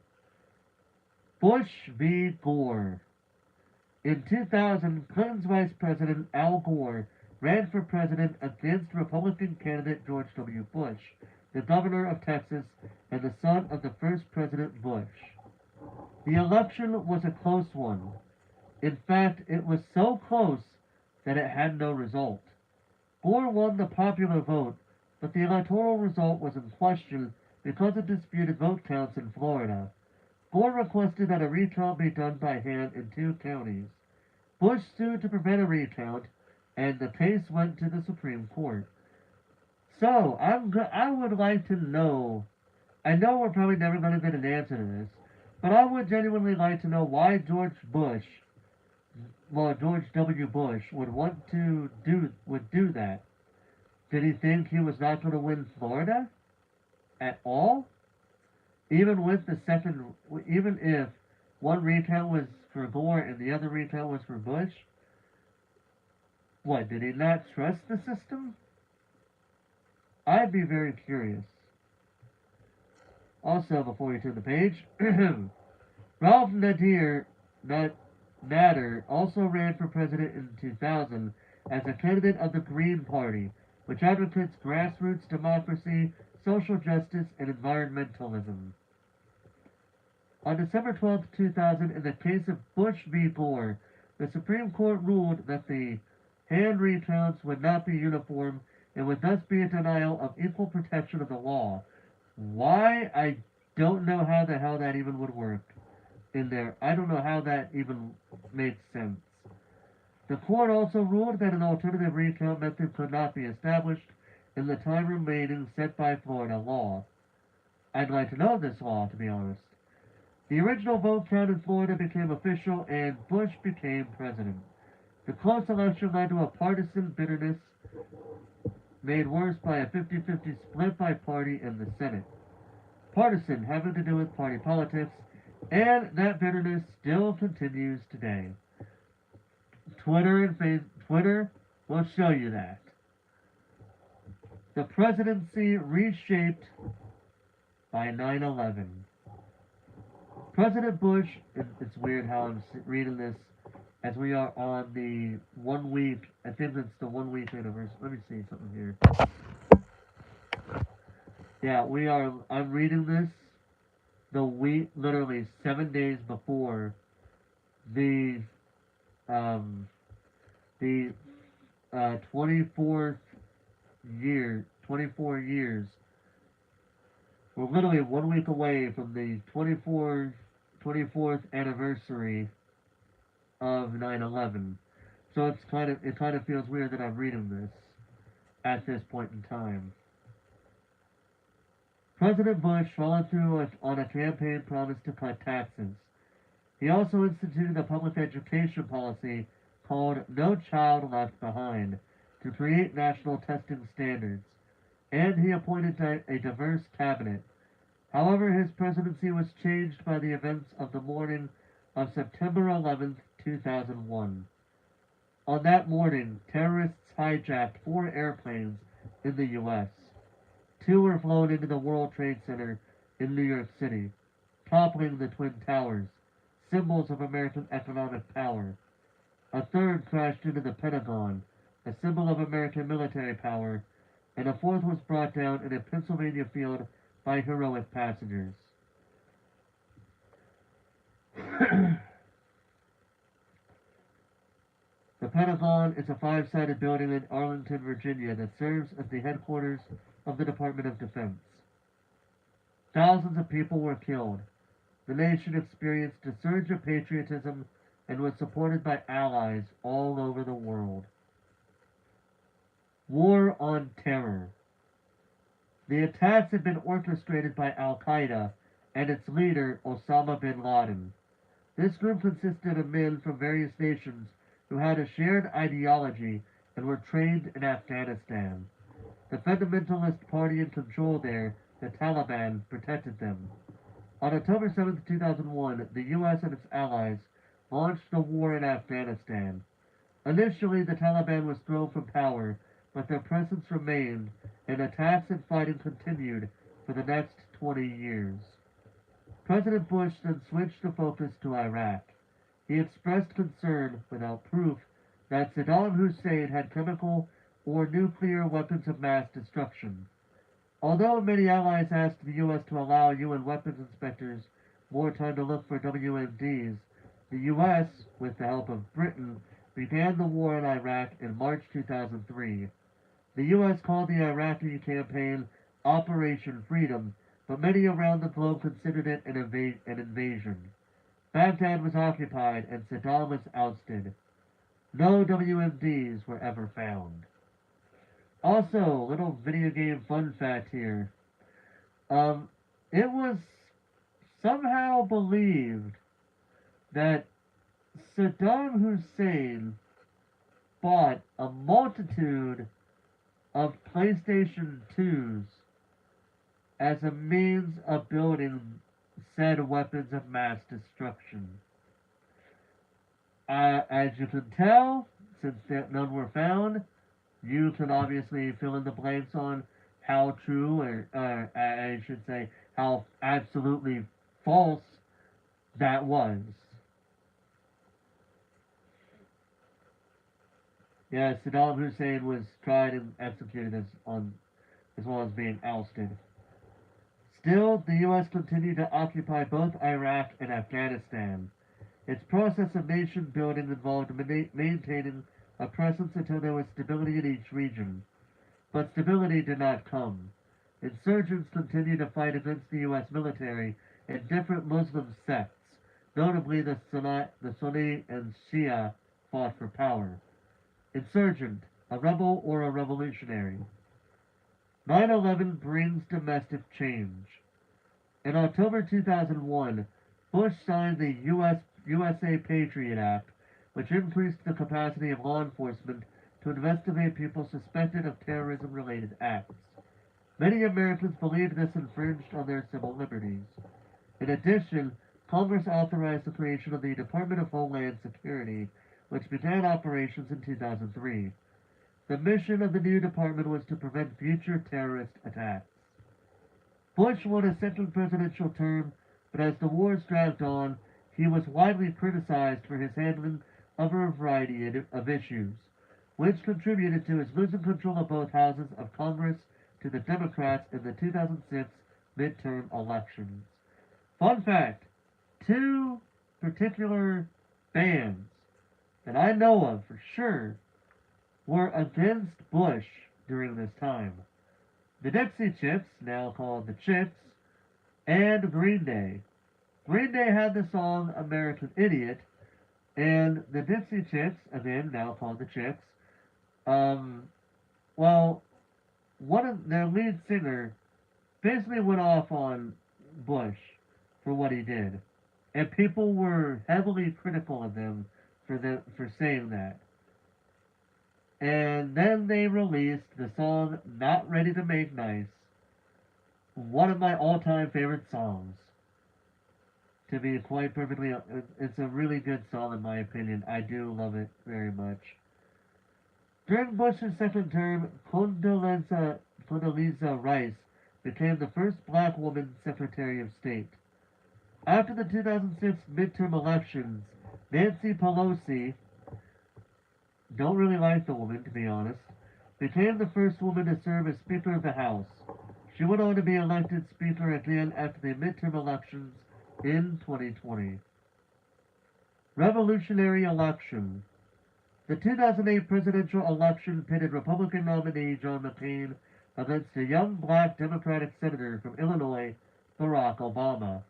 Bush v. Gore. In 2000, Clinton's Vice President Al Gore ran for president against Republican candidate George W. Bush the governor of Texas, and the son of the first President Bush. The election was a close one. In fact, it was so close that it had no result. Gore won the popular vote, but the electoral result was in question because of disputed vote counts in Florida. Gore requested that a recount be done by hand in 2 counties. Bush sued to prevent a recount, and the case went to the Supreme Court. So, I would like to know, I know we're probably never going to get an answer to this, but I would genuinely like to know why George W. Bush would do that. Did he think he was not going to win Florida at all? Even if one recount was for Gore and the other recount was for Bush, what, did he not trust the system? I'd be very curious. Also, before we turn the page, Ralph Nader also ran for president in 2000 as a candidate of the Green Party, which advocates grassroots democracy, social justice, and environmentalism. On December 12, 2000, in the case of Bush v. Gore, the Supreme Court ruled that the hand recounts would not be uniform and would thus be a denial of equal protection of the law. Why? I don't know how the hell that even would work in there. I don't know how that even makes sense. The court also ruled that an alternative recount method could not be established in the time remaining set by Florida law. I'd like to know this law, to be honest. The original vote count in Florida became official and Bush became president. The close election led to a partisan bitterness made worse by a 50-50 split by party in the Senate. Partisan having to do with party politics, and that bitterness still continues today. Twitter will show you that. The presidency reshaped by 9/11. President Bush, it's weird how I'm reading this as we are on the 1 week, I think it's the 1 week anniversary. Let me see something here. Yeah, I'm reading this the week, literally 7 days before the 24th year, 24 years. We're literally 1 week away from the 24th anniversary of 9/11. So it kind of feels weird that I'm reading this at this point in time. President Bush followed through on a campaign promise to cut taxes. He also instituted a public education policy called No Child Left Behind to create national testing standards, and he appointed a diverse cabinet. However, his presidency was changed by the events of the morning of September 11, 2001. On that morning, terrorists hijacked 4 airplanes in the U.S. 2 were flown into the World Trade Center in New York City, toppling the Twin Towers, symbols of American economic power. A 3rd crashed into the Pentagon, a symbol of American military power, and a 4th was brought down in a Pennsylvania field by heroic passengers. The Pentagon is a 5-sided building in Arlington, Virginia that serves as the headquarters of the Department of Defense. Thousands of people were killed. The nation experienced a surge of patriotism and was supported by allies all over the world. War on Terror. The attacks had been orchestrated by Al-Qaeda and its leader, Osama bin Laden. This group consisted of men from various nations who had a shared ideology and were trained in Afghanistan. The fundamentalist party in control there, the Taliban, protected them. On October 7, 2001, the U.S. and its allies launched the war in Afghanistan. Initially, the Taliban was thrown from power, but their presence remained, and attacks and fighting continued for the next 20 years. President Bush then switched the focus to Iraq. He expressed concern, without proof, that Saddam Hussein had chemical or nuclear weapons of mass destruction. Although many allies asked the U.S. to allow UN weapons inspectors more time to look for WMDs, the U.S., with the help of Britain, began the war in Iraq in March 2003. The U.S. called the Iraqi campaign Operation Freedom, but many around the globe considered it an invasion. Baghdad was occupied and Saddam was ousted. No WMDs were ever found. Also, little video game fun fact here. Um, it was somehow believed that Saddam Hussein bought a multitude of PlayStation 2s as a means of building said weapons of mass destruction. As you can tell, since none were found, you can obviously fill in the blanks on how true, or I should say, how absolutely false that was. Yeah, Saddam Hussein was tried and executed as well as being ousted. Still, the U.S. continued to occupy both Iraq and Afghanistan. Its process of nation building involved maintaining a presence until there was stability in each region. But stability did not come. Insurgents continued to fight against the U.S. military and different Muslim sects, notably the Sunni and Shia, fought for power. Insurgent, a rebel or a revolutionary. 9/11 brings domestic change. In October 2001, Bush signed the USA Patriot Act, which increased the capacity of law enforcement to investigate people suspected of terrorism-related acts. Many Americans believed this infringed on their civil liberties. In addition, Congress authorized the creation of the Department of Homeland Security, which began operations in 2003. The mission of the new department was to prevent future terrorist attacks. Bush won a second presidential term, but as the wars dragged on, he was widely criticized for his handling of a variety of issues, which contributed to his losing control of both houses of Congress to the Democrats in the 2006 midterm elections. Fun fact, two particular bands that I know of for sure were against Bush during this time. The Dixie Chicks, now called the Chicks, and Green Day. Green Day had the song American Idiot, and the Dixie Chicks, again, now called the Chicks, well, one of their lead singer basically went off on Bush for what he did. And people were heavily critical of them for saying that. And then they released the song Not Ready to Make Nice, one of my all-time favorite songs. To be quite perfectly, it's a really good song in my opinion. I do love it very much. During Bush's second term, Condoleezza Rice became the first black woman Secretary of State. After the 2006 midterm elections, Nancy Pelosi, don't really like the woman to be honest, became the first woman to serve as Speaker of the House. She went on to be elected Speaker again after the midterm elections in 2020. Revolutionary election. The 2008 presidential election pitted Republican nominee John McCain against a young black Democratic senator from Illinois, Barack Obama.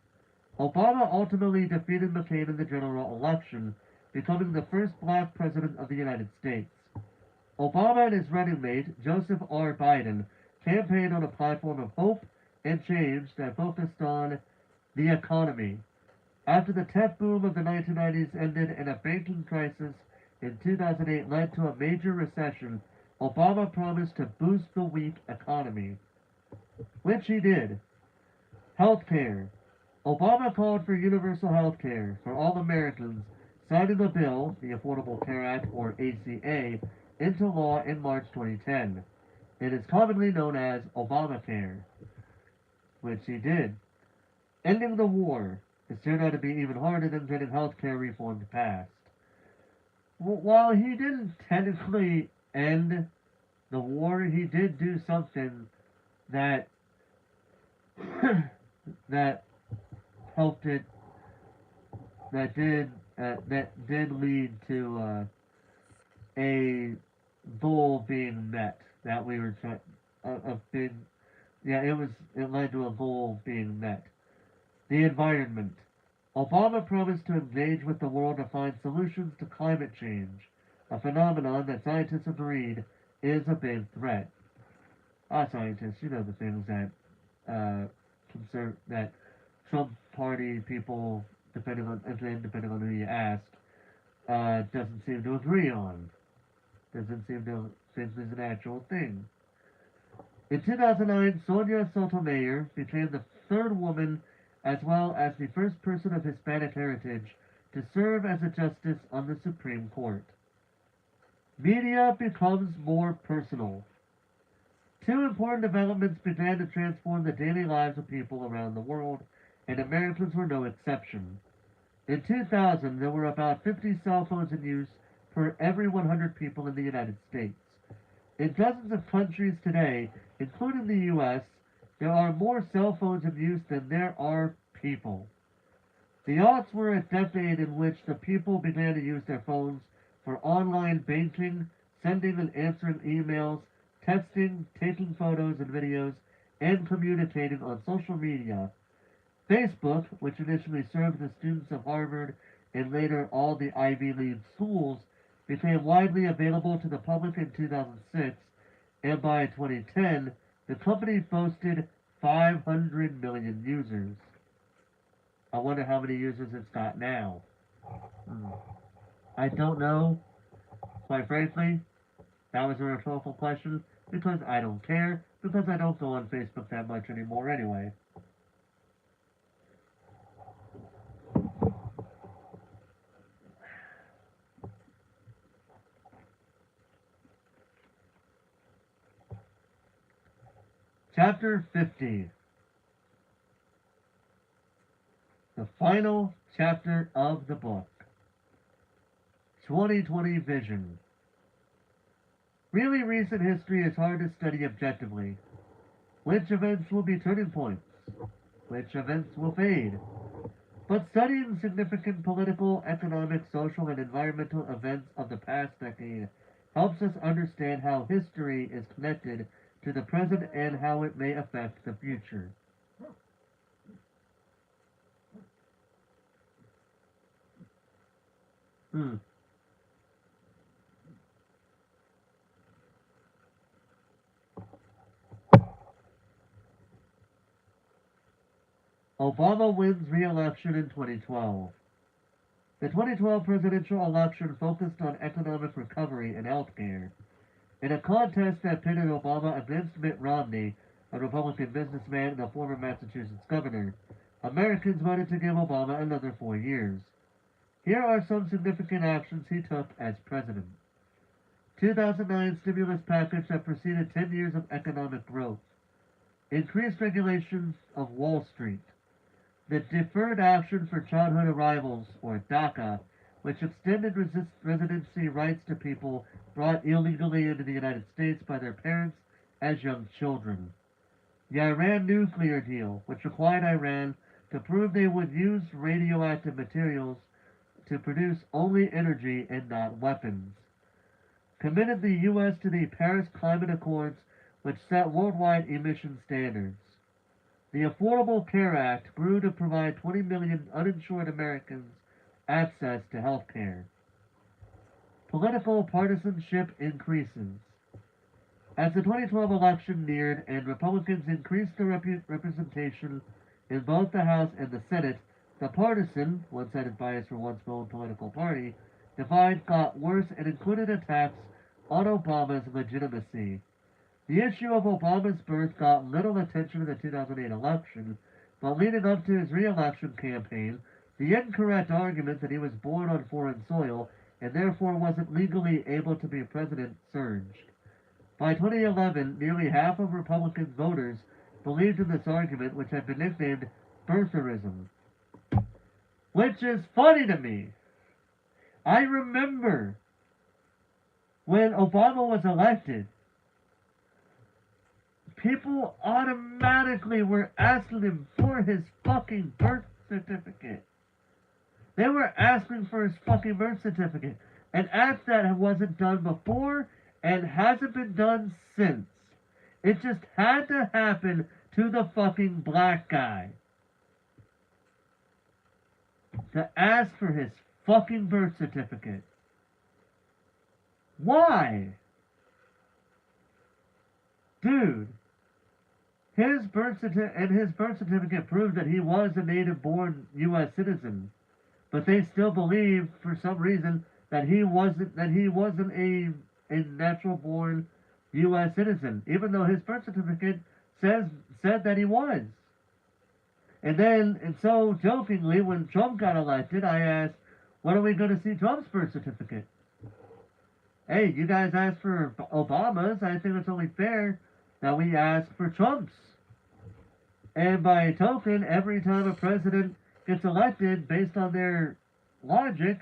Obama ultimately defeated McCain in the general election, becoming the first black president of the United States. Obama and his running mate, Joseph R. Biden, campaigned on a platform of hope and change that focused on the economy. After the tech boom of the 1990s ended and a banking crisis in 2008 led to a major recession, Obama promised to boost the weak economy, which he did. Healthcare. Obama called for universal health care for all Americans, signing the bill, the Affordable Care Act, or ACA, into law in March 2010. It is commonly known as Obamacare, which he did. Ending the war. This turned out to be even harder than getting health care reform passed. While he didn't technically end the war, he did do something that that helped it, that did lead to a goal being met that we were trying of being, yeah, it led to a goal being met. The environment. Obama promised to engage with the world to find solutions to climate change, a phenomenon that scientists agreed is a big threat. Scientists, you know the things that that Trump Party people, depending on who you ask, doesn't seem to agree on. Doesn't seem to think is an actual thing. In 2009, Sonia Sotomayor became the third woman as well as the first person of Hispanic heritage to serve as a justice on the Supreme Court. Media becomes more personal. Two important developments began to transform the daily lives of people around the world, and Americans were no exception. In 2000, there were about 50 cell phones in use per every 100 people in the United States. In dozens of countries today, including the US, there are more cell phones in use than there are people. The aughts were a decade in which the people began to use their phones for online banking, sending and answering emails, texting, taking photos and videos, and communicating on social media. Facebook, which initially served the students of Harvard and later all the Ivy League schools, became widely available to the public in 2006, and by 2010, the company boasted 500 million users. I wonder how many users it's got now. Hmm. I don't know. Quite frankly, that was a rhetorical question because I don't care, because I don't go on Facebook that much anymore anyway. Chapter 50. The final chapter of the book. 2020 Vision. Really recent history is hard to study objectively. Which events will be turning points? Which events will fade? But studying significant political, economic, social, and environmental events of the past decade helps us understand how history is connected to the present and how it may affect the future. Hmm. Obama wins re-election in 2012. The 2012 presidential election focused on economic recovery and health care. In a contest that pitted Obama against Mitt Romney, a Republican businessman and a former Massachusetts governor, Americans voted to give Obama another 4 years. Here are some significant actions he took as president. 2009 stimulus package that preceded 10 years of economic growth. Increased regulations of Wall Street. The Deferred Action for Childhood Arrivals, or DACA, which extended residency rights to people brought illegally into the United States by their parents as young children. The Iran nuclear deal, which required Iran to prove they would use radioactive materials to produce only energy and not weapons. Committed the U.S. to the Paris Climate Accords, which set worldwide emission standards. The Affordable Care Act grew to provide 20 million uninsured Americans access to health care. Political partisanship increases. As the 2012 election neared and Republicans increased their representation in both the House and the Senate, the partisan, one-sided bias for one's own political party, divide got worse and included attacks on Obama's legitimacy. The issue of Obama's birth got little attention in the 2008 election, but leading up to his re-election campaign, the incorrect argument that he was born on foreign soil and therefore wasn't legally able to be president surged. By 2011, nearly half of Republican voters believed in this argument, which had been nicknamed birtherism. Which is funny to me. I remember when Obama was elected, people automatically were asking him for his fucking birth certificate. They were asking for his fucking birth certificate. An act that wasn't done before and hasn't been done since. It just had to happen to the fucking black guy. To ask for his fucking birth certificate. Why? Dude, his birth certificate proved that he was a native-born U.S. citizen, but they still believe, for some reason, that he wasn't a natural-born U.S. citizen, even though his birth certificate said that he was. And so jokingly, when Trump got elected, I asked, when are we going to see Trump's birth certificate? Hey, you guys asked for Obama's. I think it's only fair that we ask for Trump's. And by token, every time a president gets elected, based on their logic,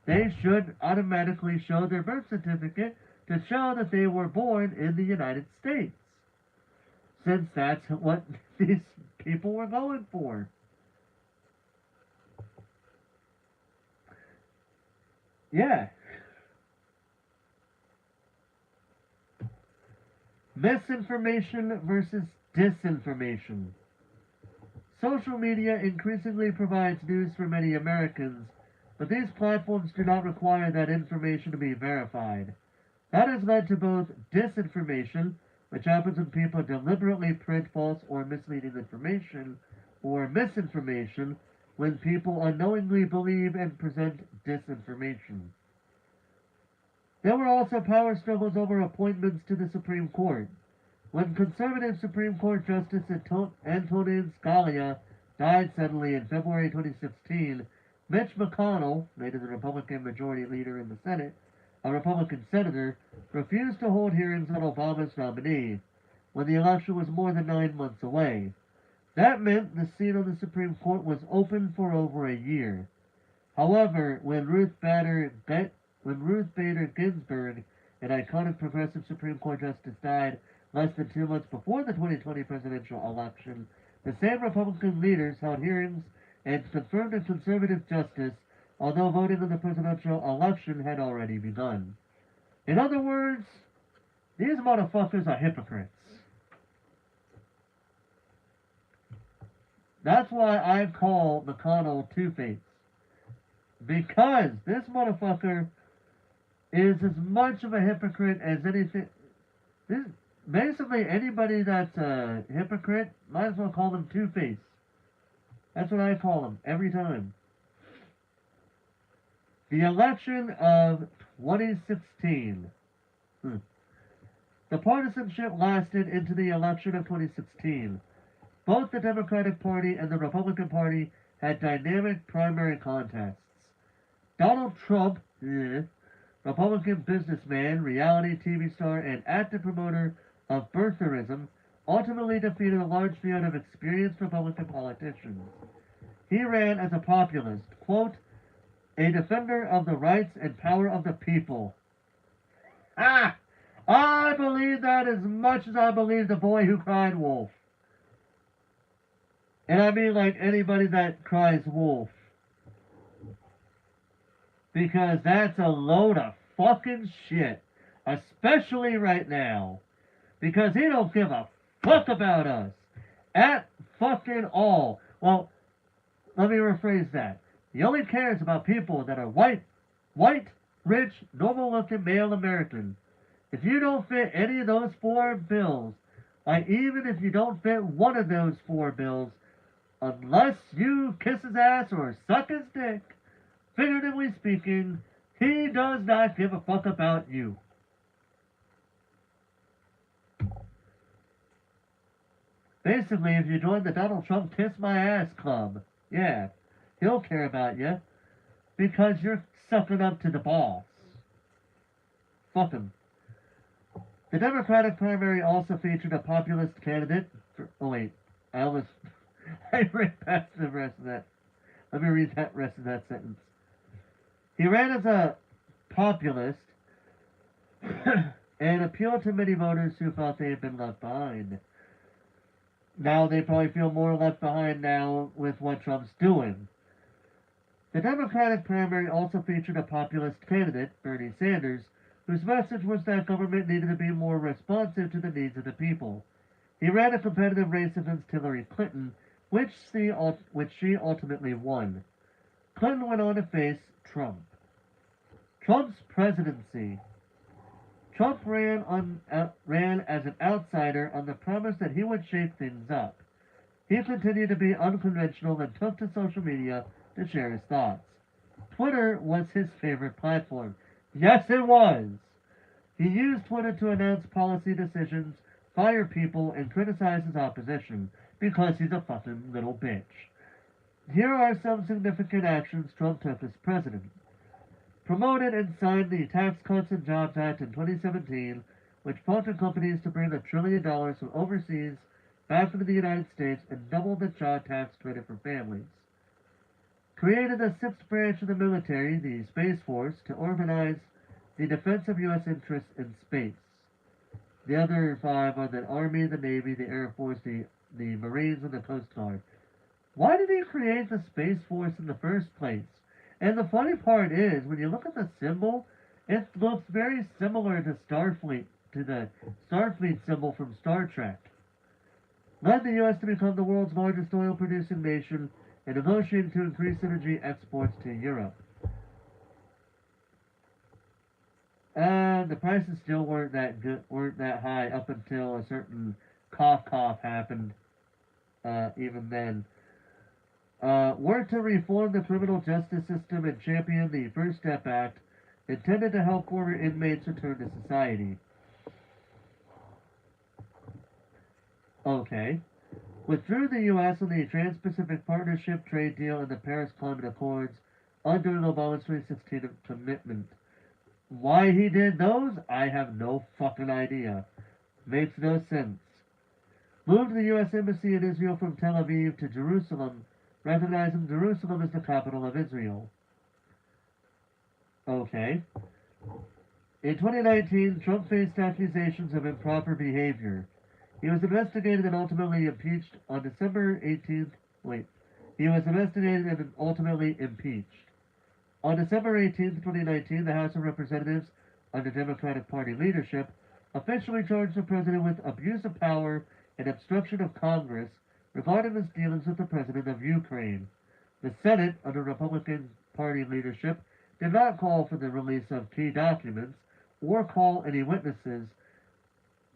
they should automatically show their birth certificate to show that they were born in the United States. Since that's what these people were going for. Yeah. Misinformation versus disinformation. Social media increasingly provides news for many Americans, but these platforms do not require that information to be verified. That has led to both disinformation, which happens when people deliberately print false or misleading information, or misinformation, when people unknowingly believe and present disinformation. There were also power struggles over appointments to the Supreme Court. When conservative Supreme Court Justice Antonin Scalia died suddenly in February 2016, Mitch McConnell, later the Republican Majority Leader in the Senate, a Republican senator, refused to hold hearings on Obama's nominee when the election was more than 9 months away. That meant the seat on the Supreme Court was open for over a year. However, when Ruth Bader Ginsburg, an iconic progressive Supreme Court justice, died less than 2 months before the 2020 presidential election, the same Republican leaders held hearings and confirmed a conservative justice, although voting on the presidential election had already begun. In other words, these motherfuckers are hypocrites. That's why I call McConnell Two-Face. Because this motherfucker is as much of a hypocrite as anything. Basically, anybody that's a hypocrite, might as well call them Two-Face. That's what I call them every time. The election of 2016. The partisanship lasted into the election of 2016. Both the Democratic Party and the Republican Party had dynamic primary contests. Donald Trump, Republican businessman, reality TV star, and active promoter of birtherism, ultimately defeated a large field of experienced Republican politicians. He ran as a populist, quote, a defender of the rights and power of the people. I believe that as much as I believe the boy who cried wolf. And I mean like anybody that cries wolf. Because that's a load of fucking shit. Especially right now. Because he don't give a fuck about us. At fucking all. Well, let me rephrase that. He only cares about people that are white, rich, normal-looking male American. If you don't fit any of those 4 bills, like even if you don't fit one of those 4 bills, unless you kiss his ass or suck his dick, figuratively speaking, he does not give a fuck about you. Basically, if you join the Donald Trump Kiss My Ass Club, yeah, he'll care about you because you're sucking up to the boss. Fuck him. The Democratic primary also featured a populist candidate. I read past the rest of that. Let me read that rest of that sentence. He ran as a populist and appealed to many voters who felt they had been left behind. Now they probably feel more left behind now with what Trump's doing. The Democratic primary also featured a populist candidate, Bernie Sanders, whose message was that government needed to be more responsive to the needs of the people. He ran a competitive race against Hillary Clinton, which she ultimately won. Clinton went on to face Trump. Trump's presidency. Trump ran as an outsider on the promise that he would shake things up. He continued to be unconventional and took to social media to share his thoughts. Twitter was his favorite platform. Yes, it was. He used Twitter to announce policy decisions, fire people, and criticize his opposition because he's a fucking little bitch. Here are some significant actions Trump took as president. Promoted and signed the Tax Cuts and Jobs Act in 2017, which prompted companies to bring $1 trillion from overseas back into the United States and doubled the child tax credit for families. Created the sixth branch of the military, the Space Force, to organize the defense of U.S. interests in space. The other five are the Army, the Navy, the Air Force, the Marines, and the Coast Guard. Why did he create the Space Force in the first place? And the funny part is, when you look at the symbol, it looks very similar to Starfleet, to the Starfleet symbol from Star Trek. Led the U.S. to become the world's largest oil producing nation and negotiated to increase energy exports to Europe. And the prices still weren't that high up until a certain cough happened. Even then, worked to reform the criminal justice system and championed the First Step Act, intended to help former inmates return to society. Okay. Withdrew the U.S. on the Trans-Pacific Partnership trade deal and the Paris Climate Accords under Obama's 2016 commitment. Why he did those, I have no fucking idea. Makes no sense. Moved the U.S. Embassy in Israel from Tel Aviv to Jerusalem, recognizing Jerusalem as the capital of Israel. Okay. In 2019, Trump faced accusations of improper behavior. He was investigated and ultimately impeached on December 18th. He was investigated and ultimately impeached. On December 18th, 2019, the House of Representatives, under Democratic Party leadership, officially charged the president with abuse of power and obstruction of Congress regarding his dealings with the president of Ukraine. The Senate, under Republican Party leadership, did not call for the release of key documents or call any witnesses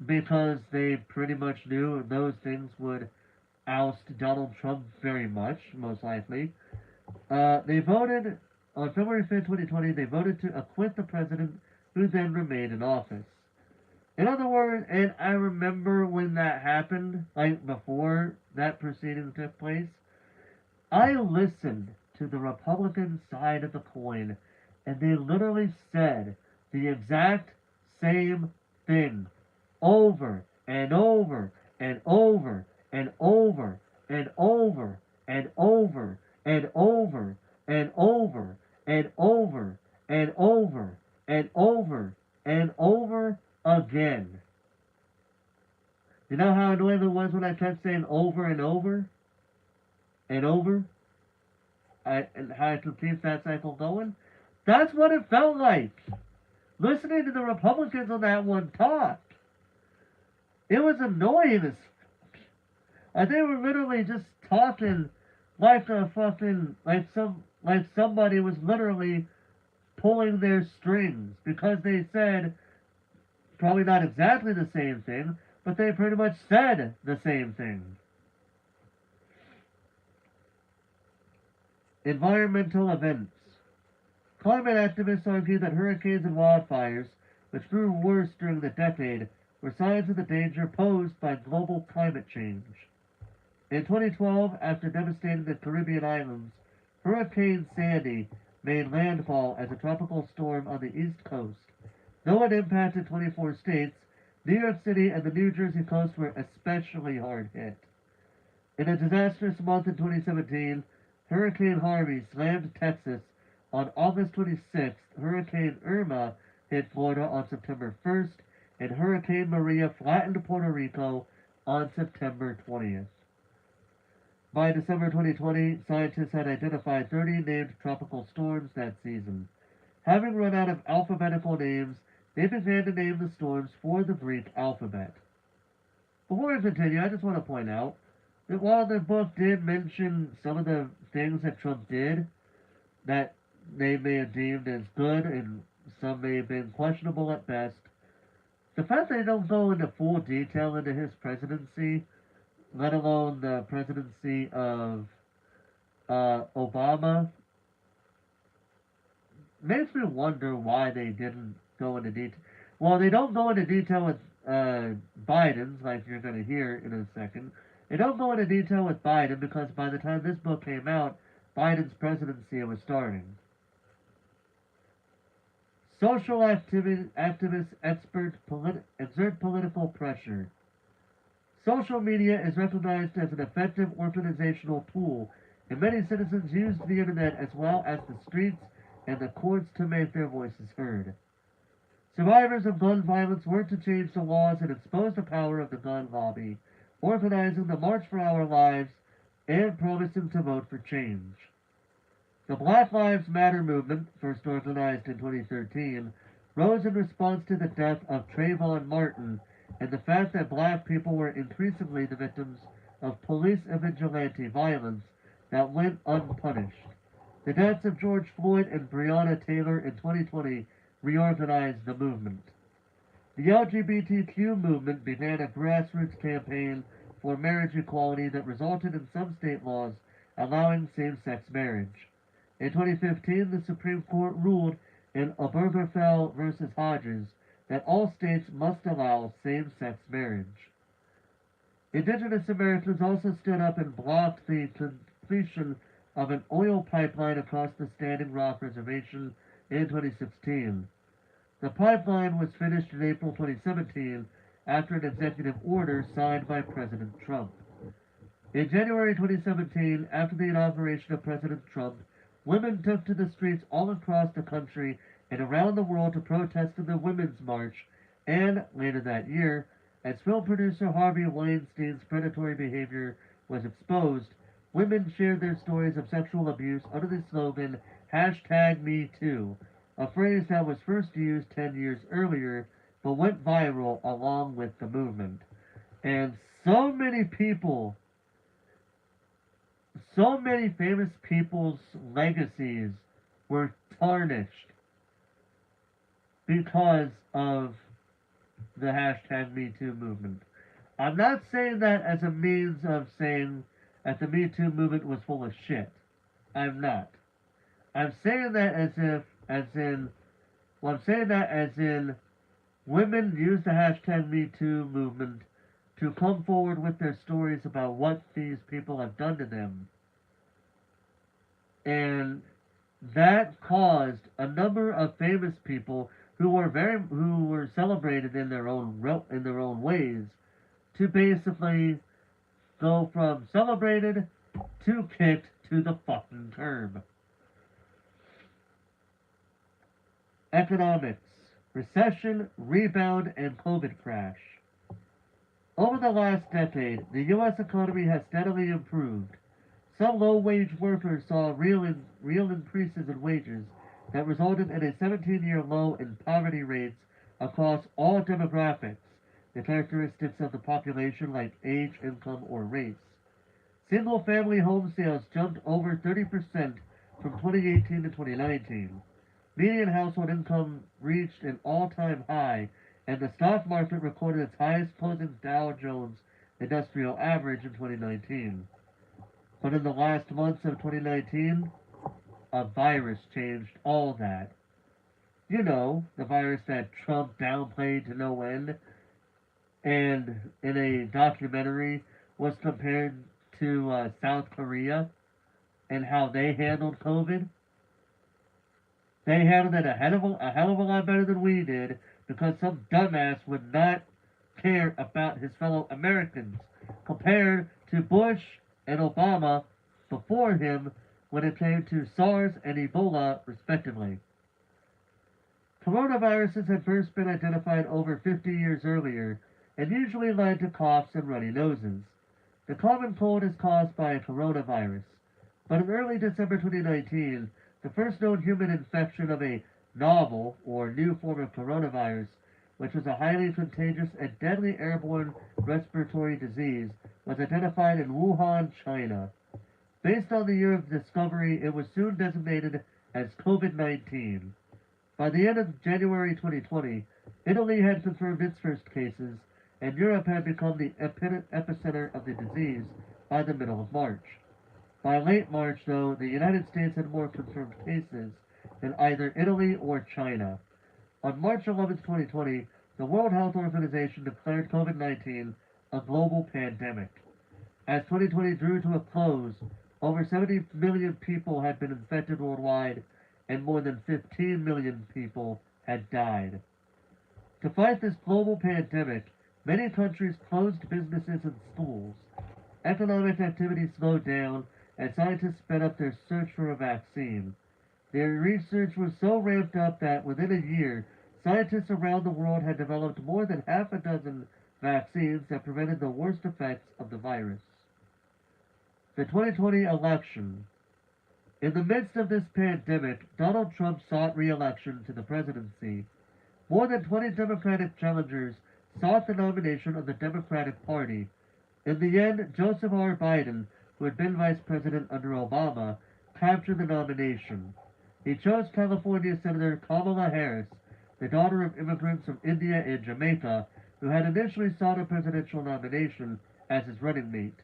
because they pretty much knew those things would oust Donald Trump very much, most likely. They voted on February 5th, 2020, they voted to acquit the president who then remained in office. In other words, and I remember when that happened, like before that proceeding took place, I listened to the Republican side of the coin, and they literally said the exact same thing over and over and over and over and over and over and over and over and over and over and over and over again. You know how annoying it was when I kept saying over and over and over? And how I could keep that cycle going? That's what it felt like. Listening to the Republicans on that one talk. It was annoying as fuck. They were literally just talking like a fucking like somebody was literally pulling their strings because they said probably not exactly the same thing, but they pretty much said the same thing. Environmental events. Climate activists argue that hurricanes and wildfires, which grew worse during the decade, were signs of the danger posed by global climate change. In 2012, after devastating the Caribbean islands, Hurricane Sandy made landfall as a tropical storm on the East Coast. Though it impacted 24 states, New York City and the New Jersey coast were especially hard hit. In a disastrous month in 2017, Hurricane Harvey slammed Texas. On August 26th, Hurricane Irma hit Florida on September 1st, and Hurricane Maria flattened Puerto Rico on September 20th. By December 2020, scientists had identified 30 named tropical storms that season. Having run out of alphabetical names, they began to name the storms for the Greek alphabet. Before I continue, I just want to point out that while the book did mention some of the things that Trump did that they may have deemed as good and some may have been questionable at best, the fact that they don't go into full detail into his presidency, let alone the presidency of Obama, makes me wonder why they didn't go into detail. Well, they don't go into detail with Biden's, like you're going to hear in a second. They don't go into detail with Biden because by the time this book came out, Biden's presidency was starting. Social activists exert political pressure. Social media is recognized as an effective organizational tool, and many citizens use the internet as well as the streets and the courts to make their voices heard. Survivors of gun violence work to change the laws and expose the power of the gun lobby, organizing the March for Our Lives and promising to vote for change. The Black Lives Matter movement, first organized in 2013, rose in response to the death of Trayvon Martin and the fact that black people were increasingly the victims of police and vigilante violence that went unpunished. The deaths of George Floyd and Breonna Taylor in 2020 reorganized the movement. The LGBTQ movement began a grassroots campaign for marriage equality that resulted in some state laws allowing same-sex marriage. In 2015, the Supreme Court ruled in Obergefell v. Hodges that all states must allow same-sex marriage. Indigenous Americans also stood up and blocked the completion of an oil pipeline across the Standing Rock Reservation in 2016. The pipeline was finished in April 2017 after an executive order signed by President Trump. In January 2017, after the inauguration of President Trump, women took to the streets all across the country and around the world to protest in the Women's March, and later that year, as film producer Harvey Weinstein's predatory behavior was exposed, women shared their stories of sexual abuse under the slogan #MeToo, a phrase that was first used 10 years earlier but went viral along with the movement. And so many famous people's legacies were tarnished because of the #MeToo movement. I'm not saying that as a means of saying that the Me Too movement was full of shit. I'm not. I'm saying that I'm saying that as in women use the #MeToo movement to come forward with their stories about what these people have done to them. And that caused a number of famous people who were celebrated in their own ways to basically go from celebrated to kicked to the fucking curb. Economics, recession, rebound, and COVID crash. Over the last decade, the U.S. economy has steadily improved. Some low-wage workers saw real increases in wages that resulted in a 17-year low in poverty rates across all demographics, the characteristics of the population like age, income, or race. Single-family home sales jumped over 30% from 2018 to 2019. Median household income reached an all-time high, and the stock market recorded its highest closing Dow Jones Industrial Average in 2019. But in the last months of 2019, a virus changed all that. You know, the virus that Trump downplayed to no end, and in a documentary was compared to South Korea and how they handled COVID. They handled it a hell of a lot better than we did because some dumbass would not care about his fellow Americans compared to Bush and Obama before him when it came to SARS and Ebola, respectively. Coronaviruses had first been identified over 50 years earlier, and usually led to coughs and runny noses. The common cold is caused by a coronavirus, but in early December 2019, the first known human infection of a novel or new form of coronavirus, which was a highly contagious and deadly airborne respiratory disease, was identified in Wuhan, China. Based on the year of discovery, it was soon designated as COVID-19. By the end of January 2020, Italy had confirmed its first cases, and Europe had become the epicenter of the disease by the middle of March. By late March, though, the United States had more confirmed cases than either Italy or China. On March 11, 2020, the World Health Organization declared COVID-19 a global pandemic. As 2020 drew to a close, over 70 million people had been infected worldwide, and more than 15 million people had died. To fight this global pandemic, many countries closed businesses and schools. Economic activity slowed down, and scientists sped up their search for a vaccine. Their research was so ramped up that within a year, scientists around the world had developed more than half a dozen vaccines that prevented the worst effects of the virus. The 2020 election. In the midst of this pandemic, Donald Trump sought re-election to the presidency. More than 20 Democratic challengers sought the nomination of the Democratic Party. In the end, Joseph R. Biden, who had been vice president under Obama, captured the nomination. He chose California Senator Kamala Harris, the daughter of immigrants from India and Jamaica, who had initially sought a presidential nomination, as his running mate.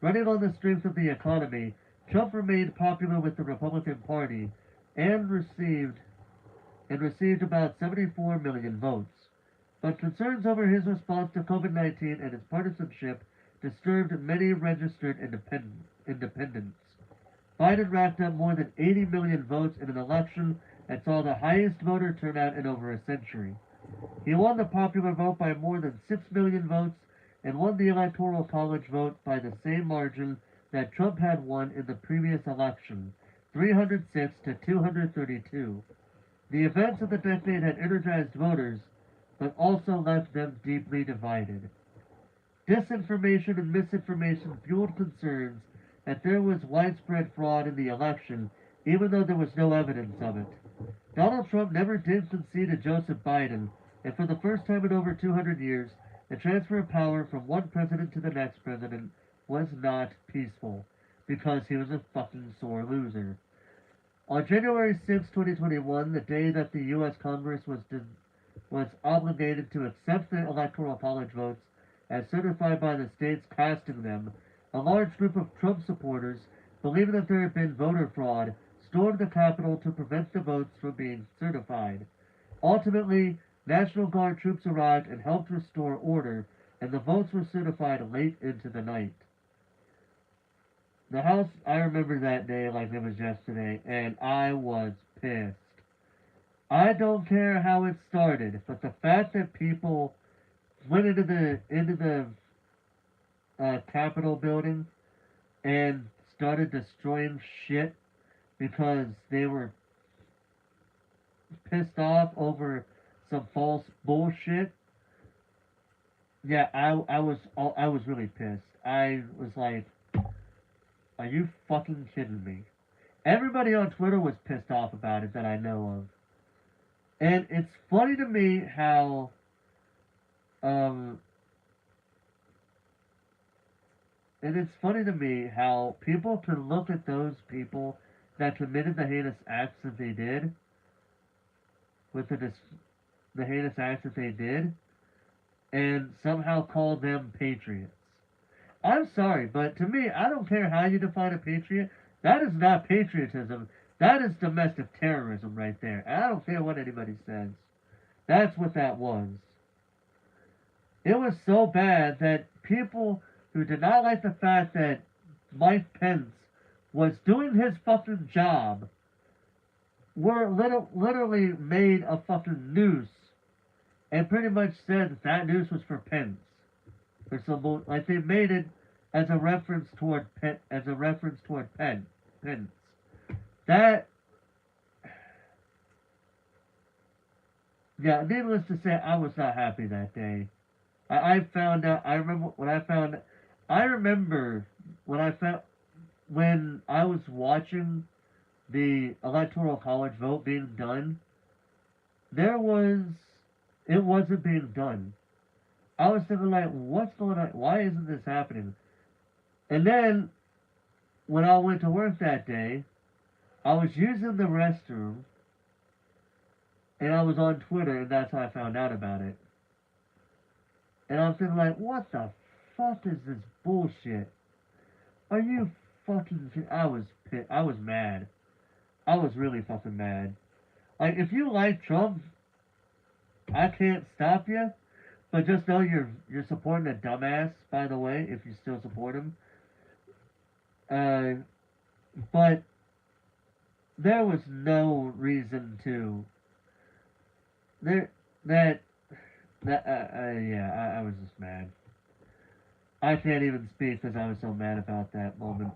Running on the strength of the economy, Trump remained popular with the Republican Party and received about 74 million votes. But concerns over his response to COVID-19 and his partisanship disturbed many registered independents. Biden racked up more than 80 million votes in an election and saw the highest voter turnout in over a century. He won the popular vote by more than 6 million votes and won the Electoral College vote by the same margin that Trump had won in the previous election, 306 to 232. The events of the decade had energized voters, but also left them deeply divided. Disinformation and misinformation fueled concerns that there was widespread fraud in the election, even though there was no evidence of it. Donald Trump never did concede to Joseph Biden, and for the first time in over 200 years, the transfer of power from one president to the next president was not peaceful, because he was a fucking sore loser. On January 6, 2021, the day that the U.S. Congress was obligated to accept the Electoral College votes as certified by the states casting them, a large group of Trump supporters, believing that there had been voter fraud, stormed the Capitol to prevent the votes from being certified. Ultimately, National Guard troops arrived and helped restore order, and the votes were certified late into the night. The House, I remember that day like it was yesterday, and I was pissed. I don't care how it started, but the fact that people went into the Capitol building and started destroying shit because they were pissed off over some false bullshit. Yeah, I was really pissed. I was like, are you fucking kidding me? Everybody on Twitter was pissed off about it that I know of. And it's funny to me how um and it's funny to me how people can look at those people that committed the heinous acts that they did with the heinous acts that they did and somehow call them patriots. I'm sorry, but to me, I don't care how you define a patriot. That is not patriotism. That is domestic terrorism right there. And I don't care what anybody says. That's what that was. It was so bad that people who did not like the fact that Mike Pence was doing his fucking job were literally made a fucking noose and pretty much said that that noose was for Pence. Or some like they made it as a reference toward Pence. That yeah, needless to say, I was not happy that day. I found out. I remember when I found. I remember when I found when I was watching the electoral college vote being done. There was. It wasn't being done. I was thinking like, what's going on? Why isn't this happening? And then when I went to work that day, I was using the restroom and I was on Twitter, and that's how I found out about it. And I'm thinking like, what the fuck is this bullshit? Are you fucking? I was pissed. I was mad. I was really fucking mad. Like, if you like Trump, I can't stop you. But just know you're supporting a dumbass. By the way, if you still support him. Uh, but there was no reason to there that yeah. I was just mad. I can't even speak because I was so mad about that moment.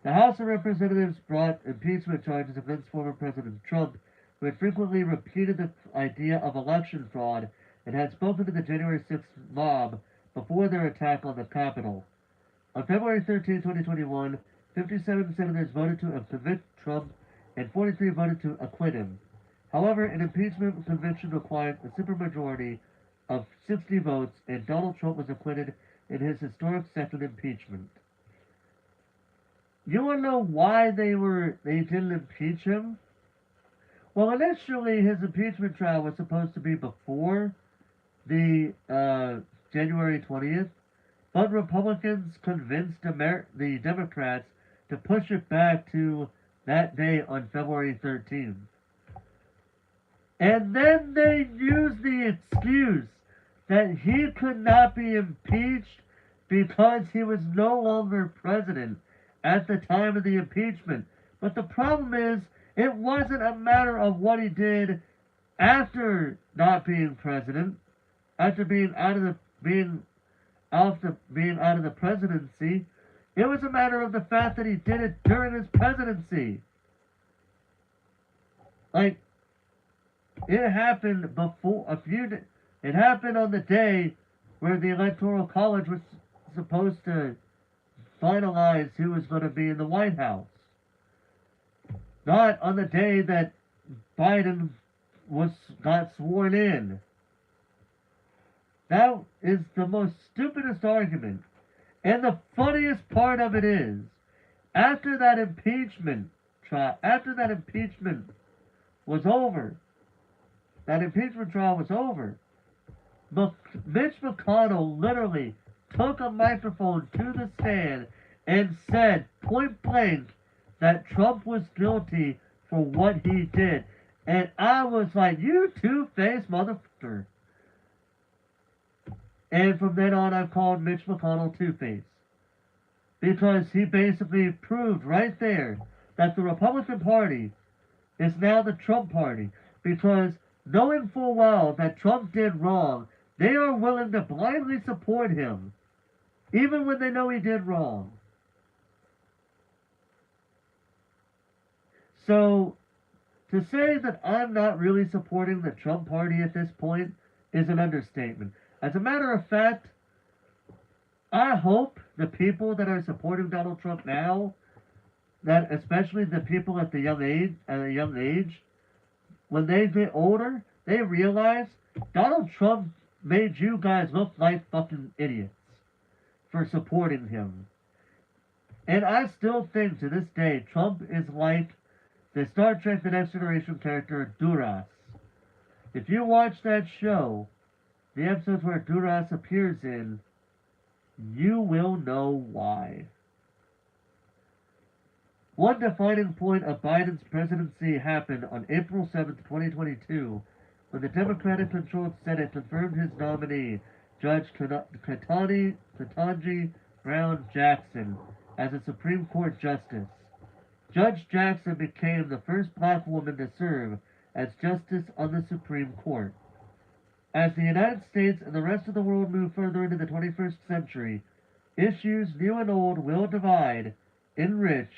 The House of Representatives brought impeachment charges against former President Trump, who had frequently repeated the idea of election fraud and had spoken to the January 6th mob before their attack on the Capitol. On February 13, 2021, 57 senators voted to convict Trump and 43 voted to acquit him. However, an impeachment conviction required a supermajority of 60 votes, and Donald Trump was acquitted in his historic second impeachment. You want to know why they didn't impeach him? Well, initially his impeachment trial was supposed to be before the January 20th, but Republicans convinced the Democrats to push it back to that day on February 13th. And then they used the excuse that he could not be impeached because he was no longer president at the time of the impeachment. But the problem is, it wasn't a matter of what he did after not being president, after being out of the presidency. It was a matter of the fact that he did it during his presidency. Like, it happened before a few. It happened on the day where the Electoral College was supposed to finalize who was going to be in the White House. Not on the day that Biden was got sworn in. That is the most stupidest argument. And the funniest part of it is, after that impeachment after that impeachment was over, that impeachment trial was over, Mitch McConnell literally took a microphone to the stand and said point blank that Trump was guilty for what he did. And I was like, you two-faced motherfucker. And from then on, I've called Mitch McConnell Two-Face. Because he basically proved right there that the Republican Party is now the Trump Party. Because knowing full well that Trump did wrong, they are willing to blindly support him, even when they know he did wrong. So, to say that I'm not really supporting the Trump Party at this point is an understatement. As a matter of fact, I hope the people that are supporting Donald Trump now, that especially the people at a young age, when they get older, they realize Donald Trump made you guys look like fucking idiots for supporting him. And I still think to this day Trump is like the Star Trek The Next Generation character Duras. If you watch that show, the episodes where Duras appears in, you will know why. One defining point of Biden's presidency happened on April 7, 2022, when the Democratic-controlled Senate confirmed his nominee, Judge Ketanji Brown Jackson, as a Supreme Court justice. Judge Jackson became the first black woman to serve as justice on the Supreme Court. As the United States and the rest of the world move further into the 21st century, issues new and old will divide, enrich,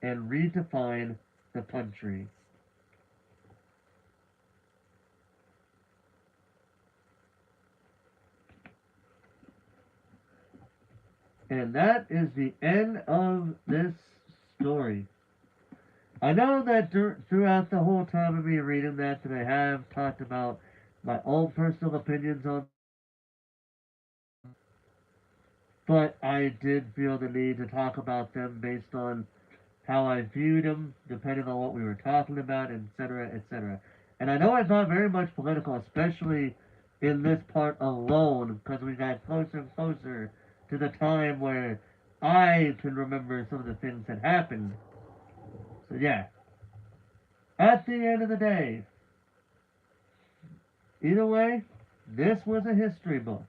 and redefine the country. And that is the end of this story. I know that throughout the whole time of me reading that I have talked about my own personal opinions on, but I did feel the need to talk about them based on how I viewed them, depending on what we were talking about, etc., etc. And I know it's not very much political, especially in this part alone, because we got closer and closer to the time where I can remember some of the things that happened. So yeah, at the end of the day, either way, this was a history book.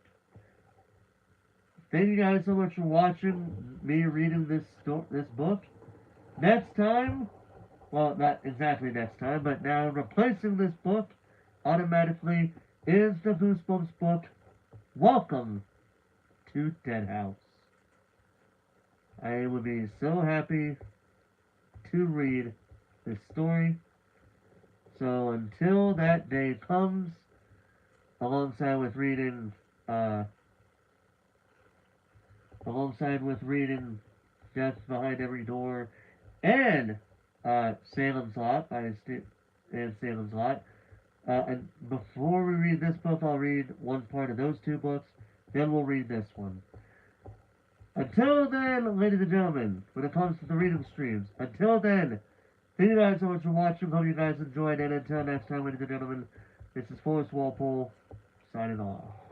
Thank you guys so much for watching me reading this book. Next time, well, not exactly next time, but now replacing this book automatically is the Goosebumps book, Welcome to Deadhouse. I would be so happy to read this story. So until that day comes, alongside with reading, uh, alongside with reading Death Behind Every Door and Salem's Lot and Salem's Lot. And before we read this book, I'll read one part of those two books. Then we'll read this one. Until then, ladies and gentlemen, when it comes to the reading streams, until then, thank you guys so much for watching. Hope you guys enjoyed. And until next time, ladies and gentlemen, this is Forrest Walpole signing off.